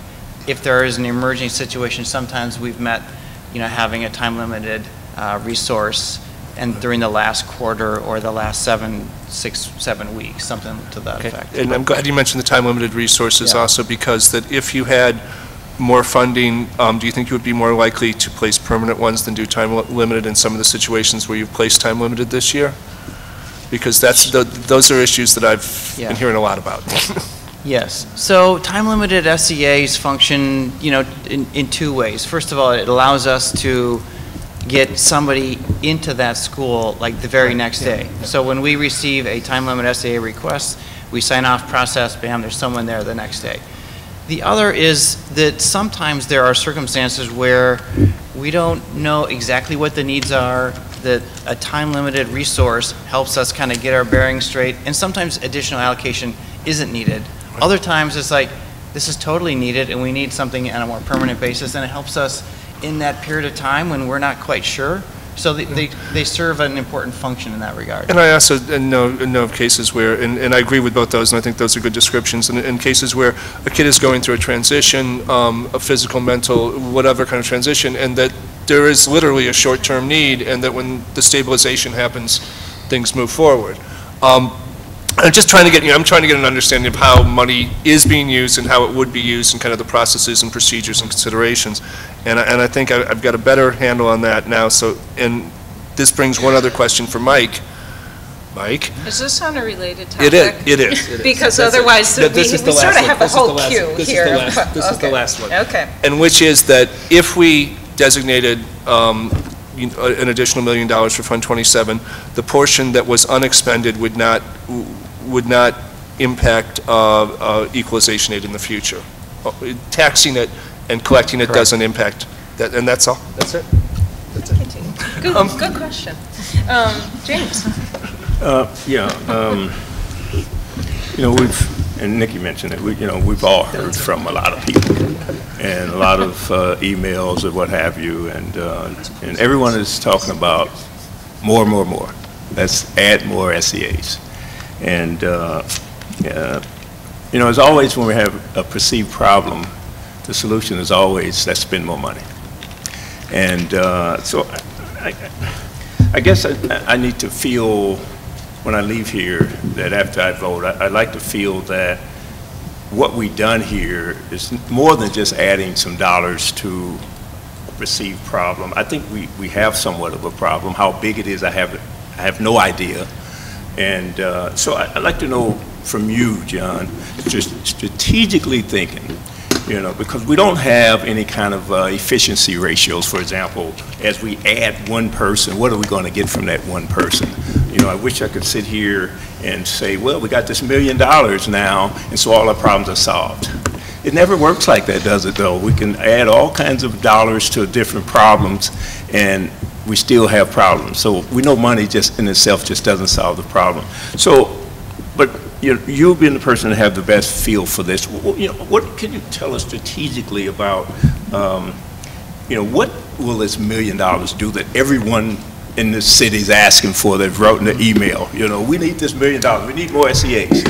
If there is an emerging situation, sometimes we've met, you know, having a time-limited resource, and during the last quarter or the last 6, 7 weeks, something to that effect. And I'm glad you mentioned the time-limited resources also, because that if you had more funding, do you think you would be more likely to place permanent ones than do time-limited in some of the situations where you've placed time-limited this year? Because that's those are issues that I've been hearing a lot about. Yes. So time-limited SEAs function, you know, in two ways. First of all, it allows us to get somebody into that school like the very next day. So when we receive a time-limited SEA request, we sign off, process, bam, there's someone there the next day. The other is that sometimes there are circumstances where we don't know exactly what the needs are, that a time-limited resource helps us kind of get our bearings straight, and sometimes additional allocation isn't needed. Other times it's like, this is totally needed and we need something on a more permanent basis, and it helps us in that period of time when we're not quite sure. So they serve an important function in that regard. And I also know of cases where, and I agree with both those, and I think those are good descriptions, and in cases where a kid is going through a transition, a physical, mental, whatever kind of transition, and that there is literally a short-term need, and that when the stabilization happens, things move forward. I'm just trying to get, I'm trying to get an understanding of how money is being used and how it would be used and kind of the processes and procedures and considerations. And I think I've got a better handle on that now. So, and this brings one other question for Mike. Mike? Is this on a related topic? It is. It is. Because otherwise we sort of have a whole queue here. This is the last one. Okay. And which is that if we designated an additional $1 million for Fund 27, the portion that was unexpended would not impact equalization aid in the future. Taxing it and collecting it doesn't impact that, and that's all. That's it. That's it. Good question. James. You know, and Nikki mentioned it, we've all heard from a lot of people and a lot of emails or what have you, and everyone is talking about more. Let's add more SEAs. And, as always when we have a perceived problem, the solution is always, let's spend more money. And so I guess I need to feel, when I leave here, that after I vote, I'd like to feel that what we've done here is more than just adding some dollars to a perceived problem. I think we have somewhat of a problem. How big it is, I have no idea. And so I'd like to know from you, John, just strategically thinking, because we don't have any kind of efficiency ratios. For example, as we add one person, what are we going to get from that one person? I wish I could sit here and say, well, we got this $1 million now, and so all our problems are solved. It never works like that, does it, though? We can add all kinds of dollars to different problems, and we still have problems. So we know money just in itself just doesn't solve the problem. So, but you've been the person to have the best feel for this. What can you tell us strategically about, what will this $1 million do that everyone in this city is asking for? They've wrote in the email, we need this $1 million, we need more SEAs.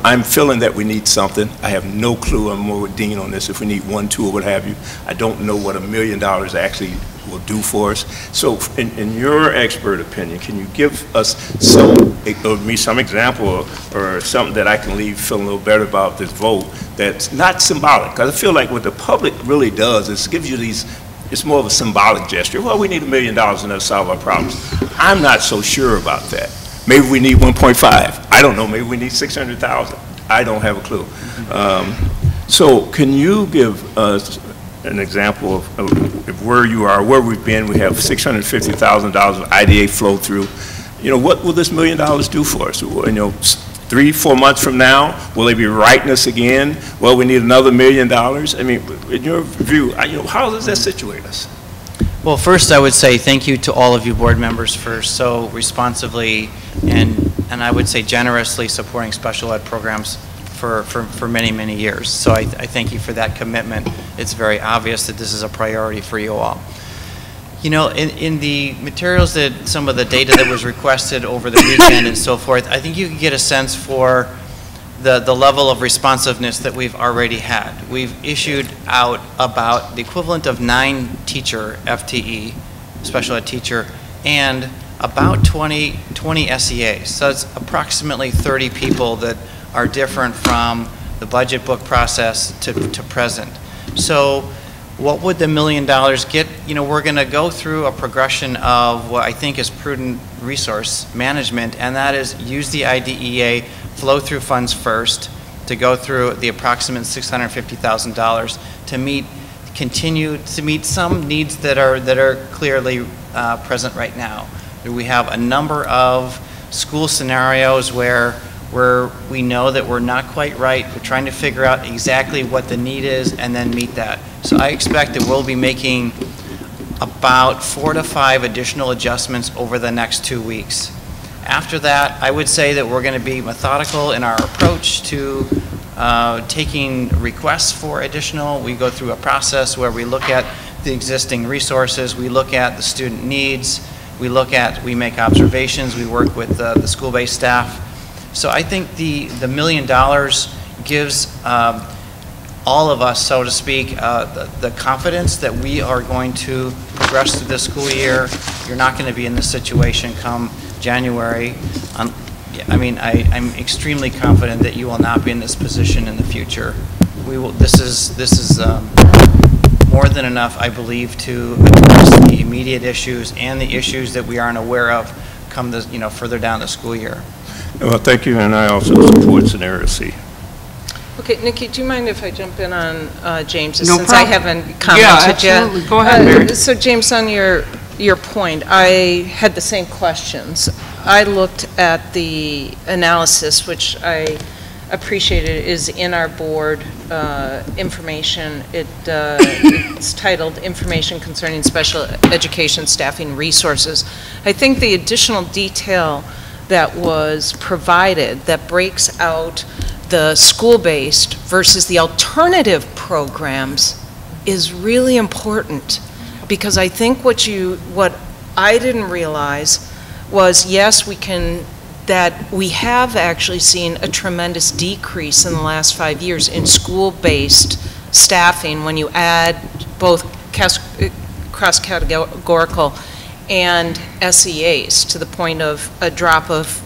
I'm feeling that we need something. I have no clue. I'm more with Dean on this. If we need 1, 2, or what have you, I don't know what $1 million actually will do for us. So in your expert opinion, can you give us some example or something that I can leave feeling a little better about this vote that's not symbolic? Because I feel like what the public really does is gives you these, it's more of a symbolic gesture. Well, we need $1 million and that'll solve our problems. I'm not so sure about that. Maybe we need 1.5. I don't know, maybe we need 600,000. I don't have a clue. So can you give us an example of where you are, where we've been? We have $650,000 of IDA flow through. You know, what will this $1 million do for us? You know, 3-4 months from now, will they be writing us again? Well, we need another $1 million. I mean, in your view, you know, how does that situate us? Well, first I would say thank you to all of you board members for so responsively and I would say generously supporting special ed programs for many, many years. So I thank you for that commitment. It's very obvious that this is a priority for you all. You know, in the materials that some of the data that was requested over the weekend and so forth, I think you can get a sense for the level of responsiveness that we've already had. We've issued out about the equivalent of 9 teacher FTE, special ed teacher, and about 20 SEAs. So it's approximately 30 people that are different from the budget book process to present. So what would the $1 million get? You know, we're going to go through a progression of what I think is prudent resource management, and that is use the IDEA flow through funds first to go through the approximate $650,000 to continue to meet some needs that are clearly present right now. We have a number of school scenarios where we know that we're not quite right. We're trying to figure out exactly what the need is and then meet that. So I expect that we'll be making about 4 to 5 additional adjustments over the next 2 weeks. After that, I would say that we're going to be methodical in our approach to taking requests for additional. We go through a process where we look at the existing resources, we look at the student needs, we make observations, we work with the school-based staff. So I think the $1 million gives all of us, so to speak, the confidence that we are going to progress through this school year. You're not going to be in this situation come January. I mean, I'm extremely confident that you will not be in this position in the future. We will. This is more than enough, I believe, to address the immediate issues and the issues that we aren't aware of come the, further down the school year. Well, thank you, and I also support scenario C. Okay, Nikki, do you mind if I jump in on James, No since problem. I haven't commented yet? Absolutely. Go ahead, Mary. So James, on your point, I had the same questions. I looked at the analysis, which I appreciated, is in our board information. It's titled Information Concerning Special Education Staffing Resources. I think the additional detail that was provided that breaks out the school-based versus the alternative programs is really important, because I think what I didn't realize was, yes, that we have actually seen a tremendous decrease in the last 5 years in school-based staffing when you add both cross-categorical and SEAs, to the point of a drop of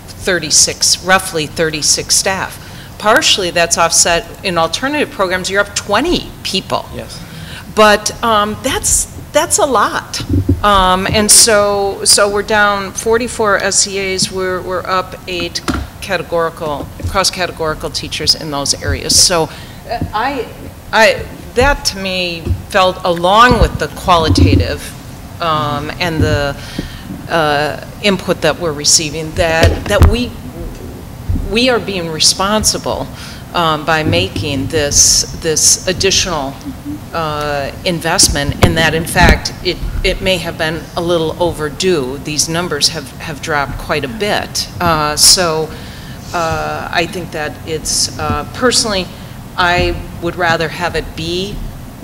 roughly 36 staff. Partially that's offset in alternative programs, you're up 20 people. Yes. But that's a lot. And so we're down 44 SEAs, we're up 8 cross-categorical teachers in those areas. So that to me felt, along with the qualitative and the input that we're receiving, that we are being responsible by making this additional investment, and that in fact it may have been a little overdue. These numbers have dropped quite a bit. So I think that it's, personally, I would rather have it be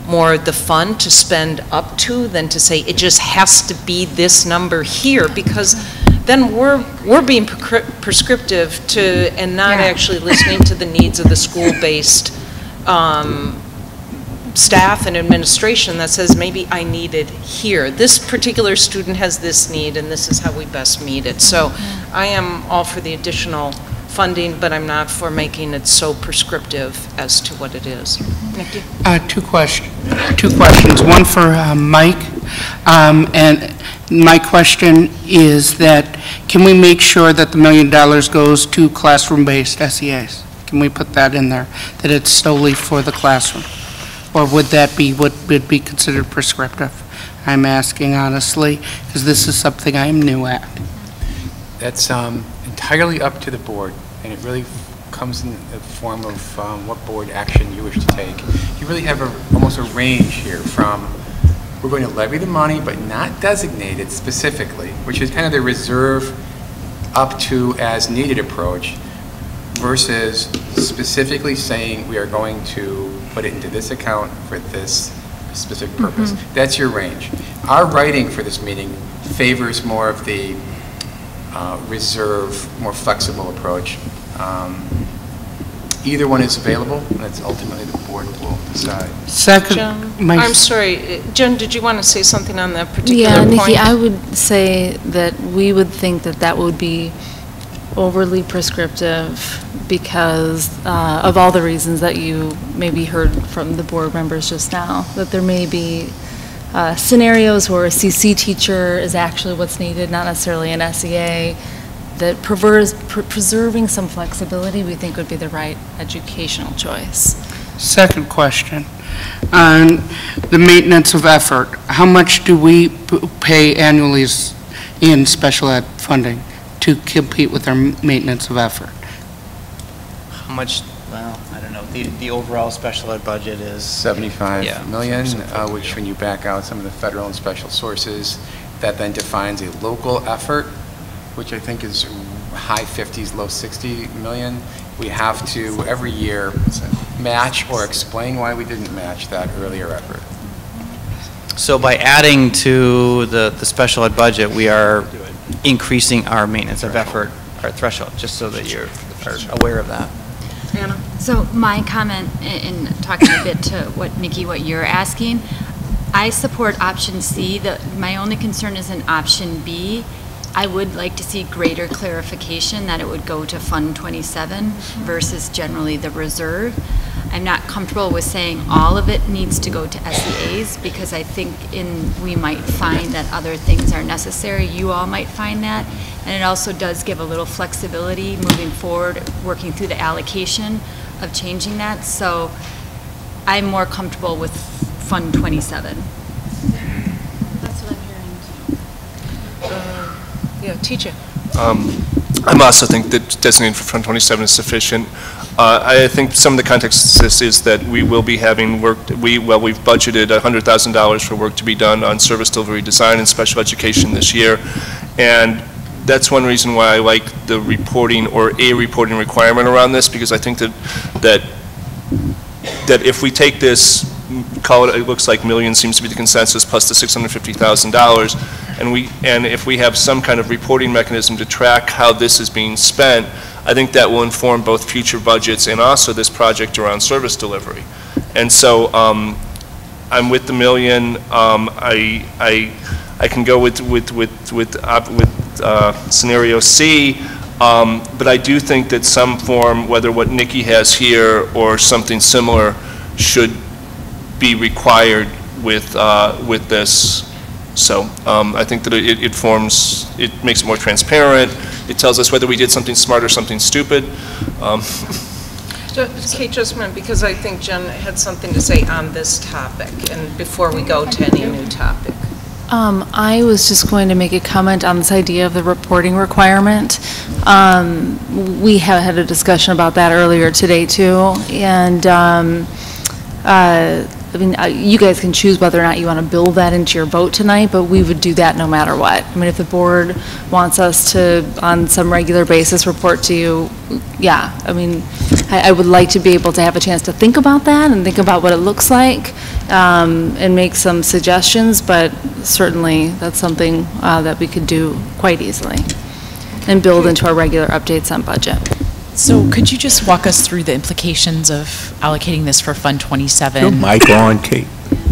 more the fund to spend up to than to say it just has to be this number here, because then we're being prescriptive to and not actually listening to the needs of the school-based staff and administration that says, maybe I need it here. This particular student has this need, and this is how we best meet it. So I am all for the additional funding, but I'm not for making it so prescriptive as to what it is. Nikki? Two questions. One for Mike, and My question is that, can we make sure that the $1 million goes to classroom-based SEAs? Can we put that in there, that it's solely for the classroom? Or would that be what would be considered prescriptive? I'm asking honestly, because this is something I am new at. That's entirely up to the board, and it really comes in the form of what board action you wish to take. You really have almost a range here from, we're going to levy the money but not designate it specifically, which is kind of the reserve up to as needed approach, versus specifically saying we are going to put it into this account for this specific purpose. That's your range. Our writing for this meeting favors more of the reserve, more flexible approach. Either one is available, and it's ultimately the board will decide. Second, I'm sorry, Jen, did you want to say something on that particular Yeah, point? Nikki, I would say that we would think that that would be overly prescriptive because of all the reasons that you maybe heard from the board members just now, that there may be scenarios where a CC teacher is actually what's needed, not necessarily an SEA, that preserving some flexibility we think would be the right educational choice. Second question, on the maintenance of effort, how much do we pay annually in special ed funding to compete with our maintenance of effort? How much, well, I don't know, the overall special ed budget is 75 million, which when you back out some of the federal and special sources, that then defines a local effort, which I think is high 50s, low 60 million. We have to, every year, match or explain why we didn't match that earlier effort. So by adding to the special ed budget, we are increasing our maintenance of effort, our threshold, just so that you're aware of that. Anna? So my comment in talking a bit to what, Nikki, what you're asking, I support option C. My only concern is in option B. I would like to see greater clarification that it would go to Fund 27 versus generally the reserve. I'm not comfortable with saying all of it needs to go to SEAs because I think we might find that other things are necessary. You all might find that. And it also does give a little flexibility moving forward, working through the allocation of changing that. So I'm more comfortable with Fund 27. That's what I'm hearing too. Yeah, teacher. I also think that designating for Fund 27 is sufficient. I think some of the context of this is that we will be having work, we've budgeted $100,000 for work to be done on service delivery design and special education this year. And that's one reason why I like the reporting or a reporting requirement around this, because I think that if we take this, call it looks like million seems to be the consensus, plus the $650,000, and if we have some kind of reporting mechanism to track how this is being spent, I think that will inform both future budgets and also this project around service delivery. And so I'm with the million. I can go with scenario C, but I do think that some form, whether what Nikki has here or something similar, should be required with this. So I think that it makes it more transparent. It tells us whether we did something smart or something stupid. Kate, just a minute, because I think Jen had something to say on this topic, and before we go to any new topic. I was just going to make a comment on this idea of the reporting requirement. We have had a discussion about that earlier today too, and I mean, you guys can choose whether or not you want to build that into your vote tonight, but we would do that no matter what. I mean, if the board wants us to, on some regular basis, report to you, yeah. I mean, I would like to be able to have a chance to think about that and think about what it looks like and make some suggestions, but certainly that's something that we could do quite easily and build into our regular updates on budget. So could you just walk us through the implications of allocating this for Fund 27? Your mic on, Kate.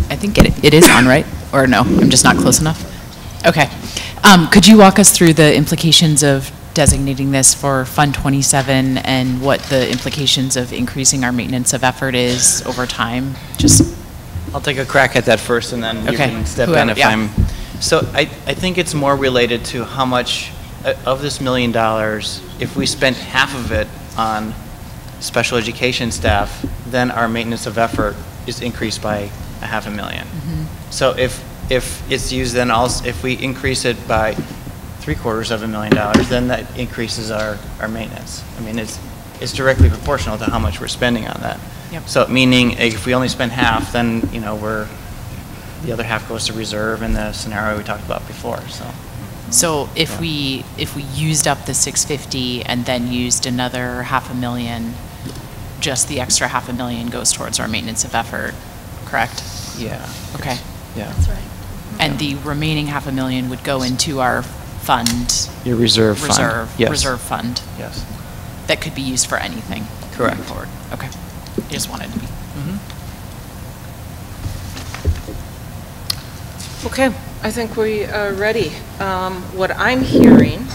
I think it is on, right? Or no, I'm just not close enough? Okay. Could you walk us through the implications of designating this for Fund 27 and what the implications of increasing our maintenance of effort is over time? Just I'll take a crack at that first, and then you Okay. can step Whoever, in if yeah. I'm. So I think it's more related to how much of this $1 million, if we spent half of it on special education staff, then our maintenance of effort is increased by $500,000. So if it's used, then also, if we increase it by $750,000, then that increases our maintenance. I mean, it's directly proportional to how much we're spending on that. Yep. So meaning if we only spend half, then the other half goes to reserve in the scenario we talked about before. So if we used up the 650 and then used another $500,000, just the extra $500,000 goes towards our maintenance of effort, correct? Yeah. Okay. Yeah. That's right. And the remaining $500,000 would go into our fund. Your reserve fund. Yes. Reserve fund. Yes. That could be used for anything. Correct. Moving forward. Okay. I just wanted to be. Okay, I think we are ready. What I'm hearing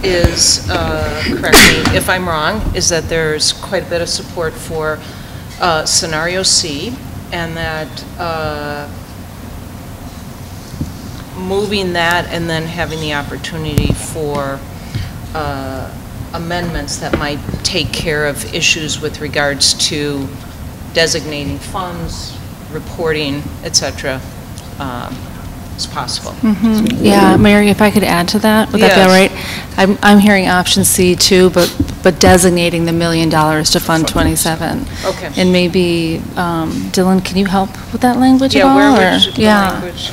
is, correct me if I'm wrong, is that there's quite a bit of support for scenario C, and that moving that and then having the opportunity for amendments that might take care of issues with regards to designating funds, reporting, et cetera, is possible. Yeah, Mary, if I could add to that, would that be all right? I'm hearing option C too, but designating the $1 million to Fund 27. Okay. And maybe, Dylan, can you help with that language at all? Yeah, where or- would the yeah. language?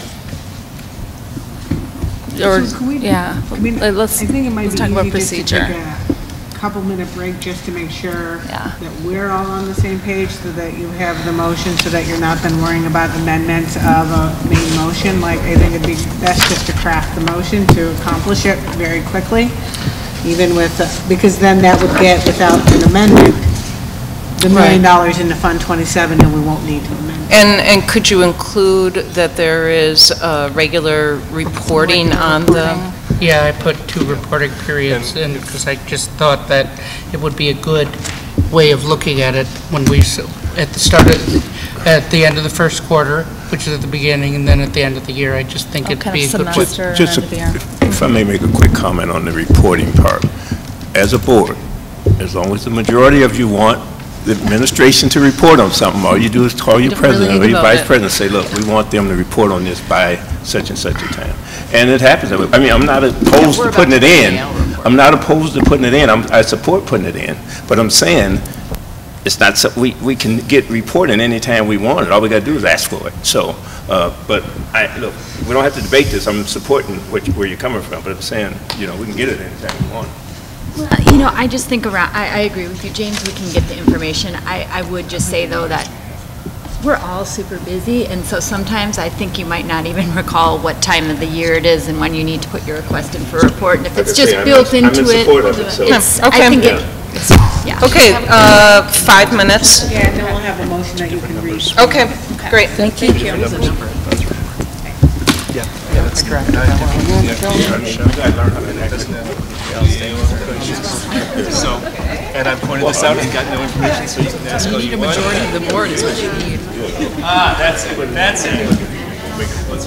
Or, So can we- yeah, I mean, let's I think it might be talk about easy just to procedure. take a couple-minute break just to make sure that we're all on the same page, so that you have the motion, so that you're not then worrying about amendments of a main motion. Like, I think it'd be best just to craft the motion to accomplish it very quickly, even with, because then that would get, without an amendment, the $1 million into Fund 27, and we won't need to amend. And could you include that there is regular reporting on the? Yeah, I put 2 reporting periods in because I just thought that it would be a good way of looking at it when we, at the end of the first quarter, which is at the beginning, and then at the end of the year. I just think it'd be a good way. Just if I may make a quick comment on the reporting part. As a board, as long as the majority of you want the administration to report on something, all you do is call your president or your vice president and say, look, we want them to report on this by such and such a time. And it happens. I mean, I'm not opposed to putting it in. I'm not opposed to putting it in. I support putting it in. But I'm saying it's not so we can get reporting anytime we want it. All we got to do is ask for it. So, but look, we don't have to debate this. I'm supporting where you're coming from. But I'm saying, we can get it anytime we want it. Well, I just think I agree with you, James, we can get the information. I would just say, though, that we're all super busy, and so sometimes I think you might not even recall what time of the year it is and when you need to put your request in for a report, and if it's just built into it, I think yeah. Okay, 5 minutes. Yeah, and then we'll have a motion that you can read. Okay, great. Thank you. Thank you. Yeah, that's correct. So, and I pointed this out and got no information, so you can ask all you want. A majority of the board is what you need. That's it, that's it. Let's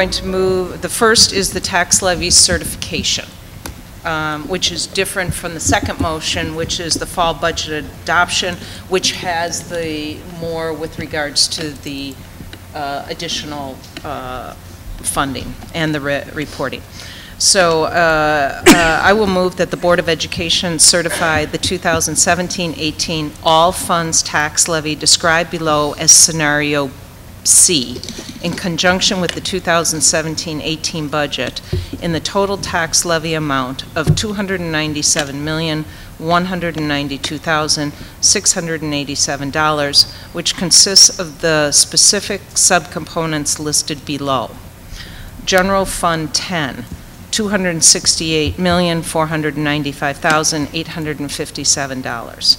going to move, the first is the tax levy certification, which is different from the second motion, which is the fall budget adoption, which has the more with regards to the additional funding and the reporting. So I will move that the Board of Education certify the 2017-18 all funds tax levy described below as scenario C in conjunction with the 2017-18 budget in the total tax levy amount of $297,192,687, which consists of the specific subcomponents listed below. General Fund 10, $268,495,857.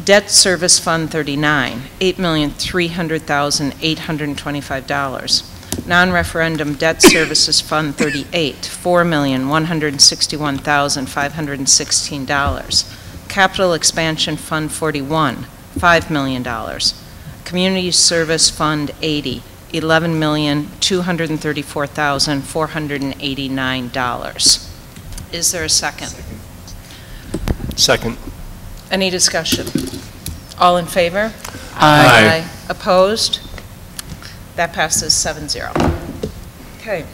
Debt Service Fund 39, $8,300,825. Non-referendum Debt Services Fund 38, $4,161,516. Capital Expansion Fund 41, $5 million. Community Service Fund 80, $11,234,489. Is there a second? Second. Any discussion? All in favor? Aye. Opposed? That passes 7-0. Okay.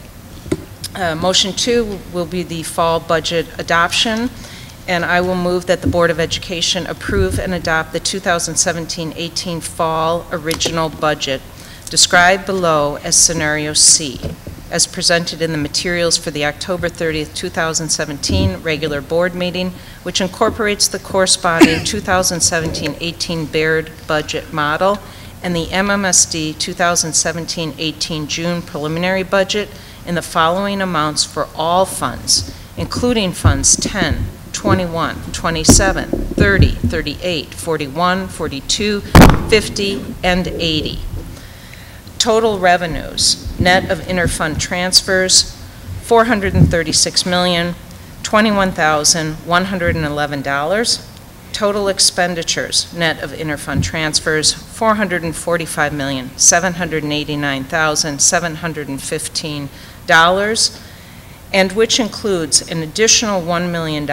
Motion 2 will be the fall budget adoption, and I will move that the Board of Education approve and adopt the 2017-18 fall original budget described below as scenario C, as presented in the materials for the October 30th, 2017 regular board meeting, which incorporates the corresponding 2017-18 Baird budget model and the MMSD 2017-18 June preliminary budget in the following amounts for all funds, including funds 10, 21, 27, 30, 38, 41, 42, 50, and 80. Total revenues, net of interfund transfers, $436,021,111. Total expenditures, net of interfund transfers, $445,789,715, and which includes an additional $1 million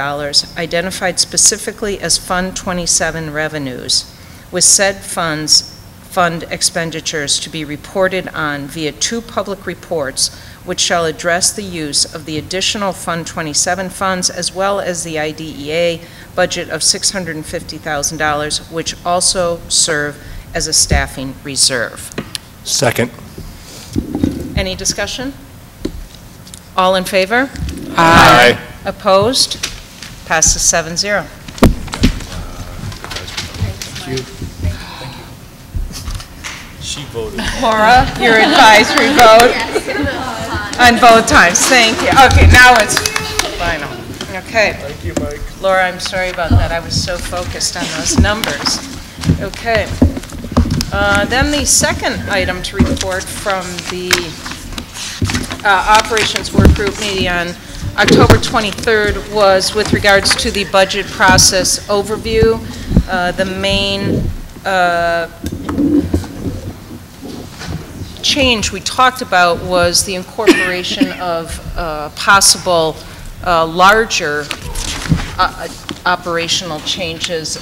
identified specifically as Fund 27 revenues, with said fund expenditures to be reported on via 2 public reports, which shall address the use of the additional Fund 27 funds as well as the IDEA budget of $650,000, which also serve as a staffing reserve. Second. Any discussion? All in favor? Aye. Opposed? Passes 7-0. Thank you. She voted. Laura, your advisory vote on both times. Thank you. Okay, now it's final. Okay. Thank you, Mike. Laura, I'm sorry about that. I was so focused on those numbers. Okay. Then the second item to report from the Operations Work Group meeting on October 23rd was with regards to the budget process overview. The main change we talked about was the incorporation of possible larger operational changes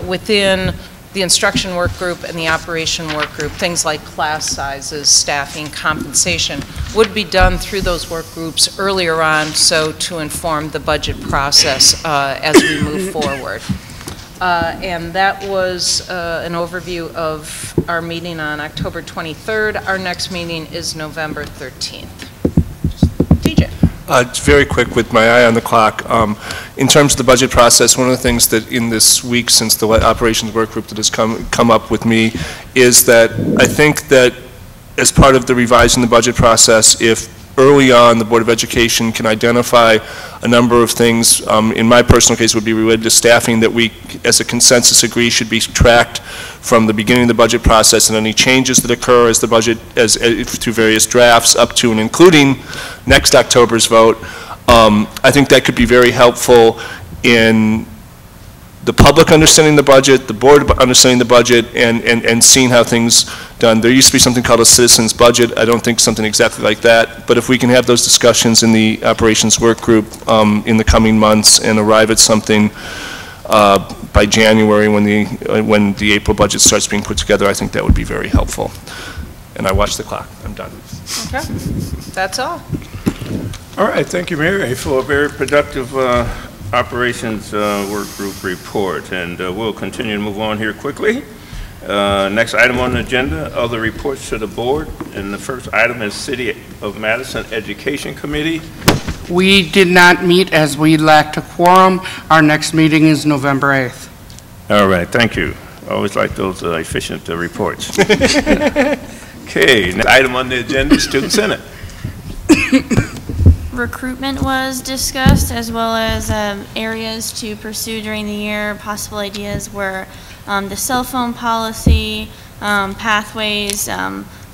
within the instruction work group and the operation work group. Things like class sizes, staffing, compensation would be done through those work groups earlier on, so to inform the budget process as we move forward. And that was an overview of our meeting on October 23rd. Our next meeting is November 13th. DJ. It's very quick with my eye on the clock. In terms of the budget process, one of the things that in this week since the operations work group that has come up with me is that I think that as part of the revising the budget process, if early on the Board of Education can identify a number of things, in my personal case would be related to staffing, that we as a consensus agree should be tracked from the beginning of the budget process, and any changes that occur as the budget, through various drafts up to and including next October's vote. I think that could be very helpful in the public understanding the budget, the board understanding the budget, and seeing how things done. There used to be something called a citizens budget. I don't think something exactly like that. But if we can have those discussions in the operations work group in the coming months and arrive at something by January when the April budget starts being put together, I think that would be very helpful. And I watched the clock. I'm done. Okay, that's all. All right, thank you, Mary, for a very productive operations work group report. And we'll continue to move on here quickly. Next item on the agenda, other reports to the board. And the first item is City of Madison Education Committee. We did not meet as we lacked a quorum. Our next meeting is November 8th. All right, thank you. I always like those efficient reports. Okay, next item on the agenda, Student Senate. Recruitment was discussed, as well as areas to pursue during the year. Possible ideas were the cell phone policy, pathways,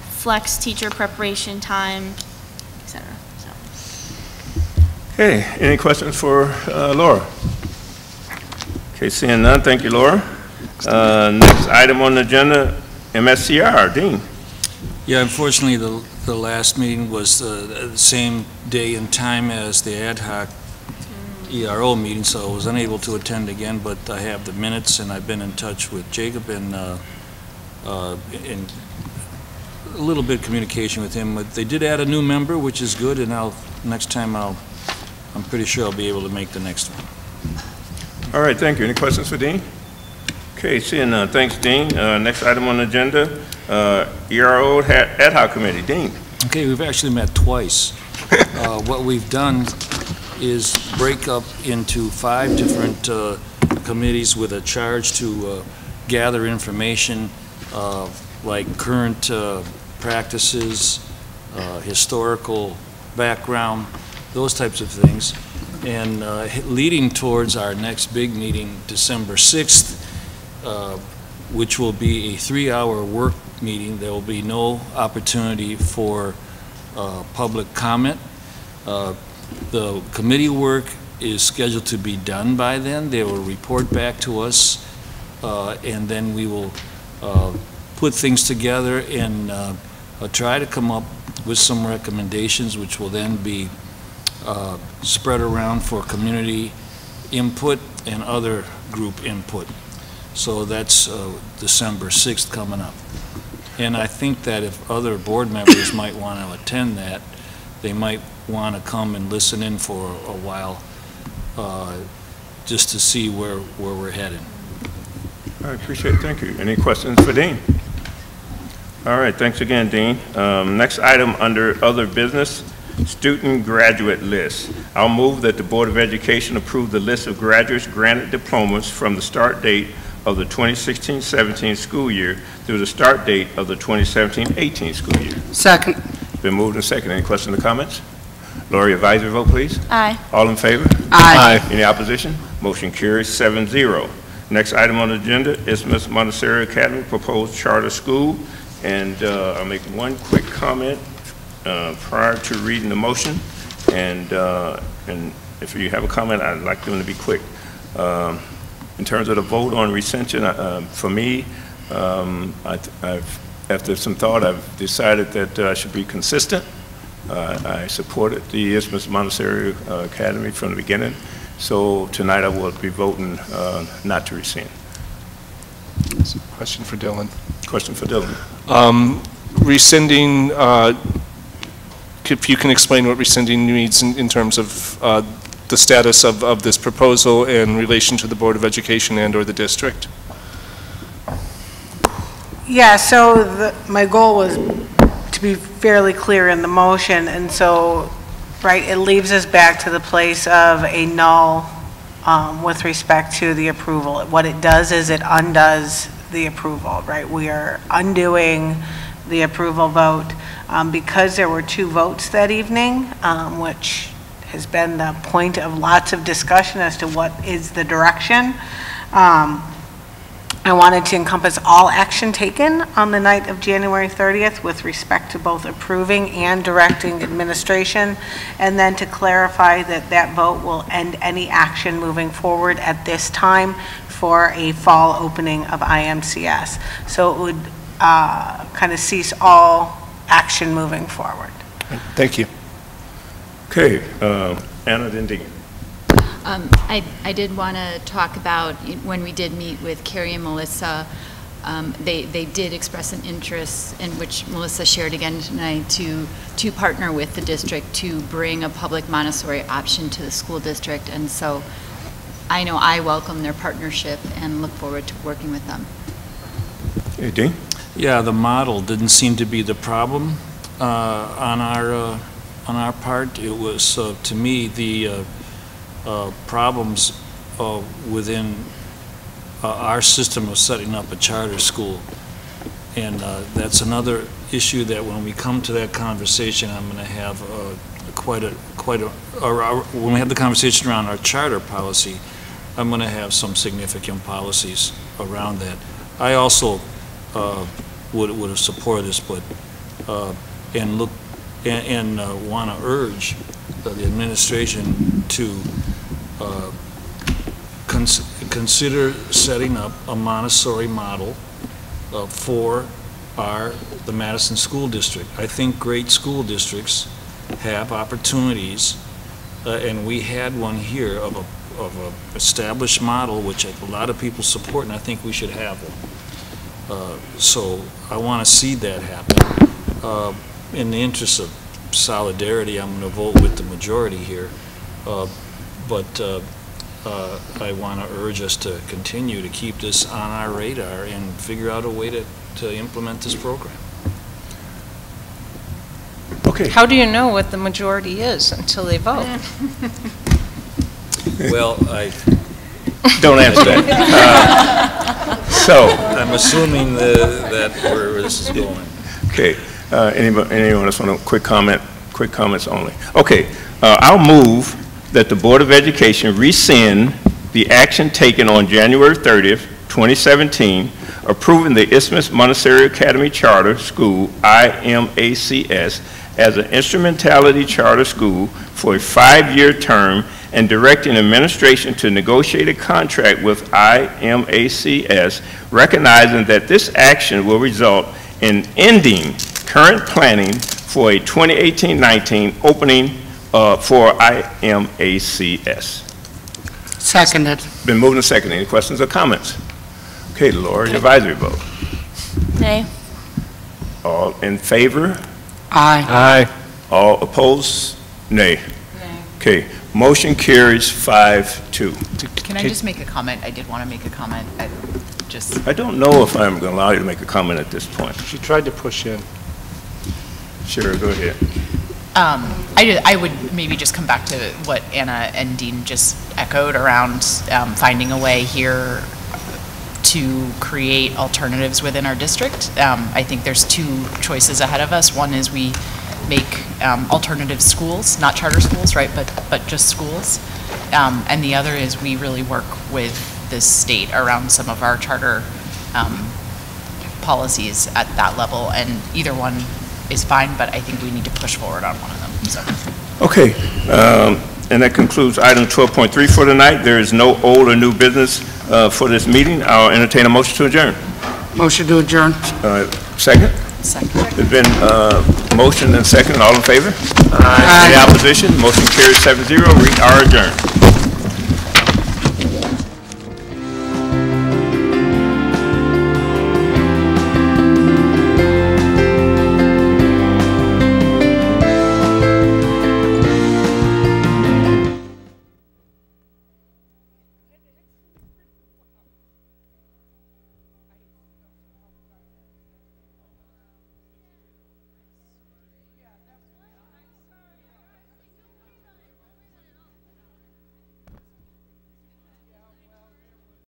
flex teacher preparation time, etc. Okay, any questions for Laura? Okay, seeing none, thank you, Laura. Next item on the agenda, MSCR, Dean. Yeah, unfortunately, the last meeting was the same day and time as the ad hoc ERO meeting, so I was unable to attend again, but I have the minutes, and I've been in touch with Jacob and in a little bit of communication with him. But they did add a new member, which is good, and next time I'm pretty sure I'll be able to make the next one. All right, thank you. Any questions for Dean? Okay, seeing none. Thanks, Dean. Next item on the agenda, ERO Ad Hoc Committee. Dean. Okay, we've actually met twice. What we've done is break up into 5 different committees with a charge to gather information like current practices, historical background, those types of things. And leading towards our next big meeting, December 6th, which will be a 3-hour work meeting. There will be no opportunity for public comment. The committee work is scheduled to be done by then. They will report back to us, and then we will put things together and try to come up with some recommendations, which will then be spread around for community input and other group input. So that's December 6th coming up. And I think that if other board members might want to attend that, they might want to come and listen in for a while just to see where we're headed. I appreciate it. Thank you. Any questions for Dean? All right. Thanks again, Dean. Next item under other business, student graduate list. I'll move that the Board of Education approve the list of graduates granted diplomas from the start date of the 2016-17 school year through the start date of the 2017-18 school year. Second. Been moved and second. Any questions or comments? Lori, advisory vote, please. Aye. All in favor? Aye. Any opposition? Motion carries 7-0. Next item on the agenda is Ms. Montessori Academy proposed charter school. And I'll make one quick comment prior to reading the motion. And if you have a comment, I'd like them to be quick. In terms of the vote on recension, for me, after some thought, I've decided that I should be consistent. I supported the Isthmus Montessori Academy from the beginning. So tonight I will be voting not to rescind. Question for Dylan. Question for Dylan. Rescinding, if you can explain what rescinding means in terms of the status of this proposal in relation to the Board of Education and or the district? Yeah, so my goal was to be fairly clear in the motion, and so, right, it leaves us back to the place of a null with respect to the approval. What it does is it undoes the approval, right? We are undoing the approval vote because there were 2 votes that evening, which has been the point of lots of discussion as to what is the direction. I wanted to encompass all action taken on the night of January 30th with respect to both approving and directing administration, and then to clarify that that vote will end any action moving forward at this time for a fall opening of IMCS. So it would kind of cease all action moving forward. Thank you. Okay, Anna, then Dean. I did want to talk about, when we did meet with Carrie and Melissa, they did express an interest, in which Melissa shared again tonight, to partner with the district to bring a public Montessori option to the school district. And so I know I welcome their partnership and look forward to working with them. Hey, Dean? Yeah, the model didn't seem to be the problem on our part. It was, to me, the problems within our system of setting up a charter school. And that's another issue that when we come to that conversation, I'm going to have when we have the conversation around our charter policy, I'm going to have some significant policies around that. I also would have supported this, but and want to urge the administration to consider setting up a Montessori model for the Madison School District. I think great school districts have opportunities, and we had one here of a established model which a lot of people support, and I think we should have one. So I want to see that happen. In the interest of solidarity, I'm going to vote with the majority here, but I want to urge us to continue to keep this on our radar and figure out a way to implement this program. Okay. How do you know what the majority is until they vote? Well, I don't answer that. So I'm assuming that where this is going. Okay. Anyone else want a quick comment? Quick comments only. Okay. I'll move that the Board of Education rescind the action taken on January 30th, 2017, approving the Isthmus Montessori Academy Charter School, IMACS, as an instrumentality charter school for a 5-year term and directing administration to negotiate a contract with IMACS, recognizing that this action will result in ending current planning for a 2018-19 opening for IMACS. Seconded. Been moved and seconded. Any questions or comments? Okay, Laura, your advisory vote. Nay. All in favor? Aye. Aye. All opposed? Nay. Nay. Okay, motion carries 5-2. Can I just make a comment? I did want to make a comment. I don't know if I'm going to allow you to make a comment at this point. She tried to push in. Sure, go ahead. I would maybe just come back to what Anna and Dean just echoed around finding a way here to create alternatives within our district. I think there's two choices ahead of us. One is we make alternative schools, not charter schools, right, but just schools. And the other is we really work with this state around some of our charter policies at that level, and either one is fine, but I think we need to push forward on one of them. So. Okay, and that concludes item 12.3 for tonight. There is no old or new business for this meeting. I'll entertain a motion to adjourn. Motion to adjourn. Second? Second. There's been motion and second. All in favor? Aye. Any opposition? Motion carries 7-0. We are adjourned.